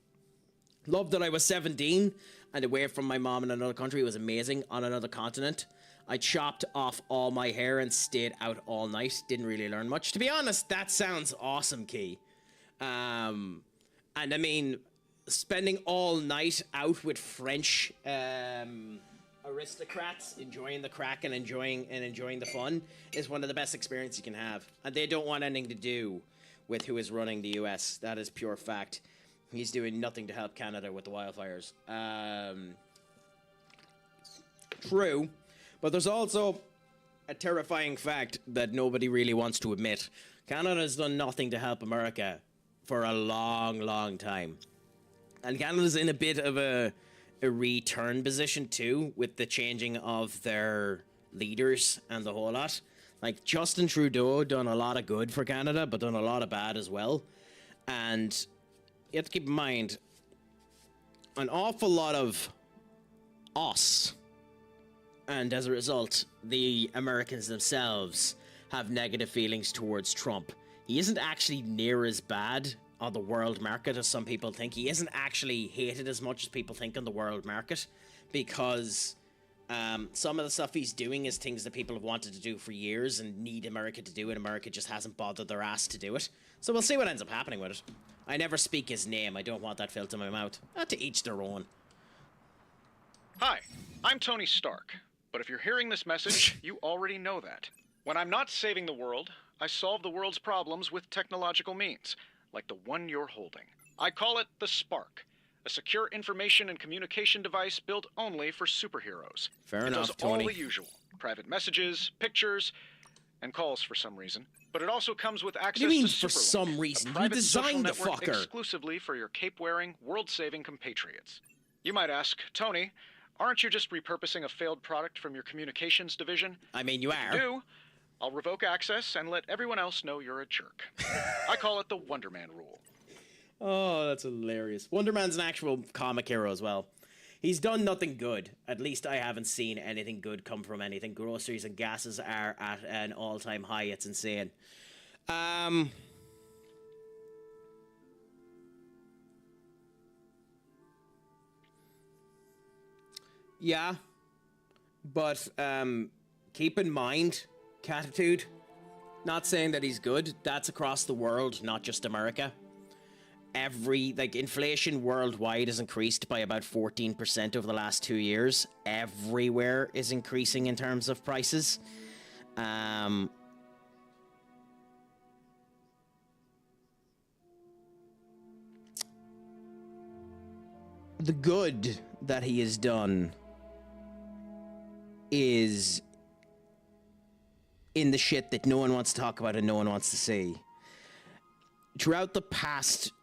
Love that I was 17 and away from my mom in another country. It was amazing. On another continent. I chopped off all my hair and stayed out all night. Didn't really learn much. To be honest, that sounds awesome, Key. And I mean, spending all night out with French aristocrats, enjoying the crack and enjoying the fun is one of the best experiences you can have. And they don't want anything to do with who is running the US. That is pure fact. He's doing nothing to help Canada with the wildfires. True. But there's also a terrifying fact that nobody really wants to admit. Canada's done nothing to help America for a long, long time. And Canada's in a bit of a return position too, with the changing of their leaders and the whole lot. Like, Justin Trudeau done a lot of good for Canada, but done a lot of bad as well. And you have to keep in mind, an awful lot of us, and as a result, the Americans themselves have negative feelings towards Trump. He isn't actually near as bad on the world market as some people think. He isn't actually hated as much as people think on the world market, because some of the stuff he's doing is things that people have wanted to do for years and need America to do, and America just hasn't bothered their ass to do it. So we'll see what ends up happening with it. I never speak his name. I don't want that filth in my mouth. Not to each their own. Hi, I'm Tony Stark, but if you're hearing this message, you already know that. When I'm not saving the world, I solve the world's problems with technological means, like the one you're holding. I call it the Spark, a secure information and communication device built only for superheroes. Fair It enough, does Tony. all the usual: private messages, pictures, and calls for some reason. But it also comes with access do you mean to for Superlink, some reason? a You private social designed the network fucker. exclusively for your cape-wearing, world-saving compatriots. You might ask, Tony, aren't you just repurposing a failed product from your communications division? I mean, you If are. you do, I'll revoke access and let everyone else know you're a jerk. I call it the Wonder Man rule. Oh, that's hilarious. Wonder Man's an actual comic hero as well. He's done nothing good. At least I haven't seen anything good come from anything. Groceries and gases are at an all-time high. It's insane. Yeah. But, keep in mind, Catitude, not saying that he's good. That's across the world, not just America. Inflation worldwide has increased by about 14% over the last 2 years. Everywhere is increasing in terms of prices. The good that he has done is in the shit that no one wants to talk about and no one wants to see. Throughout the past,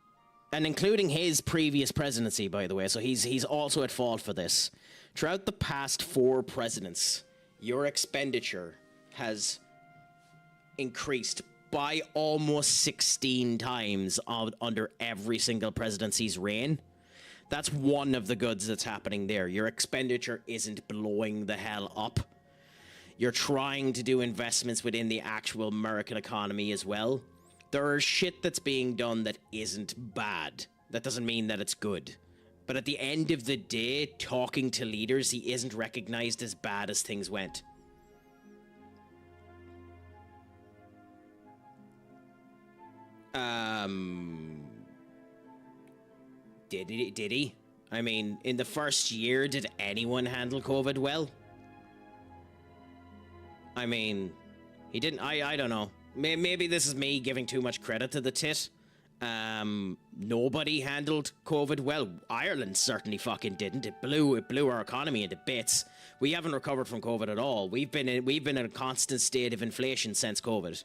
and including his previous presidency, by the way, so he's also at fault for this. Throughout the past 4 presidents, your expenditure has increased by almost 16 times under every single presidency's reign. That's one of the goods that's happening there. Your expenditure isn't blowing the hell up. You're trying to do investments within the actual American economy as well. There is shit that's being done that isn't bad. That doesn't mean that it's good. But at the end of the day, talking to leaders, he isn't recognized as bad as things went. Did he? I mean, in the first year, did anyone handle COVID well? I mean, he didn't. I don't know. Maybe this is me giving too much credit to the tit. Nobody handled COVID well. Ireland certainly fucking didn't. It blew our economy into bits. We haven't recovered from COVID at all. We've been in a constant state of inflation since COVID.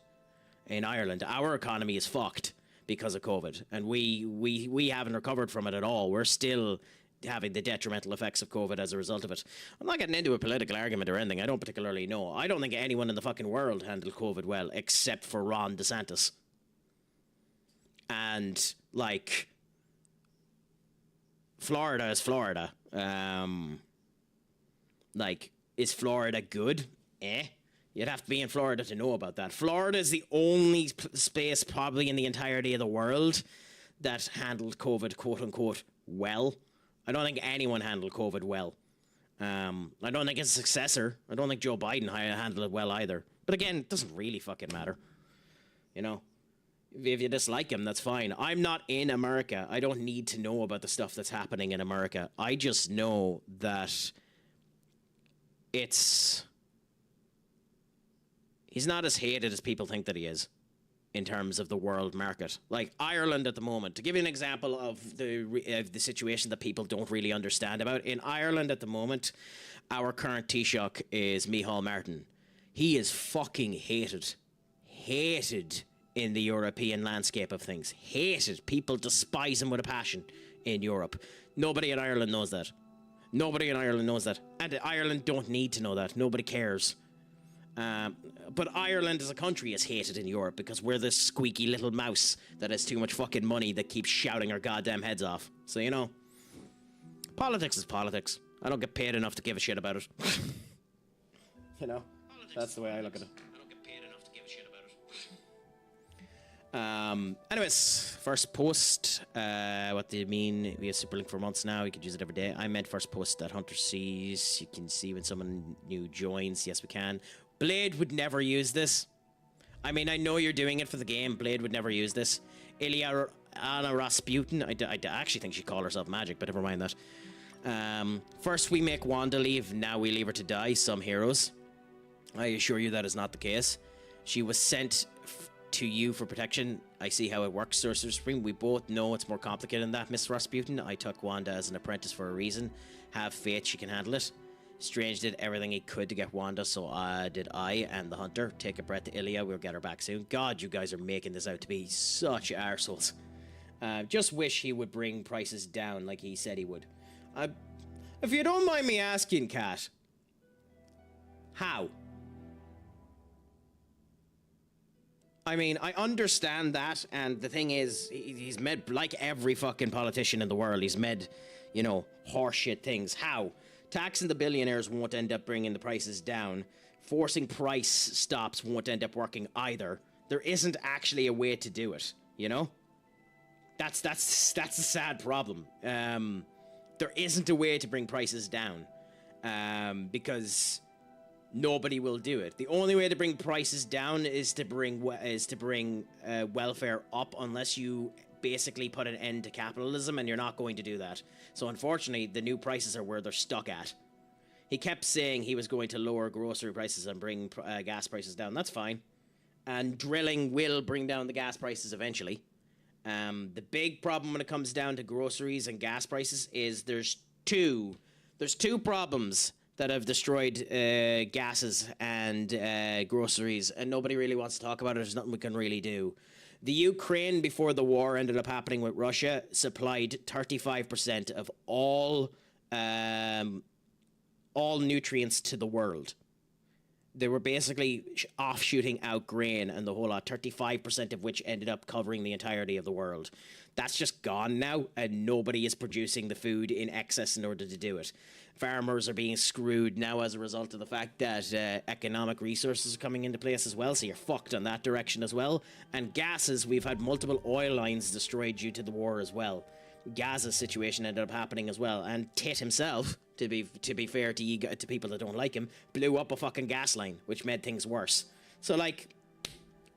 In Ireland, our economy is fucked because of COVID, and we haven't recovered from it at all. We're still having the detrimental effects of COVID as a result of it. I'm not getting into a political argument or anything. I don't particularly know. I don't think anyone in the fucking world handled COVID well, except for Ron DeSantis. And, like, Florida is Florida. Like, is Florida good? You'd have to be in Florida to know about that. Florida is the only space probably in the entirety of the world that handled COVID, quote-unquote, well. I don't think anyone handled COVID well. I don't think his successor, I don't think Joe Biden handled it well either. But again, it doesn't really fucking matter. You know? If you dislike him, that's fine. I'm not in America. I don't need to know about the stuff that's happening in America. I just know that he's not as hated as people think that he is in terms of the world market. Like Ireland at the moment, to give you an example of the situation that people don't really understand about. In Ireland at the moment, our current Taoiseach is Micheál Martin. He is fucking hated. Hated in the European landscape of things. Hated. People despise him with a passion in Europe. Nobody in Ireland knows that. Nobody in Ireland knows that. And Ireland don't need to know that. Nobody cares. But Ireland as a country is hated in Europe because we're this squeaky little mouse that has too much fucking money that keeps shouting our goddamn heads off. So, you know, politics is politics. I don't get paid enough to give a shit about it. You know, that's the way I look at it. I don't get paid enough to give a shit about it. Anyways, first post. What do you mean? We have Superlink for months now. You could use it every day. I meant first post that Hunter sees. You can see when someone new joins. Yes, we can. Blade would never use this. I mean, I know you're doing it for the game. Blade would never use this. Ilyana Rasputin. I actually think she called herself Magic, but never mind that. First we make Wanda leave. Now we leave her to die. Some heroes. I assure you that is not the case. She was sent to you for protection. I see how it works, Sorcerer Supreme. We both know it's more complicated than that, Miss Rasputin. I took Wanda as an apprentice for a reason. Have faith she can handle it. Strange did everything he could to get Wanda, so did I and the Hunter. Take a breath to Ilya, we'll get her back soon. God, you guys are making this out to be such arseholes. Just wish he would bring prices down like he said he would. If you don't mind me asking, Kat, how? I mean, I understand that, and the thing is, he's made, like every fucking politician in the world, he's made you know, horseshit things. How? Taxing the billionaires won't end up bringing the prices down. Forcing price stops won't end up working either. There isn't actually a way to do it, you know? That's a sad problem. There isn't a way to bring prices down, because nobody will do it. The only way to bring prices down is to bring welfare up, unless you basically put an end to capitalism, and you're not going to do that. So unfortunately, the new prices are where they're stuck at. He kept saying he was going to lower grocery prices and bring gas prices down. That's fine. And drilling will bring down the gas prices eventually. The big problem when it comes down to groceries and gas prices is there's two problems that have destroyed gases and groceries, and nobody really wants to talk about it. There's nothing we can really do. The Ukraine, before the war ended up happening with Russia, supplied 35% of all nutrients to the world. They were basically offshooting out grain and the whole lot, 35% of which ended up covering the entirety of the world. That's just gone now, and nobody is producing the food in excess in order to do it. Farmers are being screwed now as a result of the fact that economic resources are coming into place as well, so you're fucked on that direction as well. And gases, we've had multiple oil lines destroyed due to the war as well. Gaza's situation ended up happening as well, and Tit himself, to be fair to people that don't like him, blew up a fucking gas line, which made things worse. So, like,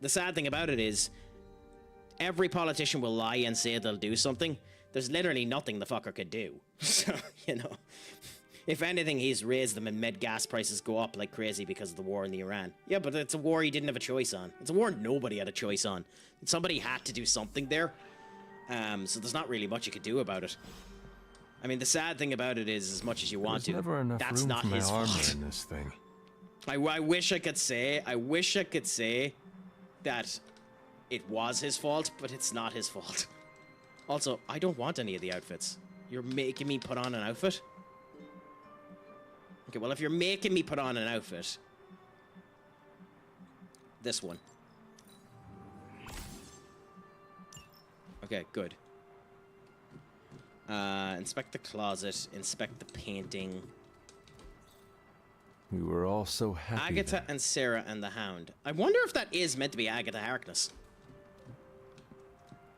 the sad thing about it is, every politician will lie and say they'll do something. There's literally nothing the fucker could do. So, you know, if anything, he's raised them and made gas prices go up like crazy because of the war in the Iran. Yeah, but it's a war he didn't have a choice on. It's a war nobody had a choice on. Somebody had to do something there. So there's not really much you could do about it. I mean, the sad thing about it is, as much as you want to, that's not his fault. In this thing. I wish I could say that it was his fault, but it's not his fault. Also, I don't want any of the outfits. You're making me put on an outfit? Okay, well, if you're making me put on an outfit, this one. Okay, good. Inspect the closet, inspect the painting. We were all so happy. Agatha and Sarah and the Hound. I wonder if that is meant to be Agatha Harkness.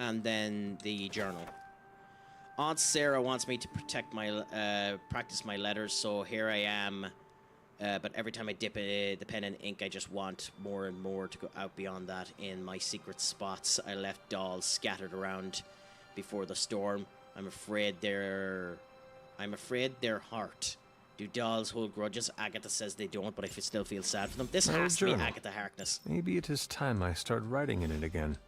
And then the journal. Aunt Sarah wants me to practice my letters, so here I am. But every time I dip the pen in ink, I just want more and more to go out beyond that. In my secret spots, I left dolls scattered around before the storm. I'm afraid they're hurt. Do dolls hold grudges? Agatha says they don't, but I still feel sad for them. This has to be Agatha Harkness. Maybe it is time I start writing in it again.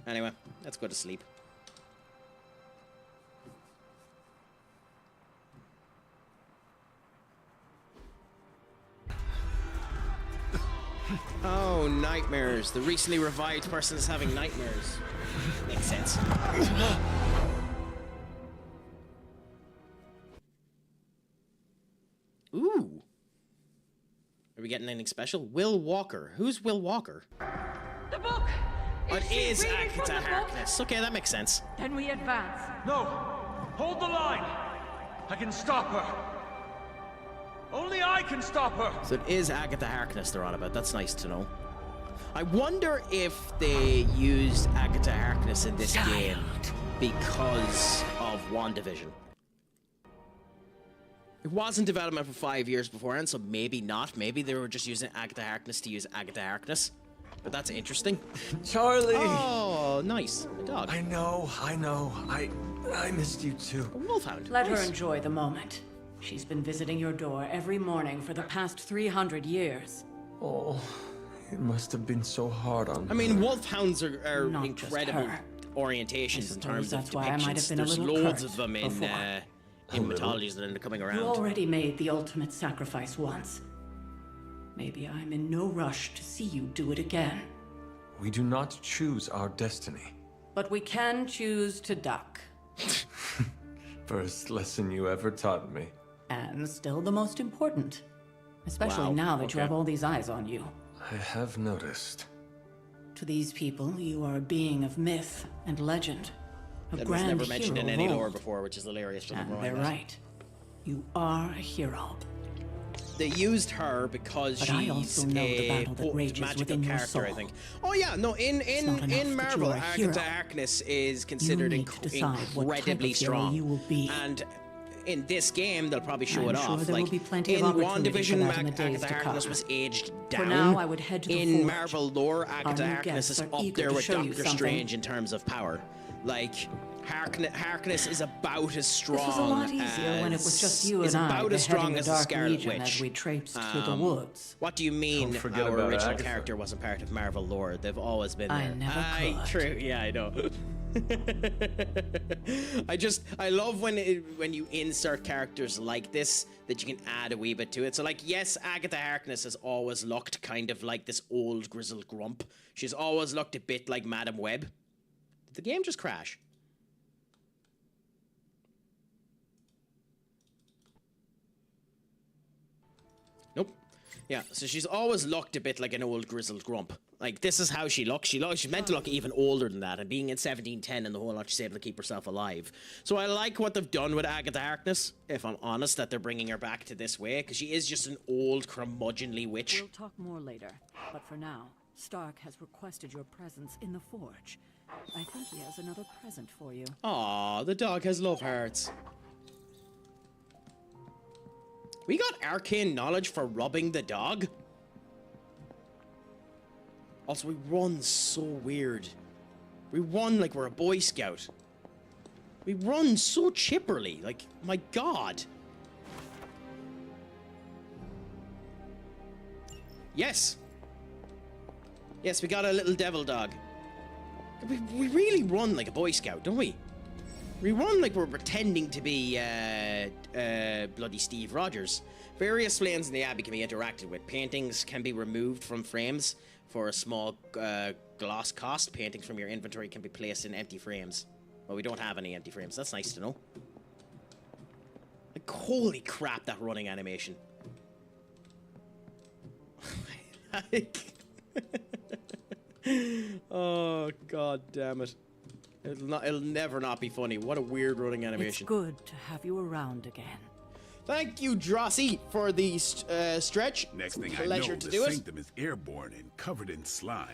Anyway, let's go to sleep. Oh, nightmares. The recently revived person is having nightmares. Makes sense. Ooh. Are we getting anything special? Will Walker. Who's Will Walker? The book! Oh, it is Agatha Harkness. Okay, that makes sense. Then we advance. No! Hold the line! I can stop her! Only I can stop her! So it is Agatha Harkness they're on about. That's nice to know. I wonder if they used Agatha Harkness in this game because of WandaVision. It was in development for 5 years beforehand, so maybe not. Maybe they were just using Agatha Harkness to use Agatha Harkness. But that's interesting. Charlie! Oh, nice. A dog. I know. I missed you too. A wolfhound. Let her enjoy the moment. She's been visiting your door every morning for the past 300 years. Oh, it must have been so hard on her. I mean, wolfhounds are incredible orientations in terms of depictions. There's loads of them in mythologies that are coming around. You already made the ultimate sacrifice once. Maybe I'm in no rush to see you do it again. We do not choose our destiny. But we can choose to duck. First lesson you ever taught me. And still the most important. Especially now that you have all these eyes on you. I have noticed. To these people, you are a being of myth and legend. A That was grand never mentioned in hero any of lore old. before, which is hilarious. And they're right. You are a hero. They used her because But I she's also know the a battle that rages magical within your character, I soul. think. Oh yeah, no, in not enough that Marvel, you are a hero. Agatha Harkness is considered You need to decide what type incredibly of hero strong. you will be. And in this game, they'll probably show I'm it sure off. there will like be plenty of in opportunity for WandaVision, that in the days Agatha to Harkness come. was aged down. For now, I would head to the in forge. Marvel lore, Our Agatha new Harkness guests is are up eager there to with show you Doctor something. Strange in terms of power. Like Harkness is about as strong. This was a lot easier when it was just you and I about as strong beheading as the the Dark Scarlet Legion Witch. as we traipsed through the woods. What do you mean Don't forget our about original Agatha. character wasn't part of Marvel lore? They've always been there. I never Aye, could. true. Yeah, I know. I love when you insert characters like this that you can add a wee bit to it. So like, yes, Agatha Harkness has always looked kind of like this old grizzled grump. She's always looked a bit like Madam Web. Did the game just crash? Nope. Yeah, so she's always looked a bit like an old grizzled grump. Like, this is how she looks. She's meant to look even older than that, and being in 1710 and the whole lot, she's able to keep herself alive. So I like what they've done with Agatha Harkness, if I'm honest, that they're bringing her back to this way, because she is just an old, curmudgeonly witch. We'll talk more later, but for now, Stark has requested your presence in the forge. I think he has another present for you. Aw, the dog has love hearts. We got arcane knowledge for robbing the dog? Also, we run so weird. We run like we're a Boy Scout. We run so chipperly. Like, my God. Yes. Yes, we got a little devil dog. We really run like a Boy Scout, don't we? We run like we're pretending to be bloody Steve Rogers. Various flames in the Abbey can be interacted with. Paintings can be removed from frames for a small gloss cost. Paintings from your inventory can be placed in empty frames. Well, we don't have any empty frames. That's nice to know. Like, holy crap, that running animation. Oh, god damn it. It'll never not be funny. What a weird running animation. It's good to have you around again. Thank you, Drossie, for the stretch. Next thing Pleasure I know, to the do it. sanctum is airborne and covered in slime.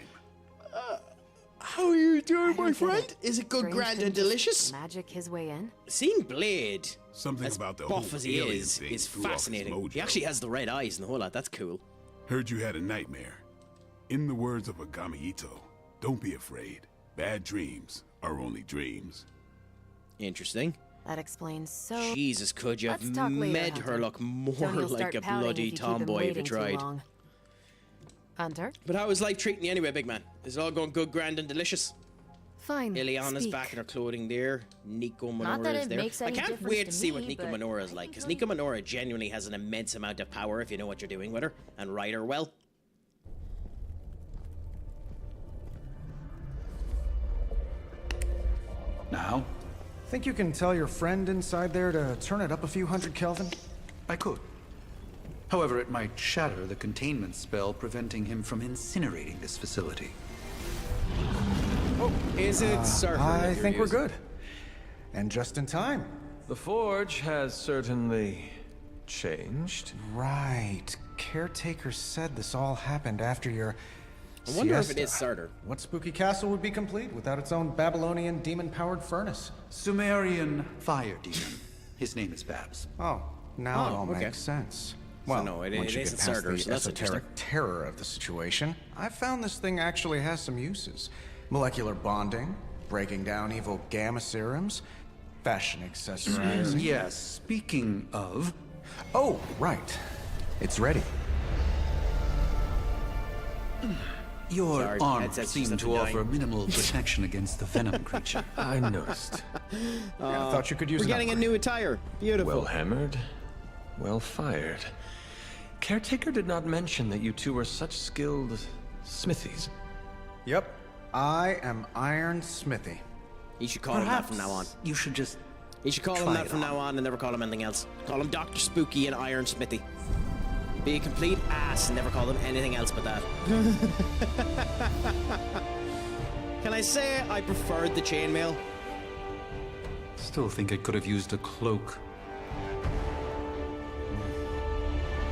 How are you doing, my friend? Is it good, Strange grand, can and just delicious? Magic his way in. Seeing Blade, Something as about the buff whole as he alien is thing threw off his fascinating. mojo. He actually has the red eyes and the whole lot. That's cool. Heard you had a nightmare. In the words of Agami Ito, don't be afraid. Bad dreams are only dreams. Interesting. That explains so. Jesus, could you have Let's talk later, made her Hunter. look more Tony'll like start a pouting bloody if you keep him tomboy if you waiting too tried? long. Hunter? But how is life treating you anyway, big man? Is it all going good, grand, and delicious? Fine. Ileana's speak. back in her clothing there. Nico Not that Minoura is it there. makes I any can't difference wait to to see what me, Nico but Minoura is like, because Nico Minoura genuinely has an immense amount of power if you know what you're doing with her and ride her well. Now? Think you can tell your friend inside there to turn it up a few hundred Kelvin? I could. However, it might shatter the containment spell preventing him from incinerating this facility. Oh, is it certain? I think we're good. And just in time. The forge has certainly changed. Right. Caretaker said this all happened after your I wonder if it siesta. is Sarter. What spooky castle would be complete without its own Babylonian demon-powered furnace? Sumerian fire demon. His name is Babs. Oh, now it Oh, all okay. makes sense. So Well, no, it once you isn't get past Sarter, the so that's esoteric terror of the situation, I found this thing actually has some uses. Molecular bonding, breaking down evil gamma serums, fashion accessorizing. Yes, speaking of... Oh, right. It's ready. Your Sorry, armor headset's just seemed up to and offer dying. minimal protection against the venom creature. I noticed. I thought you could use We're an getting a upgrade. new attire. Beautiful. Well hammered, well fired. Caretaker did not mention that you two were such skilled smithies. Yep. I am Iron Smithy. You should call him that from now on. You should just... You should call him Try that it from on. now on and never call him anything else. Call him Dr. Spooky and Iron Smithy. Be a complete ass and never call him anything else but that. Can I say I preferred the chainmail? Still think it could have used a cloak.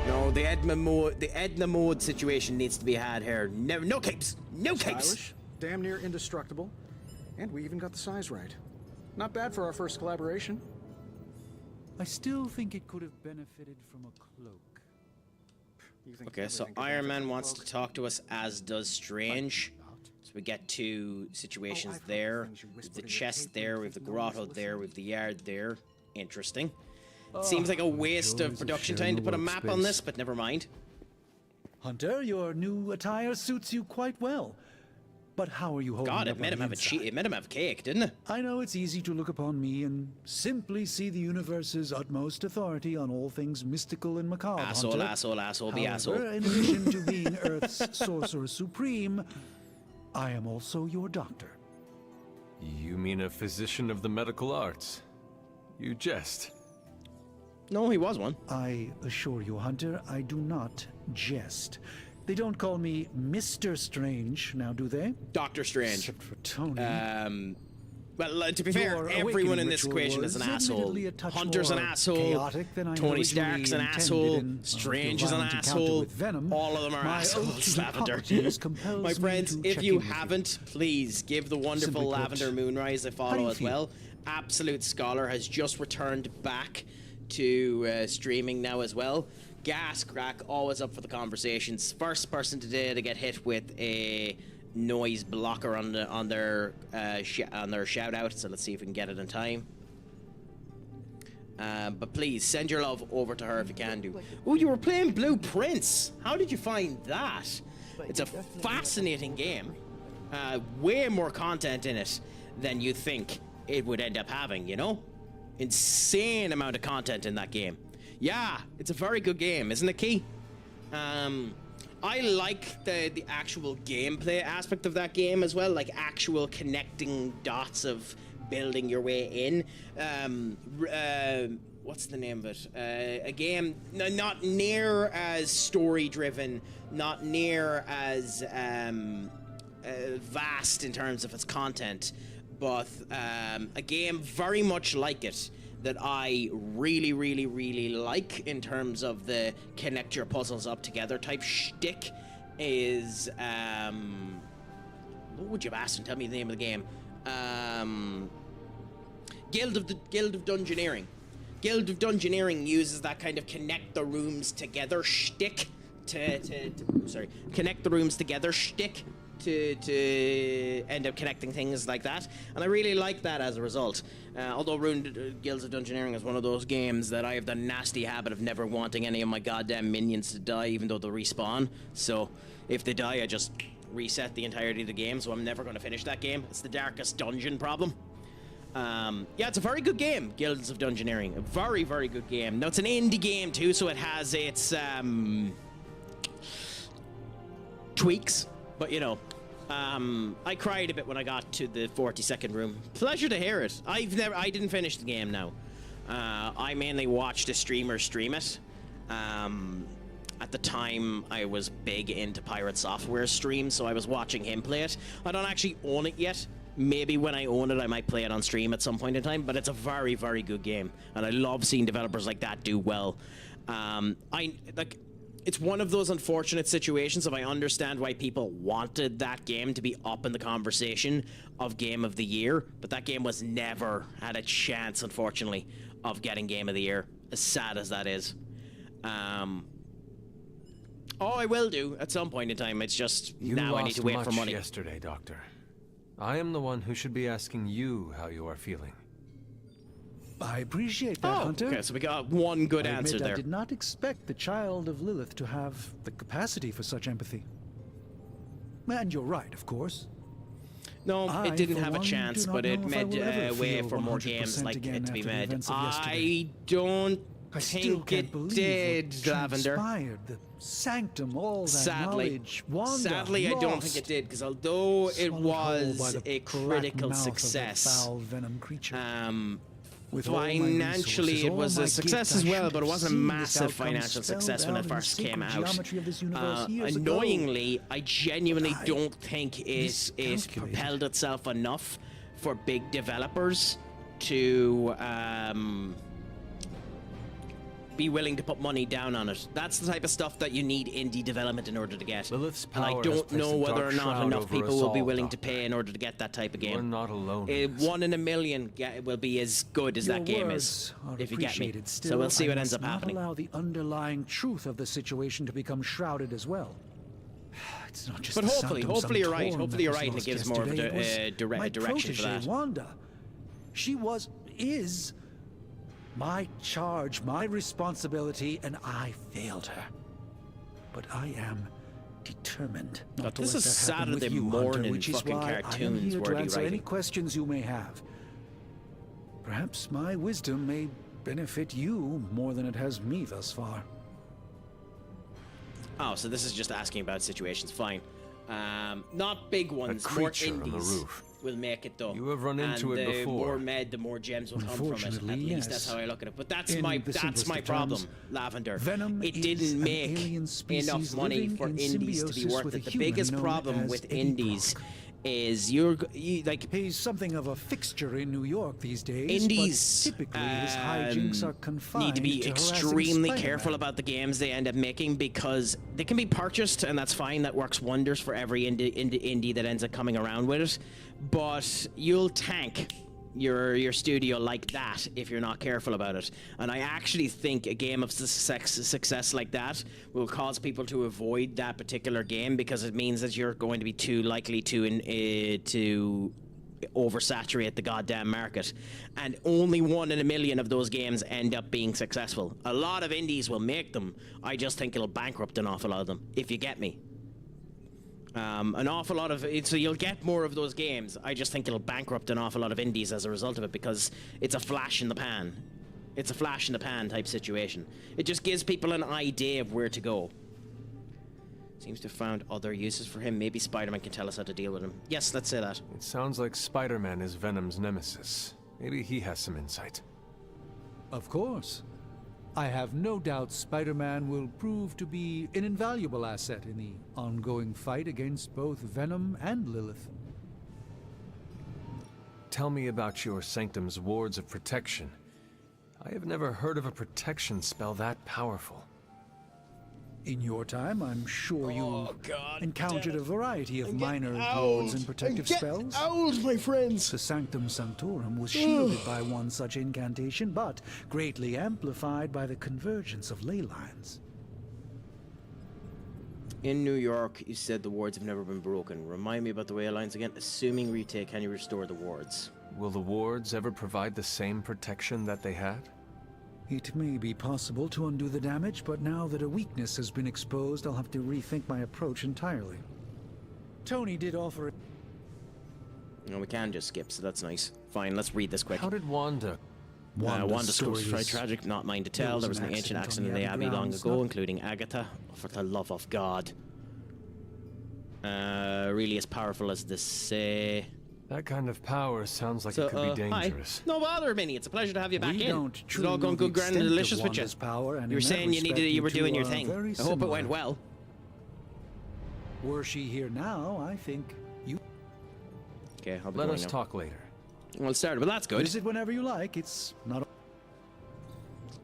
No, the Edna mode situation needs to be had here. No capes! No capes! Stylish, damn near indestructible, and we even got the size right. Not bad for our first collaboration. I still think it could have benefited from a cloak. Okay, so Iron Man wants to talk to us, as does Strange. So we get two situations there. We have the chest there, we have the grotto there, we have the yard there. Interesting. Seems like a waste of production time to put a map on this, but never mind. Hunter, your new attire suits you quite well. But how are you holding God, up it made him have it made him have cake, didn't it? I know it's easy to look upon me and simply see the universe's utmost authority on all things mystical and macabre. Asshole, Hunter. asshole, be However, asshole. in addition to being Earth's sorcerer supreme, I am also your doctor. You mean a physician of the medical arts? You jest. No, he was one. I assure you, Hunter, I do not jest. They don't call me Mr. Strange, now do they? Doctor Strange. Except for Tony. Well, to be fair, everyone in this equation is an asshole. Hunter's an asshole. Tony Stark's an asshole. Strange is an asshole. All of them are assholes, Lavender. My friends, if you haven't, please give the wonderful Lavender Moonrise a follow as well. Absolute Scholar has just returned back to streaming now as well. Gas Crack, always up for the conversations. First person today to get hit with a noise blocker on their shout out, so let's see if we can get it in time. But please send your love over to her if you can do. Oh, you were playing Blue Prince. How did you find that? It's a fascinating game. Way more content in it than you think it would end up having, you know? Insane amount of content in that game. Yeah, it's a very good game, isn't it, Key? I like the actual gameplay aspect of that game as well, like actual connecting dots of building your way in. What's the name of it? A game not near as story-driven, not near as vast in terms of its content, but a game very much like it that I really, really, really like in terms of the connect your puzzles up together type shtick is, what would you ask and tell me the name of the game? Guild of Dungeoneering. Guild of Dungeoneering uses that kind of connect the rooms together shtick connect the rooms together shtick to end up connecting things like that, and I really like that as a result. Although Guilds of Dungeoneering is one of those games that I have the nasty habit of never wanting any of my goddamn minions to die, even though they'll respawn. So if they die, I just reset the entirety of the game, so I'm never going to finish that game. It's the darkest dungeon problem. Yeah, it's a very good game, Guilds of Dungeoneering. A very, very good game. Now, it's an indie game, too, so it has its tweaks. But, you know, I cried a bit when I got to the 42nd room. Pleasure to hear it. I didn't finish the game now. I mainly watched a streamer stream it. At the time, I was big into Pirate Software stream, so I was watching him play it. I don't actually own it yet. Maybe when I own it, I might play it on stream at some point in time, but it's a very, very good game. And I love seeing developers like that do well. It's one of those unfortunate situations of I understand why people wanted that game to be up in the conversation of Game of the Year, but that game was never had a chance, unfortunately, of getting Game of the Year, as sad as that is. Oh, I will do at some point in time. It's just now I need to wait for money. Yesterday, Doctor. I am the one who should be asking you how you are feeling. I appreciate that, Hunter. Okay, so we got one good answer there. I did not expect the child of Lilith to have the capacity for such empathy. And you're right, of course. No, it didn't have a chance, but it made way for more games like it to be made. I don't think it did, Lavender. The sanctum, all that knowledge. Wanda, sadly, I don't think it did, because although it was a critical success, financially it was a success as well, but it wasn't a massive financial success when it first came out. Annoyingly, I genuinely don't think it propelled itself enough for big developers to be willing to put money down on it. That's the type of stuff that you need indie development in order to get. Lilith's And I power has don't placed know a whether or dark not shroud enough over people us will be all, willing to Doctor. pay in order to get that type of game. We're not alone in this. 1 in a million will be as good as that game is, if you get me. Appreciated. Still, So we'll see I what ends must up happening. Not allow the underlying truth of the situation to become shrouded as well. It's not just But the hopefully Sanctum you're right. Sanctorum Hopefully you're that right, and was it gives lost more of a yesterday. It was my direction for protege, that. Wanda. She is my charge, my responsibility, and I failed her. But I am determined not to This let is that happen with Saturday you, Hunter, morning which is fucking why I am cartoons here to wordy answer any writing. questions you may have. Perhaps my wisdom may benefit you more than it has me thus far. Oh, so this is just asking about situations. Fine. Not big ones, more creature on the indies roof. will make it though. You have run into and it the before. more med, the more gems will come from it. At Unfortunately, least that's yes. how I look at it. But that's In my the that's my simplest of problem, terms, Lavender. Venom it is didn't an make alien species enough money living for in indies to be symbiosis worth with a it. The human biggest known problem as with Eddie indies is you like he's something of a fixture in New York these days. indies but typically his hijinks are confined need to be to harassing extremely Spider-Man. careful about the games they end up making because they can be purchased and that's fine. That works wonders for every indie that ends up coming around with it. But you'll tank your studio like that if you're not careful about it. And I actually think a game of success like that will cause people to avoid that particular game because it means that you're going to be too likely to oversaturate the goddamn market. And only 1 in a million of those games end up being successful. A lot of indies will make them. I just think it'll bankrupt an awful lot of them, if you get me. An awful lot of it, so you'll get more of those games. I just think it'll bankrupt an awful lot of indies as a result of it because it's a flash in the pan. It's a flash in the pan type situation. It just gives people an idea of where to go. Seems to have found other uses for him. Maybe Spider-Man can tell us how to deal with him. Yes, let's say that. It sounds like Spider-Man is Venom's nemesis. Maybe he has some insight. Of course. I have no doubt Spider-Man will prove to be an invaluable asset in the ongoing fight against both Venom and Lilith. Tell me about your Sanctum's wards of protection. I have never heard of a protection spell that powerful. In your time, I'm sure you God encountered a variety of minor old. wards and protective spells. Old, my friends. The Sanctum Sanctorum was shielded by one such incantation, but greatly amplified by the convergence of ley lines. In New York, you said the wards have never been broken. Remind me about the ley lines again. Assuming retake, can you restore the wards? Will the wards ever provide the same protection that they had? It may be possible to undo the damage, but now that a weakness has been exposed, I'll have to rethink my approach entirely. Tony did offer... No, we can just skip, so that's nice. Fine, let's read this quick. How did Wanda? Wanda's story is very tragic, not mine to tell. There was an ancient accident in the Abbey long ago, including Agatha. For the love of God. Really as powerful as this say. That kind of power sounds like it could be dangerous. Hi. No bother, Minnie. It's a pleasure to have you back We in. don't Is it truly all going know the good, grand, and extent of delicious with you? Wanda's power, and You were in that saying respect, you were two doing your are thing. very I hope it similar. went well. Were she here now, I think you... Okay, I'll be Let going us now. talk later. Well, it started, but that's good. Visit whenever you like. It's not...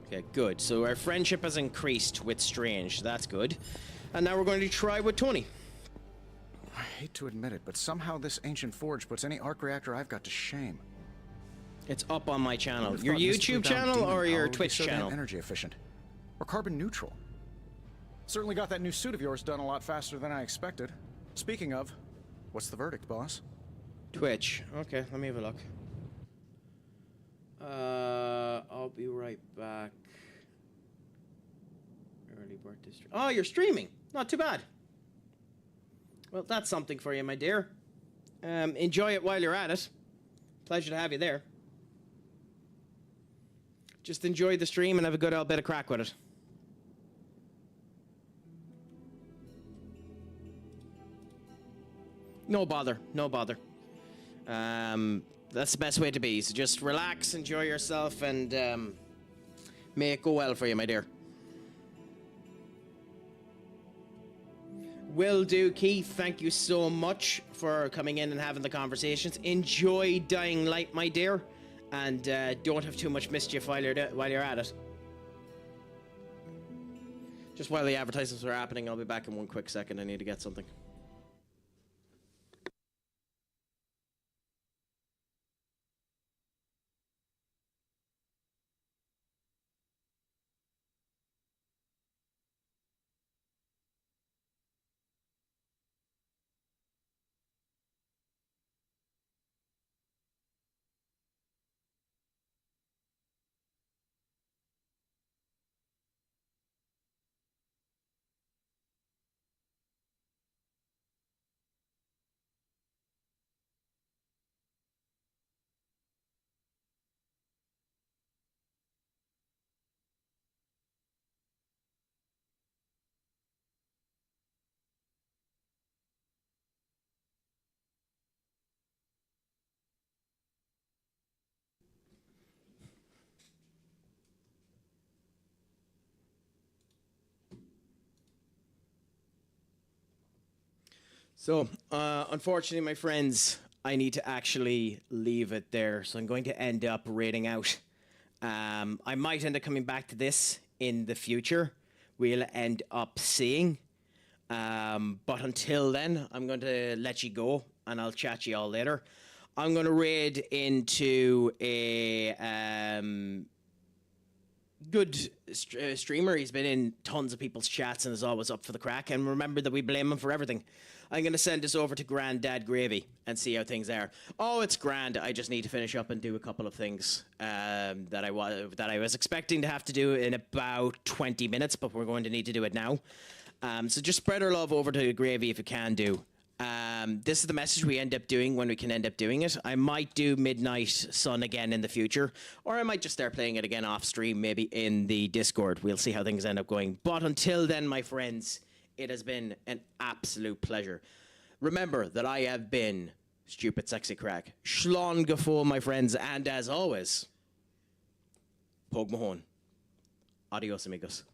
Okay, good. So our friendship has increased with Strange. That's good. And now we're going to try with Tony. I hate to admit it, but somehow this ancient forge puts any arc reactor I've got to shame. It's up on my channel. Who'd have Your thought mystical YouTube bound channel demon or power your would be Twitch so damn channel? energy efficient. Or carbon neutral. Certainly got that new suit of yours done a lot faster than I expected. Speaking of, what's the verdict, boss? Twitch. Okay, let me have a look. I'll be right back. Early birthday stream. Oh, you're streaming. Not too bad. Well, that's something for you, my dear. Enjoy it while you're at it. Pleasure to have you there. Just enjoy the stream and have a good old bit of crack with it. No bother. No bother. That's the best way to be. So just relax, enjoy yourself, and may it go well for you, my dear. Will do, Keith. Thank you so much for coming in and having the conversations. Enjoy Dying Light, my dear. And don't have too much mischief while you're at it. Just while the advertisements are happening, I'll be back in one quick second. I need to get something. So, unfortunately, my friends, I need to actually leave it there. So I'm going to end up raiding out. I might end up coming back to this in the future. We'll end up seeing. But until then, I'm going to let you go, and I'll chat to you all later. I'm going to raid into a good streamer. He's been in tons of people's chats and is always up for the crack. And remember that we blame him for everything. I'm going to send this over to Granddad Gravy and see how things are. Oh, it's grand. I just need to finish up and do a couple of things that I was expecting to have to do in about 20 minutes, but we're going to need to do it now. So just spread our love over to Gravy if you can do. This is the message we end up doing when we can end up doing it. I might do Midnight Sun again in the future, or I might just start playing it again off stream, maybe in the Discord. We'll see how things end up going. But until then, my friends, it has been an absolute pleasure. Remember that I have been Stupid Sexy Craic. Shlán Gafo, my friends, and as always, Pog Mahone. Adios, amigos.